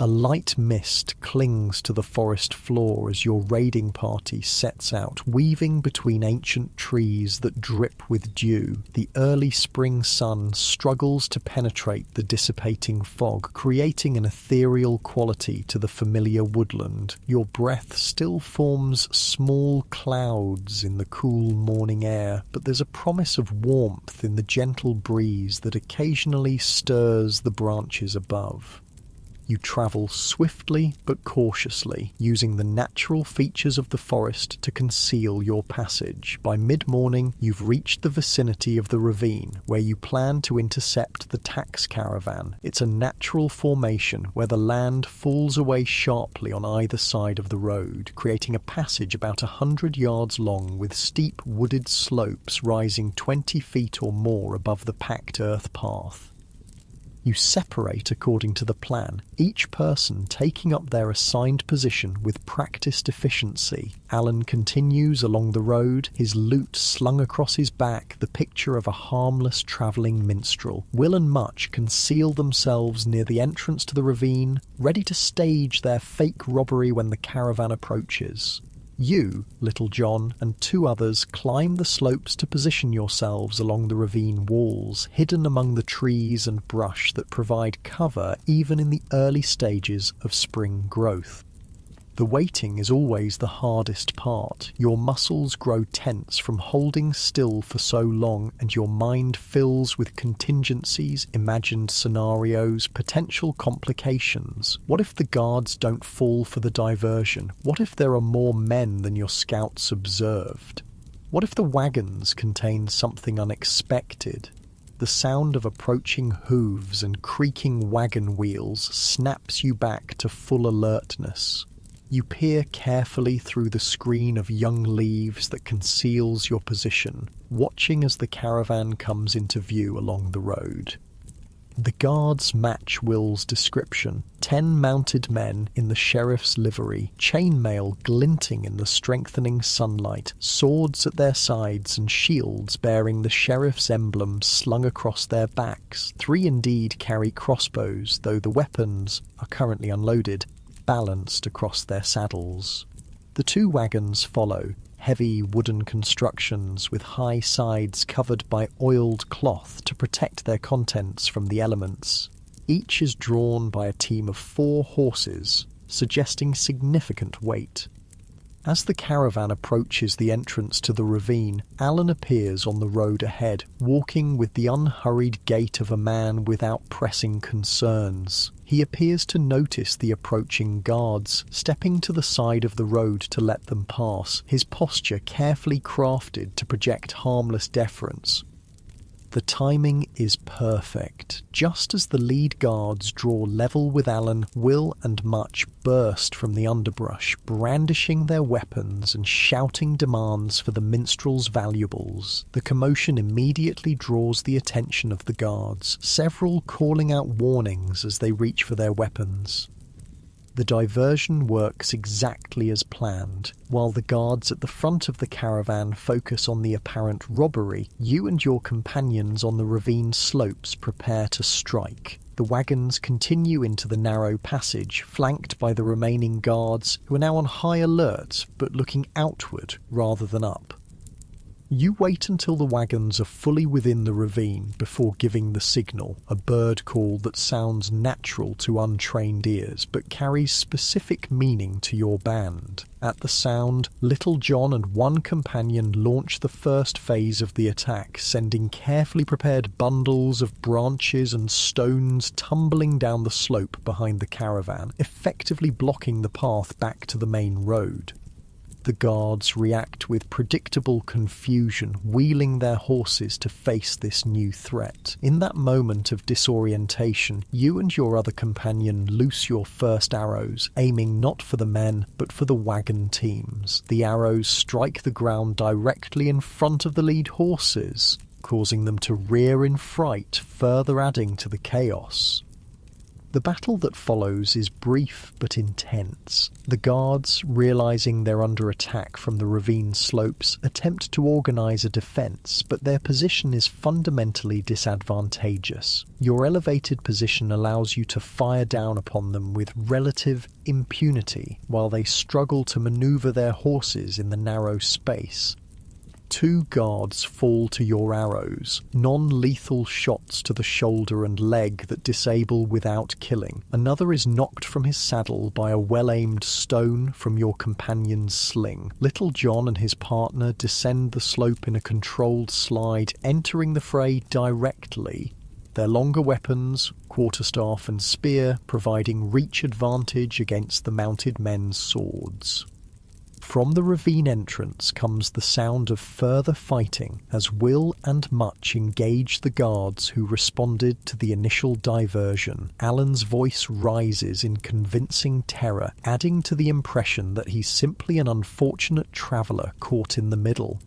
A light mist clings to the forest floor as your raiding party sets out, weaving between ancient trees that drip with dew. The early spring sun struggles to penetrate the dissipating fog, creating an ethereal quality to the familiar woodland. Your breath still forms small clouds in the cool morning air, but there's a promise of warmth in the gentle breeze that occasionally stirs the branches above. You travel swiftly but cautiously, using the natural features of the forest to conceal your passage. By mid-morning, you've reached the vicinity of the ravine, where you plan to intercept the tax caravan. It's a natural formation where the land falls away sharply on either side of the road, creating a passage about 100 yards long with steep wooded slopes rising 20 feet or more above the packed earth path. You separate according to the plan, each person taking up their assigned position with practiced efficiency. Alan continues along the road, his lute slung across his back, the picture of a harmless travelling minstrel. Will and Much conceal themselves near the entrance to the ravine, ready to stage their fake robbery when the caravan approaches. You, Little John, and 2 others climb the slopes to position yourselves along the ravine walls, hidden among the trees and brush that provide cover even in the early stages of spring growth. The waiting is always the hardest part. Your muscles grow tense from holding still for so long, and your mind fills with contingencies, imagined scenarios, potential complications. What if the guards don't fall for the diversion? What if there are more men than your scouts observed? What if the wagons contain something unexpected? The sound of approaching hooves and creaking wagon wheels snaps you back to full alertness. You peer carefully through the screen of young leaves that conceals your position, watching as the caravan comes into view along the road. The guards match Will's description. 10 mounted men in the sheriff's livery, chainmail glinting in the strengthening sunlight, swords at their sides and shields bearing the sheriff's emblem slung across their backs. 3 indeed carry crossbows, though the weapons are currently unloaded, balanced across their saddles. The 2 wagons follow, heavy wooden constructions with high sides covered by oiled cloth to protect their contents from the elements. Each is drawn by a team of 4 horses, suggesting significant weight. As the caravan approaches the entrance to the ravine, Alan appears on the road ahead, walking with the unhurried gait of a man without pressing concerns. He appears to notice the approaching guards, stepping to the side of the road to let them pass, his posture carefully crafted to project harmless deference. The timing is perfect. Just as the lead guards draw level with Alan, Will and Much burst from the underbrush, brandishing their weapons and shouting demands for the minstrel's valuables. The commotion immediately draws the attention of the guards, several calling out warnings as they reach for their weapons. The diversion works exactly as planned. While the guards at the front of the caravan focus on the apparent robbery, you and your companions on the ravine slopes prepare to strike. The wagons continue into the narrow passage, flanked by the remaining guards, who are now on high alert, but looking outward rather than up. You wait until the wagons are fully within the ravine before giving the signal, a bird call that sounds natural to untrained ears but carries specific meaning to your band. At the sound, Little John and 1 companion launch the first phase of the attack, sending carefully prepared bundles of branches and stones tumbling down the slope behind the caravan, effectively blocking the path back to the main road. The guards react with predictable confusion, wheeling their horses to face this new threat. In that moment of disorientation, you and your other companion loose your first arrows, aiming not for the men, but for the wagon teams. The arrows strike the ground directly in front of the lead horses, causing them to rear in fright, further adding to the chaos. The battle that follows is brief but intense. The guards, realizing they're under attack from the ravine slopes, attempt to organize a defense, but their position is fundamentally disadvantageous. Your elevated position allows you to fire down upon them with relative impunity, while they struggle to maneuver their horses in the narrow space. 2 guards fall to your arrows, non-lethal shots to the shoulder and leg that disable without killing. Another is knocked from his saddle by a well-aimed stone from your companion's sling. Little John and his partner descend the slope in a controlled slide, entering the fray directly. Their longer weapons, quarterstaff and spear, providing reach advantage against the mounted men's swords. From the ravine entrance comes the sound of further fighting as Will and Much engage the guards who responded to the initial diversion. Alan's voice rises in convincing terror, adding to the impression that he's simply an unfortunate traveller caught in the middle.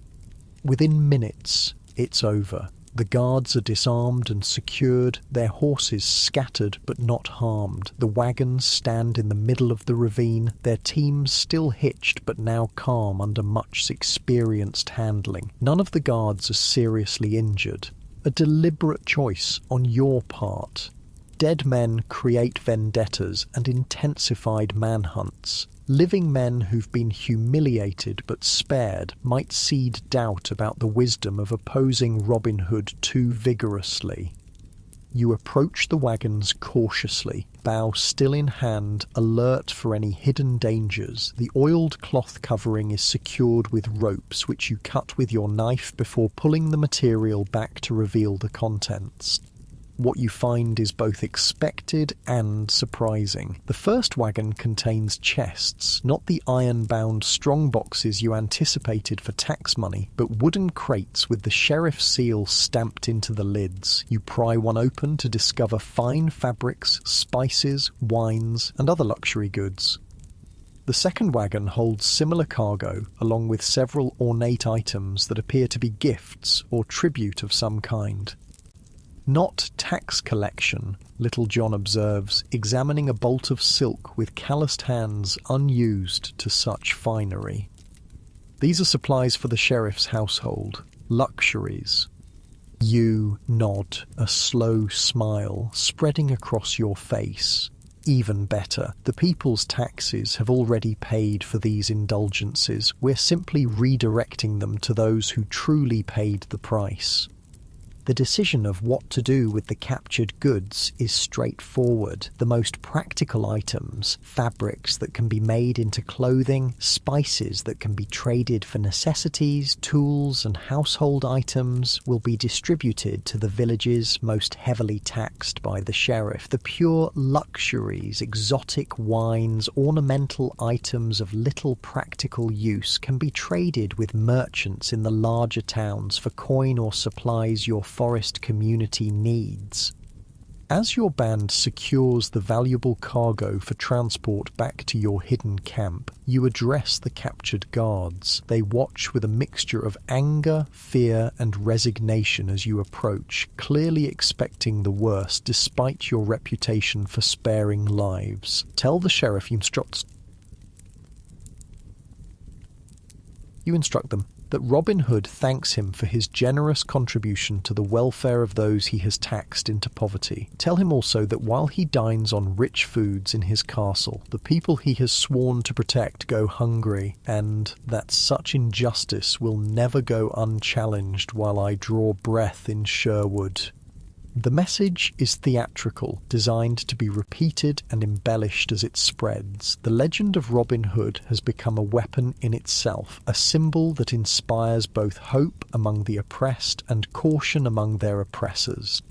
Within minutes, it's over. The guards are disarmed and secured, their horses scattered but not harmed. The wagons stand in the middle of the ravine, their teams still hitched but now calm under Much's experienced handling. None of the guards are seriously injured. A deliberate choice on your part. Dead men create vendettas and intensified manhunts. Living men who've been humiliated but spared might seed doubt about the wisdom of opposing Robin Hood too vigorously. You approach the wagons cautiously, bow still in hand, alert for any hidden dangers. The oiled cloth covering is secured with ropes which you cut with your knife before pulling the material back to reveal the contents. What you find is both expected and surprising. The first wagon contains chests, not the iron-bound strong boxes you anticipated for tax money, but wooden crates with the sheriff's seal stamped into the lids. You pry one open to discover fine fabrics, spices, wines, and other luxury goods. The second wagon holds similar cargo, along with several ornate items that appear to be gifts or tribute of some kind. Not tax collection, Little John observes, examining a bolt of silk with calloused hands unused to such finery. These are supplies for the sheriff's household, luxuries. You nod, a slow smile spreading across your face. Even better, the people's taxes have already paid for these indulgences. We're simply redirecting them to those who truly paid the price. The decision of what to do with the captured goods is straightforward. The most practical items, fabrics that can be made into clothing, spices that can be traded for necessities, tools and household items, will be distributed to the villages most heavily taxed by the sheriff. The pure luxuries, exotic wines, ornamental items of little practical use can be traded with merchants in the larger towns for coin or supplies your forest community needs. As your band secures the valuable cargo for transport back to your hidden camp, you address the captured guards. They watch with a mixture of anger, fear, and resignation as you approach, clearly expecting the worst despite your reputation for sparing lives. Tell the sheriff you instruct them that Robin Hood thanks him for his generous contribution to the welfare of those he has taxed into poverty. Tell him also that while he dines on rich foods in his castle, the people he has sworn to protect go hungry, and that such injustice will never go unchallenged while I draw breath in Sherwood. The message is theatrical, designed to be repeated and embellished as it spreads. The legend of Robin Hood has become a weapon in itself, a symbol that inspires both hope among the oppressed and caution among their oppressors.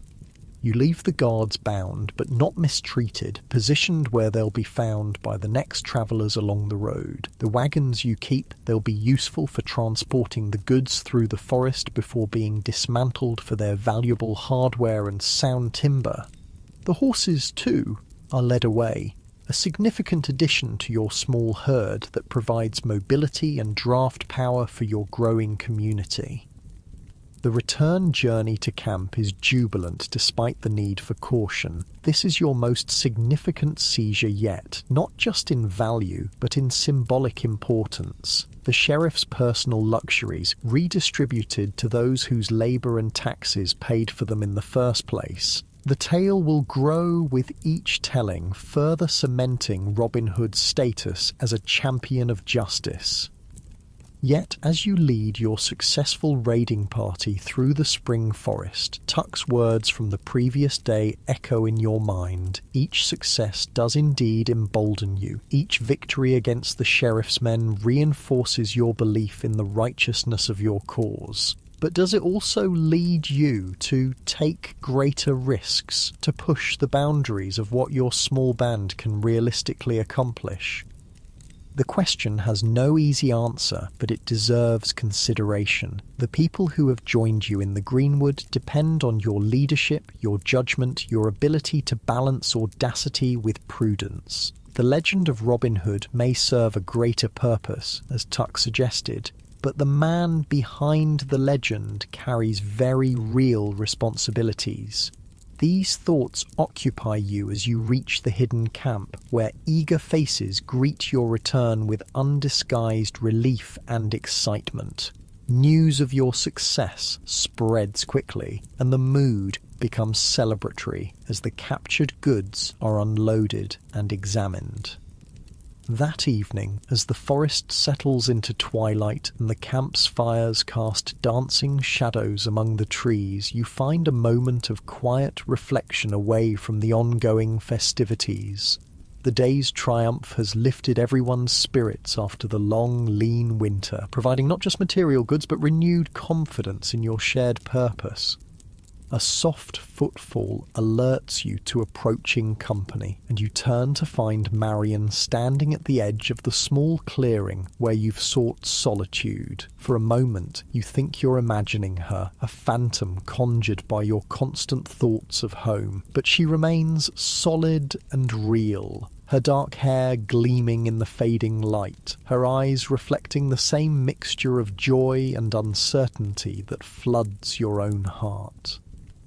You leave the guards bound, but not mistreated, positioned where they'll be found by the next travellers along the road. The wagons you keep, they'll be useful for transporting the goods through the forest before being dismantled for their valuable hardware and sound timber. The horses, too, are led away, a significant addition to your small herd that provides mobility and draft power for your growing community. The return journey to camp is jubilant despite the need for caution. This is your most significant seizure yet, not just in value, but in symbolic importance. The sheriff's personal luxuries redistributed to those whose labour and taxes paid for them in the first place. The tale will grow with each telling, further cementing Robin Hood's status as a champion of justice. Yet, as you lead your successful raiding party through the spring forest, Tuck's words from the previous day echo in your mind. Each success does indeed embolden you. Each victory against the sheriff's men reinforces your belief in the righteousness of your cause. But does it also lead you to take greater risks, to push the boundaries of what your small band can realistically accomplish? The question has no easy answer, but it deserves consideration. The people who have joined you in the Greenwood depend on your leadership, your judgment, your ability to balance audacity with prudence. The legend of Robin Hood may serve a greater purpose, as Tuck suggested, but the man behind the legend carries very real responsibilities. These thoughts occupy you as you reach the hidden camp, where eager faces greet your return with undisguised relief and excitement. News of your success spreads quickly, and the mood becomes celebratory as the captured goods are unloaded and examined. That evening, as the forest settles into twilight and the camp's fires cast dancing shadows among the trees, you find a moment of quiet reflection away from the ongoing festivities. The day's triumph has lifted everyone's spirits after the long, lean winter, providing not just material goods but renewed confidence in your shared purpose. A soft footfall alerts you to approaching company, and you turn to find Marion standing at the edge of the small clearing where you've sought solitude. For a moment, you think you're imagining her, a phantom conjured by your constant thoughts of home, but she remains solid and real. Her dark hair gleaming in the fading light, her eyes reflecting the same mixture of joy and uncertainty that floods your own heart.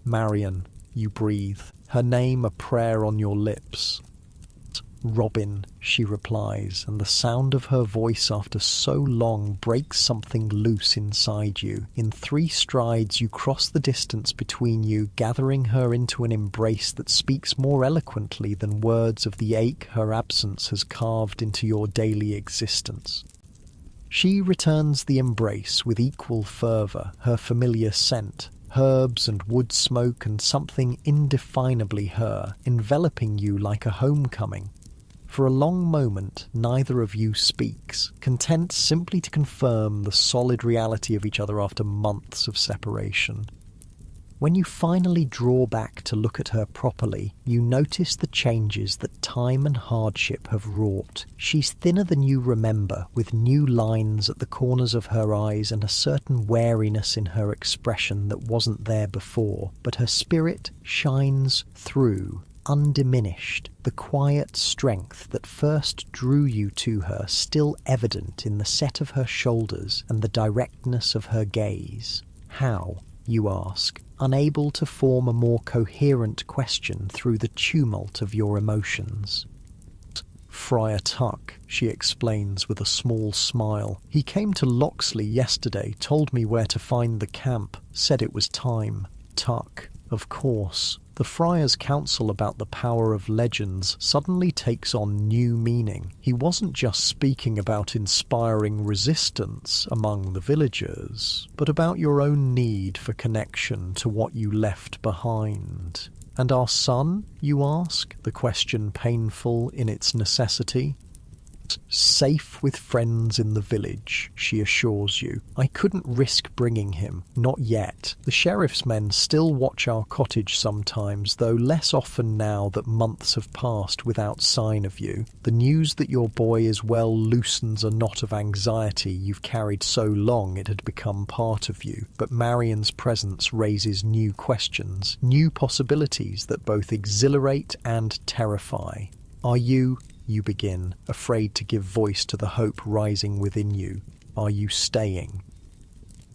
Marion, you breathe, her name a prayer on your lips. Robin, she replies, and the sound of her voice after so long breaks something loose inside you. In 3 strides you cross the distance between you, gathering her into an embrace that speaks more eloquently than words of the ache her absence has carved into your daily existence. She returns the embrace with equal fervour, her familiar scent, herbs and wood smoke and something indefinably her, enveloping you like a homecoming. For a long moment, neither of you speaks, content simply to confirm the solid reality of each other after months of separation. When you finally draw back to look at her properly, you notice the changes that time and hardship have wrought. She's thinner than you remember, with new lines at the corners of her eyes and a certain wariness in her expression that wasn't there before, but her spirit shines through, undiminished, the quiet strength that first drew you to her still evident in the set of her shoulders and the directness of her gaze. How, you ask, unable to form a more coherent question through the tumult of your emotions. Friar Tuck, she explains with a small smile. He came to Locksley yesterday, told me where to find the camp, said it was time. Tuck, of course. The friar's counsel about the power of legends suddenly takes on new meaning. He wasn't just speaking about inspiring resistance among the villagers, but about your own need for connection to what you left behind. And our son, you ask, the question painful in its necessity? Safe with friends in the village, she assures you. I couldn't risk bringing him, not yet. The sheriff's men still watch our cottage sometimes, though less often now that months have passed without sign of you. The news that your boy is well loosens a knot of anxiety you've carried so long it had become part of you. But Marion's presence raises new questions, new possibilities that both exhilarate and terrify. Are you begin, afraid to give voice to the hope rising within you? Are you staying?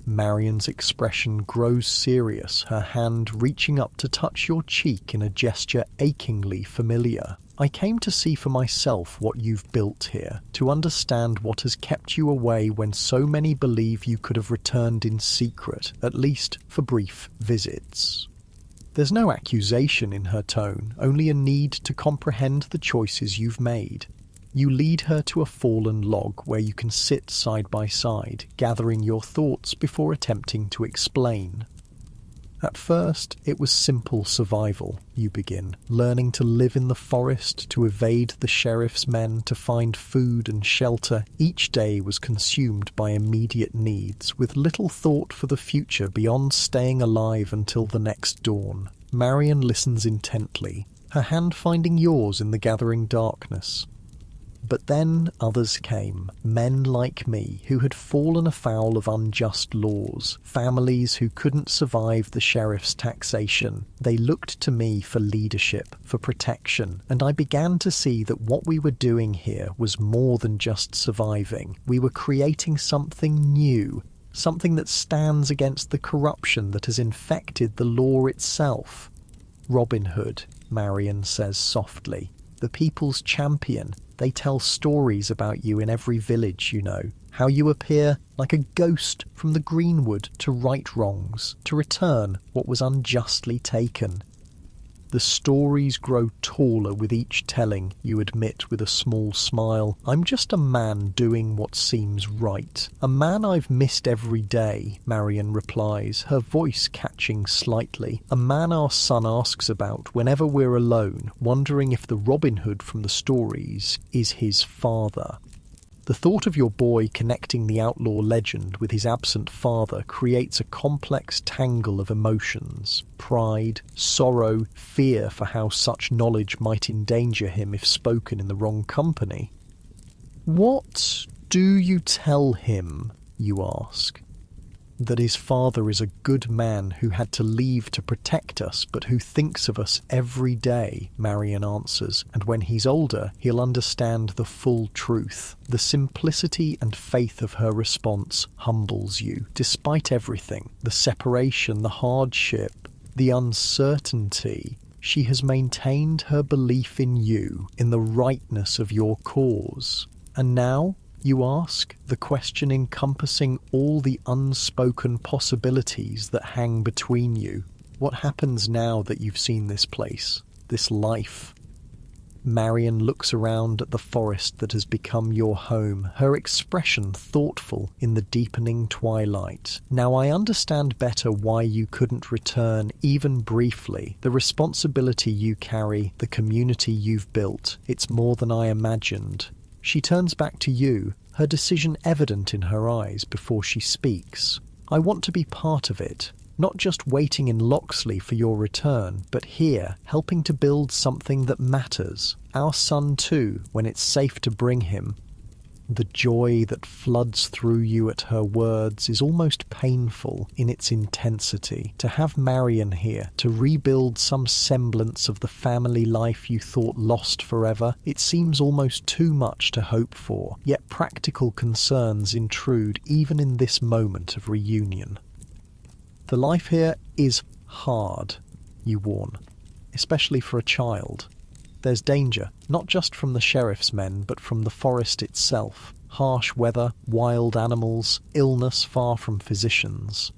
Marion's expression grows serious, her hand reaching up to touch your cheek in a gesture achingly familiar. I came to see for myself what you've built here, to understand what has kept you away when so many believe you could have returned in secret, at least for brief visits. There's no accusation in her tone, only a need to comprehend the choices you've made. You lead her to a fallen log where you can sit side by side, gathering your thoughts before attempting to explain. At first, it was simple survival, you begin, learning to live in the forest, to evade the sheriff's men, to find food and shelter. Each day was consumed by immediate needs, with little thought for the future beyond staying alive until the next dawn. Marion listens intently, her hand finding yours in the gathering darkness. But then others came, men like me who had fallen afoul of unjust laws, families who couldn't survive the sheriff's taxation. They looked to me for leadership, for protection, and I began to see that what we were doing here was more than just surviving. We were creating something new, something that stands against the corruption that has infected the law itself. Robin Hood, Marion says softly, the people's champion. They tell stories about you in every village, you know, how you appear like a ghost from the greenwood to right wrongs, to return what was unjustly taken. The stories grow taller with each telling, you admit with a small smile. I'm just a man doing what seems right. A man I've missed every day, Marion replies, her voice catching slightly. A man our son asks about whenever we're alone, wondering if the Robin Hood from the stories is his father. The thought of your boy connecting the outlaw legend with his absent father creates a complex tangle of emotions. Pride, sorrow, fear for how such knowledge might endanger him if spoken in the wrong company. What do you tell him, you ask? That his father is a good man who had to leave to protect us, but who thinks of us every day, Marion answers, and when he's older, he'll understand the full truth. The simplicity and faith of her response humbles you, despite everything, the separation, the hardship, the uncertainty. She has maintained her belief in you, in the rightness of your cause. And now, you ask, the question encompassing all the unspoken possibilities that hang between you. What happens now that you've seen this place, this life? Marion looks around at the forest that has become your home, her expression thoughtful in the deepening twilight. Now I understand better why you couldn't return, even briefly. The responsibility you carry, the community you've built, it's more than I imagined. She turns back to you, her decision evident in her eyes before she speaks. I want to be part of it, not just waiting in Locksley for your return, but here, helping to build something that matters. Our son too, when it's safe to bring him. The joy that floods through you at her words is almost painful in its intensity. To have Marion here, to rebuild some semblance of the family life you thought lost forever, it seems almost too much to hope for, yet practical concerns intrude even in this moment of reunion. The life here is hard, you warn, especially for a child. There's danger, not just from the sheriff's men, but from the forest itself. Harsh weather, wild animals, illness far from physicians.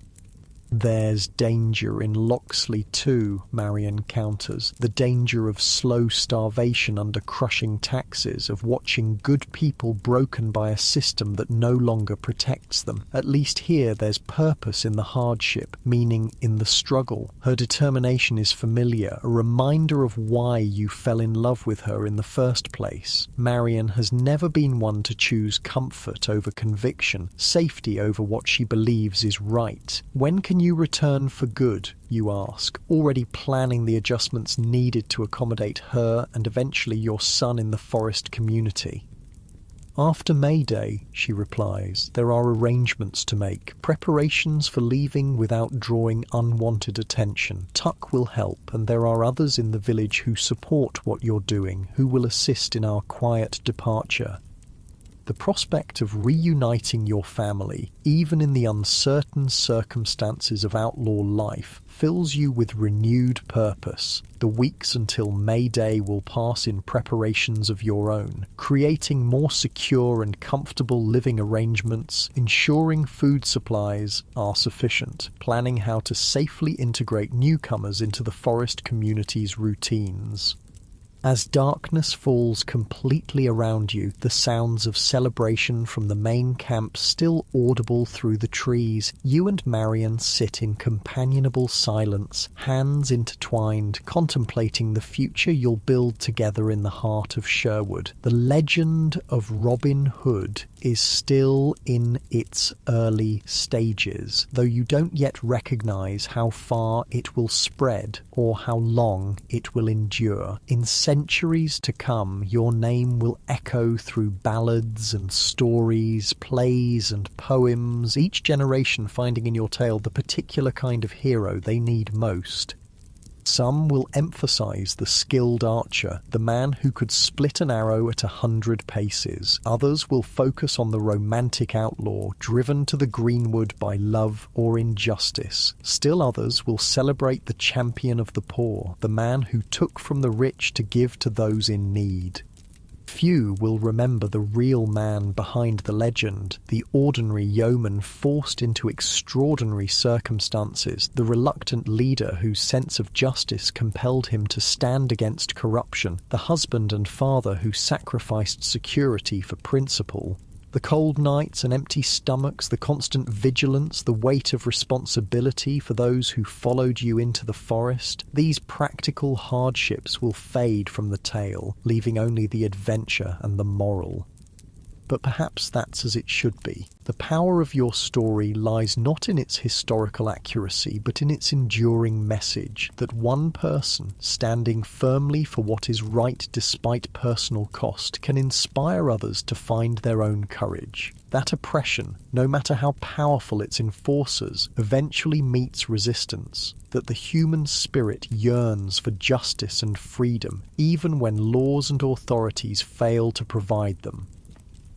There's danger in Locksley too, Marion counters. The danger of slow starvation under crushing taxes, of watching good people broken by a system that no longer protects them. At least here there's purpose in the hardship, meaning in the struggle. Her determination is familiar, a reminder of why you fell in love with her in the first place. Marion has never been one to choose comfort over conviction, safety over what she believes is right. When can you return for good, you ask, already planning the adjustments needed to accommodate her and eventually your son in the forest community? After May Day, she replies, there are arrangements to make, preparations for leaving without drawing unwanted attention. Tuck will help, and there are others in the village who support what you're doing, who will assist in our quiet departure. The prospect of reuniting your family, even in the uncertain circumstances of outlaw life, fills you with renewed purpose. The weeks until May Day will pass in preparations of your own, creating more secure and comfortable living arrangements, ensuring food supplies are sufficient, planning how to safely integrate newcomers into the forest community's routines. As darkness falls completely around you, the sounds of celebration from the main camp still audible through the trees, you and Marion sit in companionable silence, hands intertwined, contemplating the future you'll build together in the heart of Sherwood. The legend of Robin Hood is still in its early stages, though you don't yet recognize how far it will spread or how long it will endure. In centuries to come, your name will echo through ballads and stories, plays and poems, each generation finding in your tale the particular kind of hero they need most. Some will emphasize the skilled archer, the man who could split an arrow at 100 paces. Others will focus on the romantic outlaw, driven to the greenwood by love or injustice. Still others will celebrate the champion of the poor, the man who took from the rich to give to those in need. Few will remember the real man behind the legend, the ordinary yeoman forced into extraordinary circumstances, the reluctant leader whose sense of justice compelled him to stand against corruption, the husband and father who sacrificed security for principle. The cold nights and empty stomachs, the constant vigilance, the weight of responsibility for those who followed you into the forest, these practical hardships will fade from the tale, leaving only the adventure and the moral. But perhaps that's as it should be. The power of your story lies not in its historical accuracy, but in its enduring message that one person, standing firmly for what is right despite personal cost, can inspire others to find their own courage. That oppression, no matter how powerful its enforcers, eventually meets resistance, that the human spirit yearns for justice and freedom, even when laws and authorities fail to provide them.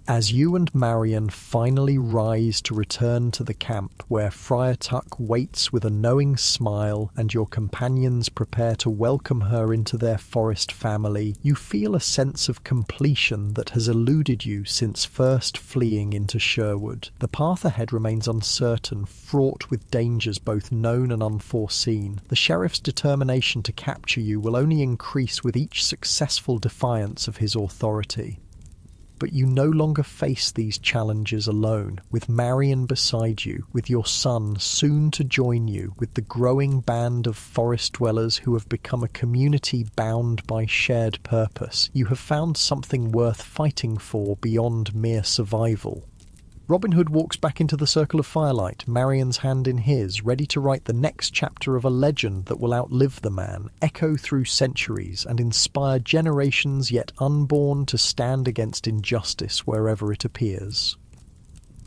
As you and Marion finally rise to return to the camp where Friar Tuck waits with a knowing smile and your companions prepare to welcome her into their forest family, you feel a sense of completion that has eluded you since first fleeing into Sherwood. The path ahead remains uncertain, fraught with dangers both known and unforeseen. The sheriff's determination to capture you will only increase with each successful defiance of his authority. But you no longer face these challenges alone, with Marion beside you, with your son soon to join you, with the growing band of forest dwellers who have become a community bound by shared purpose. You have found something worth fighting for beyond mere survival. Robin Hood walks back into the circle of firelight, Marion's hand in his, ready to write the next chapter of a legend that will outlive the man, echo through centuries, and inspire generations yet unborn to stand against injustice wherever it appears.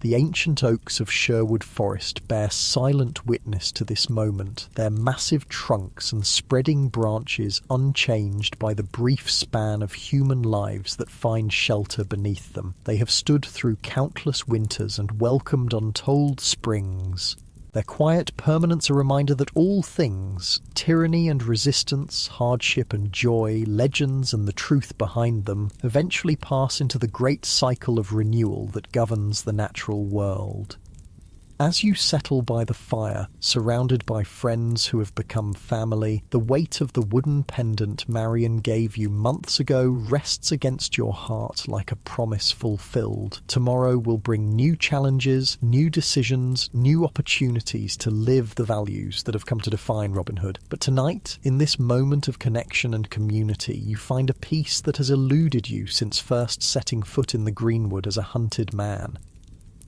The ancient oaks of Sherwood Forest bear silent witness to this moment, their massive trunks and spreading branches unchanged by the brief span of human lives that find shelter beneath them. They have stood through countless winters and welcomed untold springs. Their quiet permanence a reminder that all things, tyranny and resistance, hardship and joy, legends and the truth behind them, eventually pass into the great cycle of renewal that governs the natural world. As you settle by the fire, surrounded by friends who have become family, the weight of the wooden pendant Marion gave you months ago rests against your heart like a promise fulfilled. Tomorrow will bring new challenges, new decisions, new opportunities to live the values that have come to define Robin Hood. But tonight, in this moment of connection and community, you find a peace that has eluded you since first setting foot in the greenwood as a hunted man.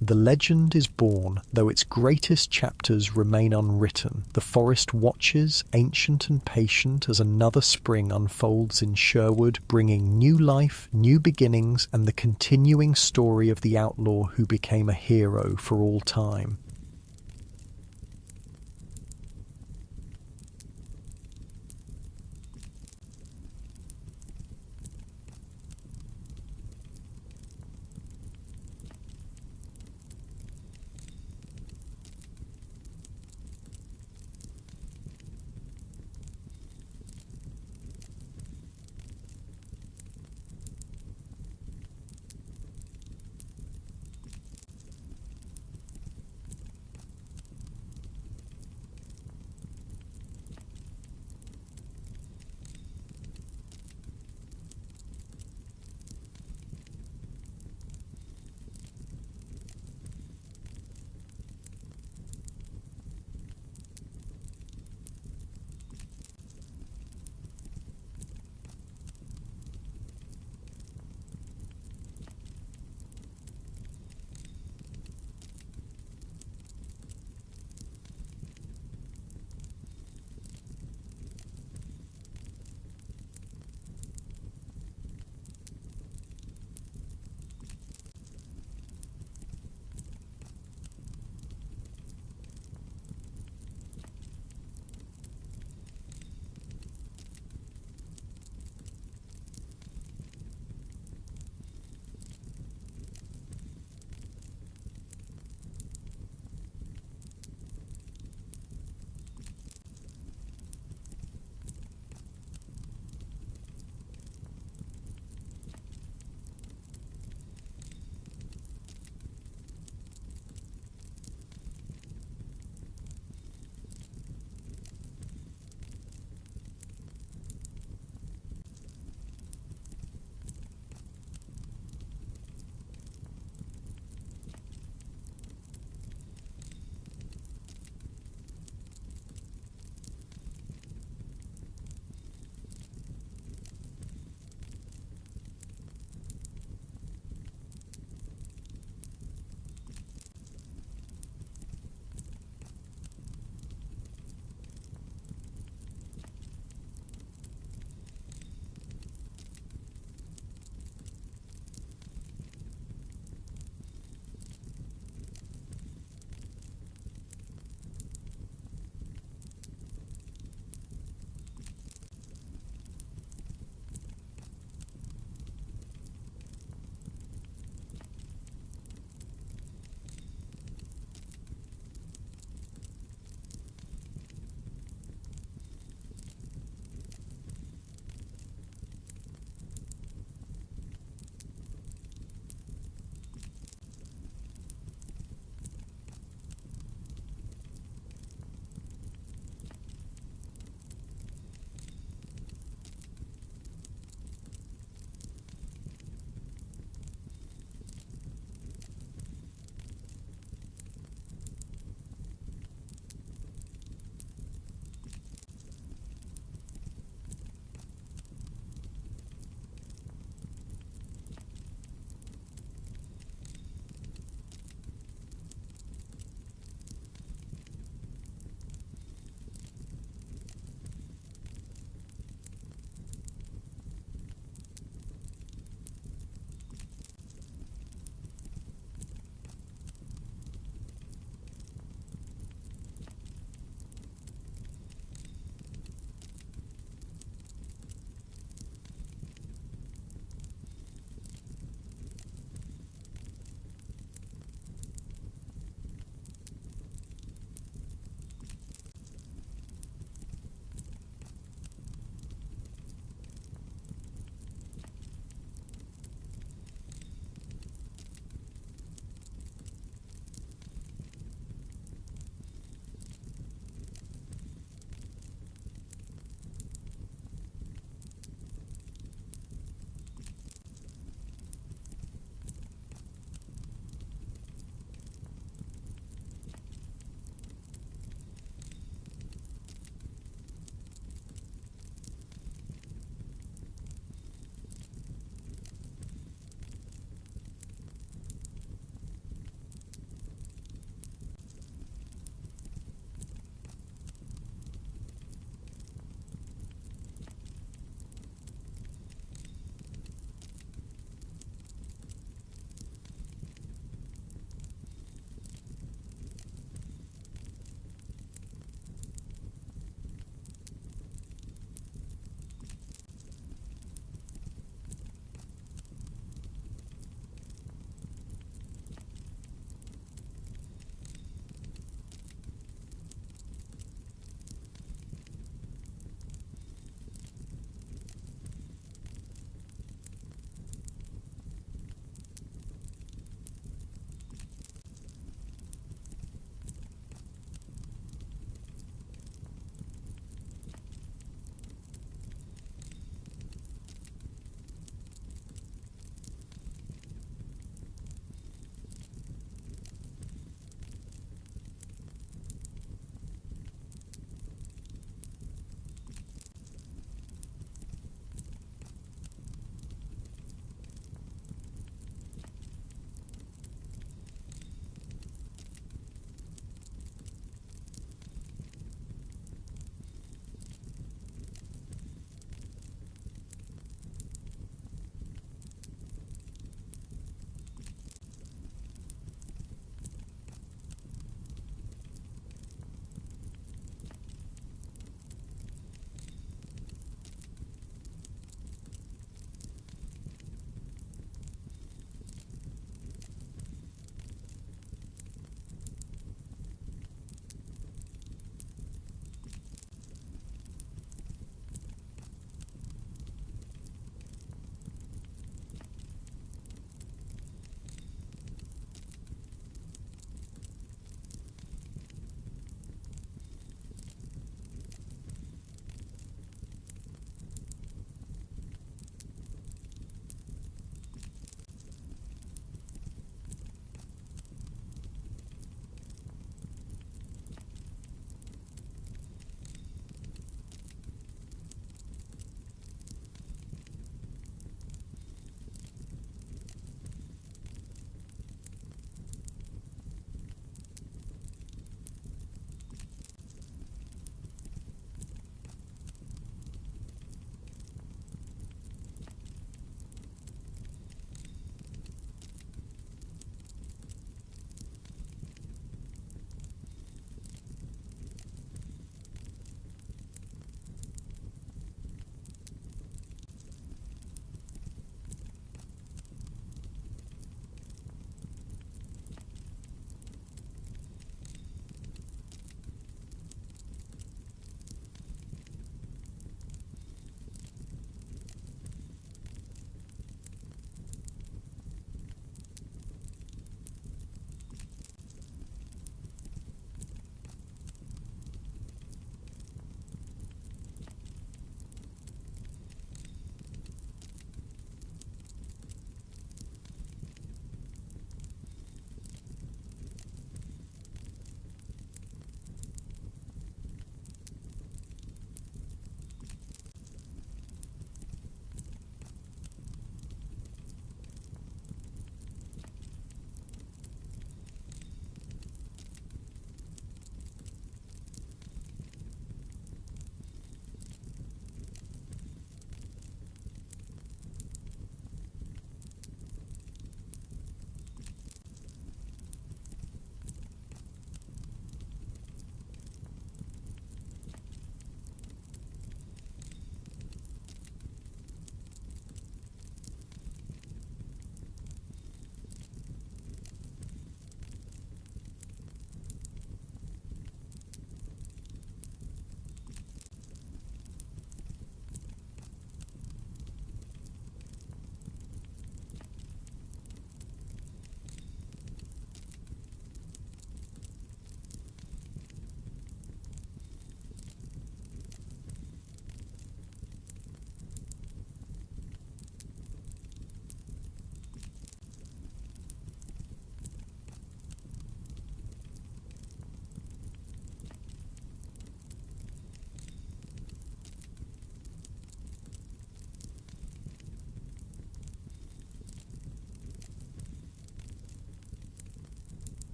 The legend is born, though its greatest chapters remain unwritten. The forest watches, ancient and patient, as another spring unfolds in Sherwood, bringing new life, new beginnings, and the continuing story of the outlaw who became a hero for all time.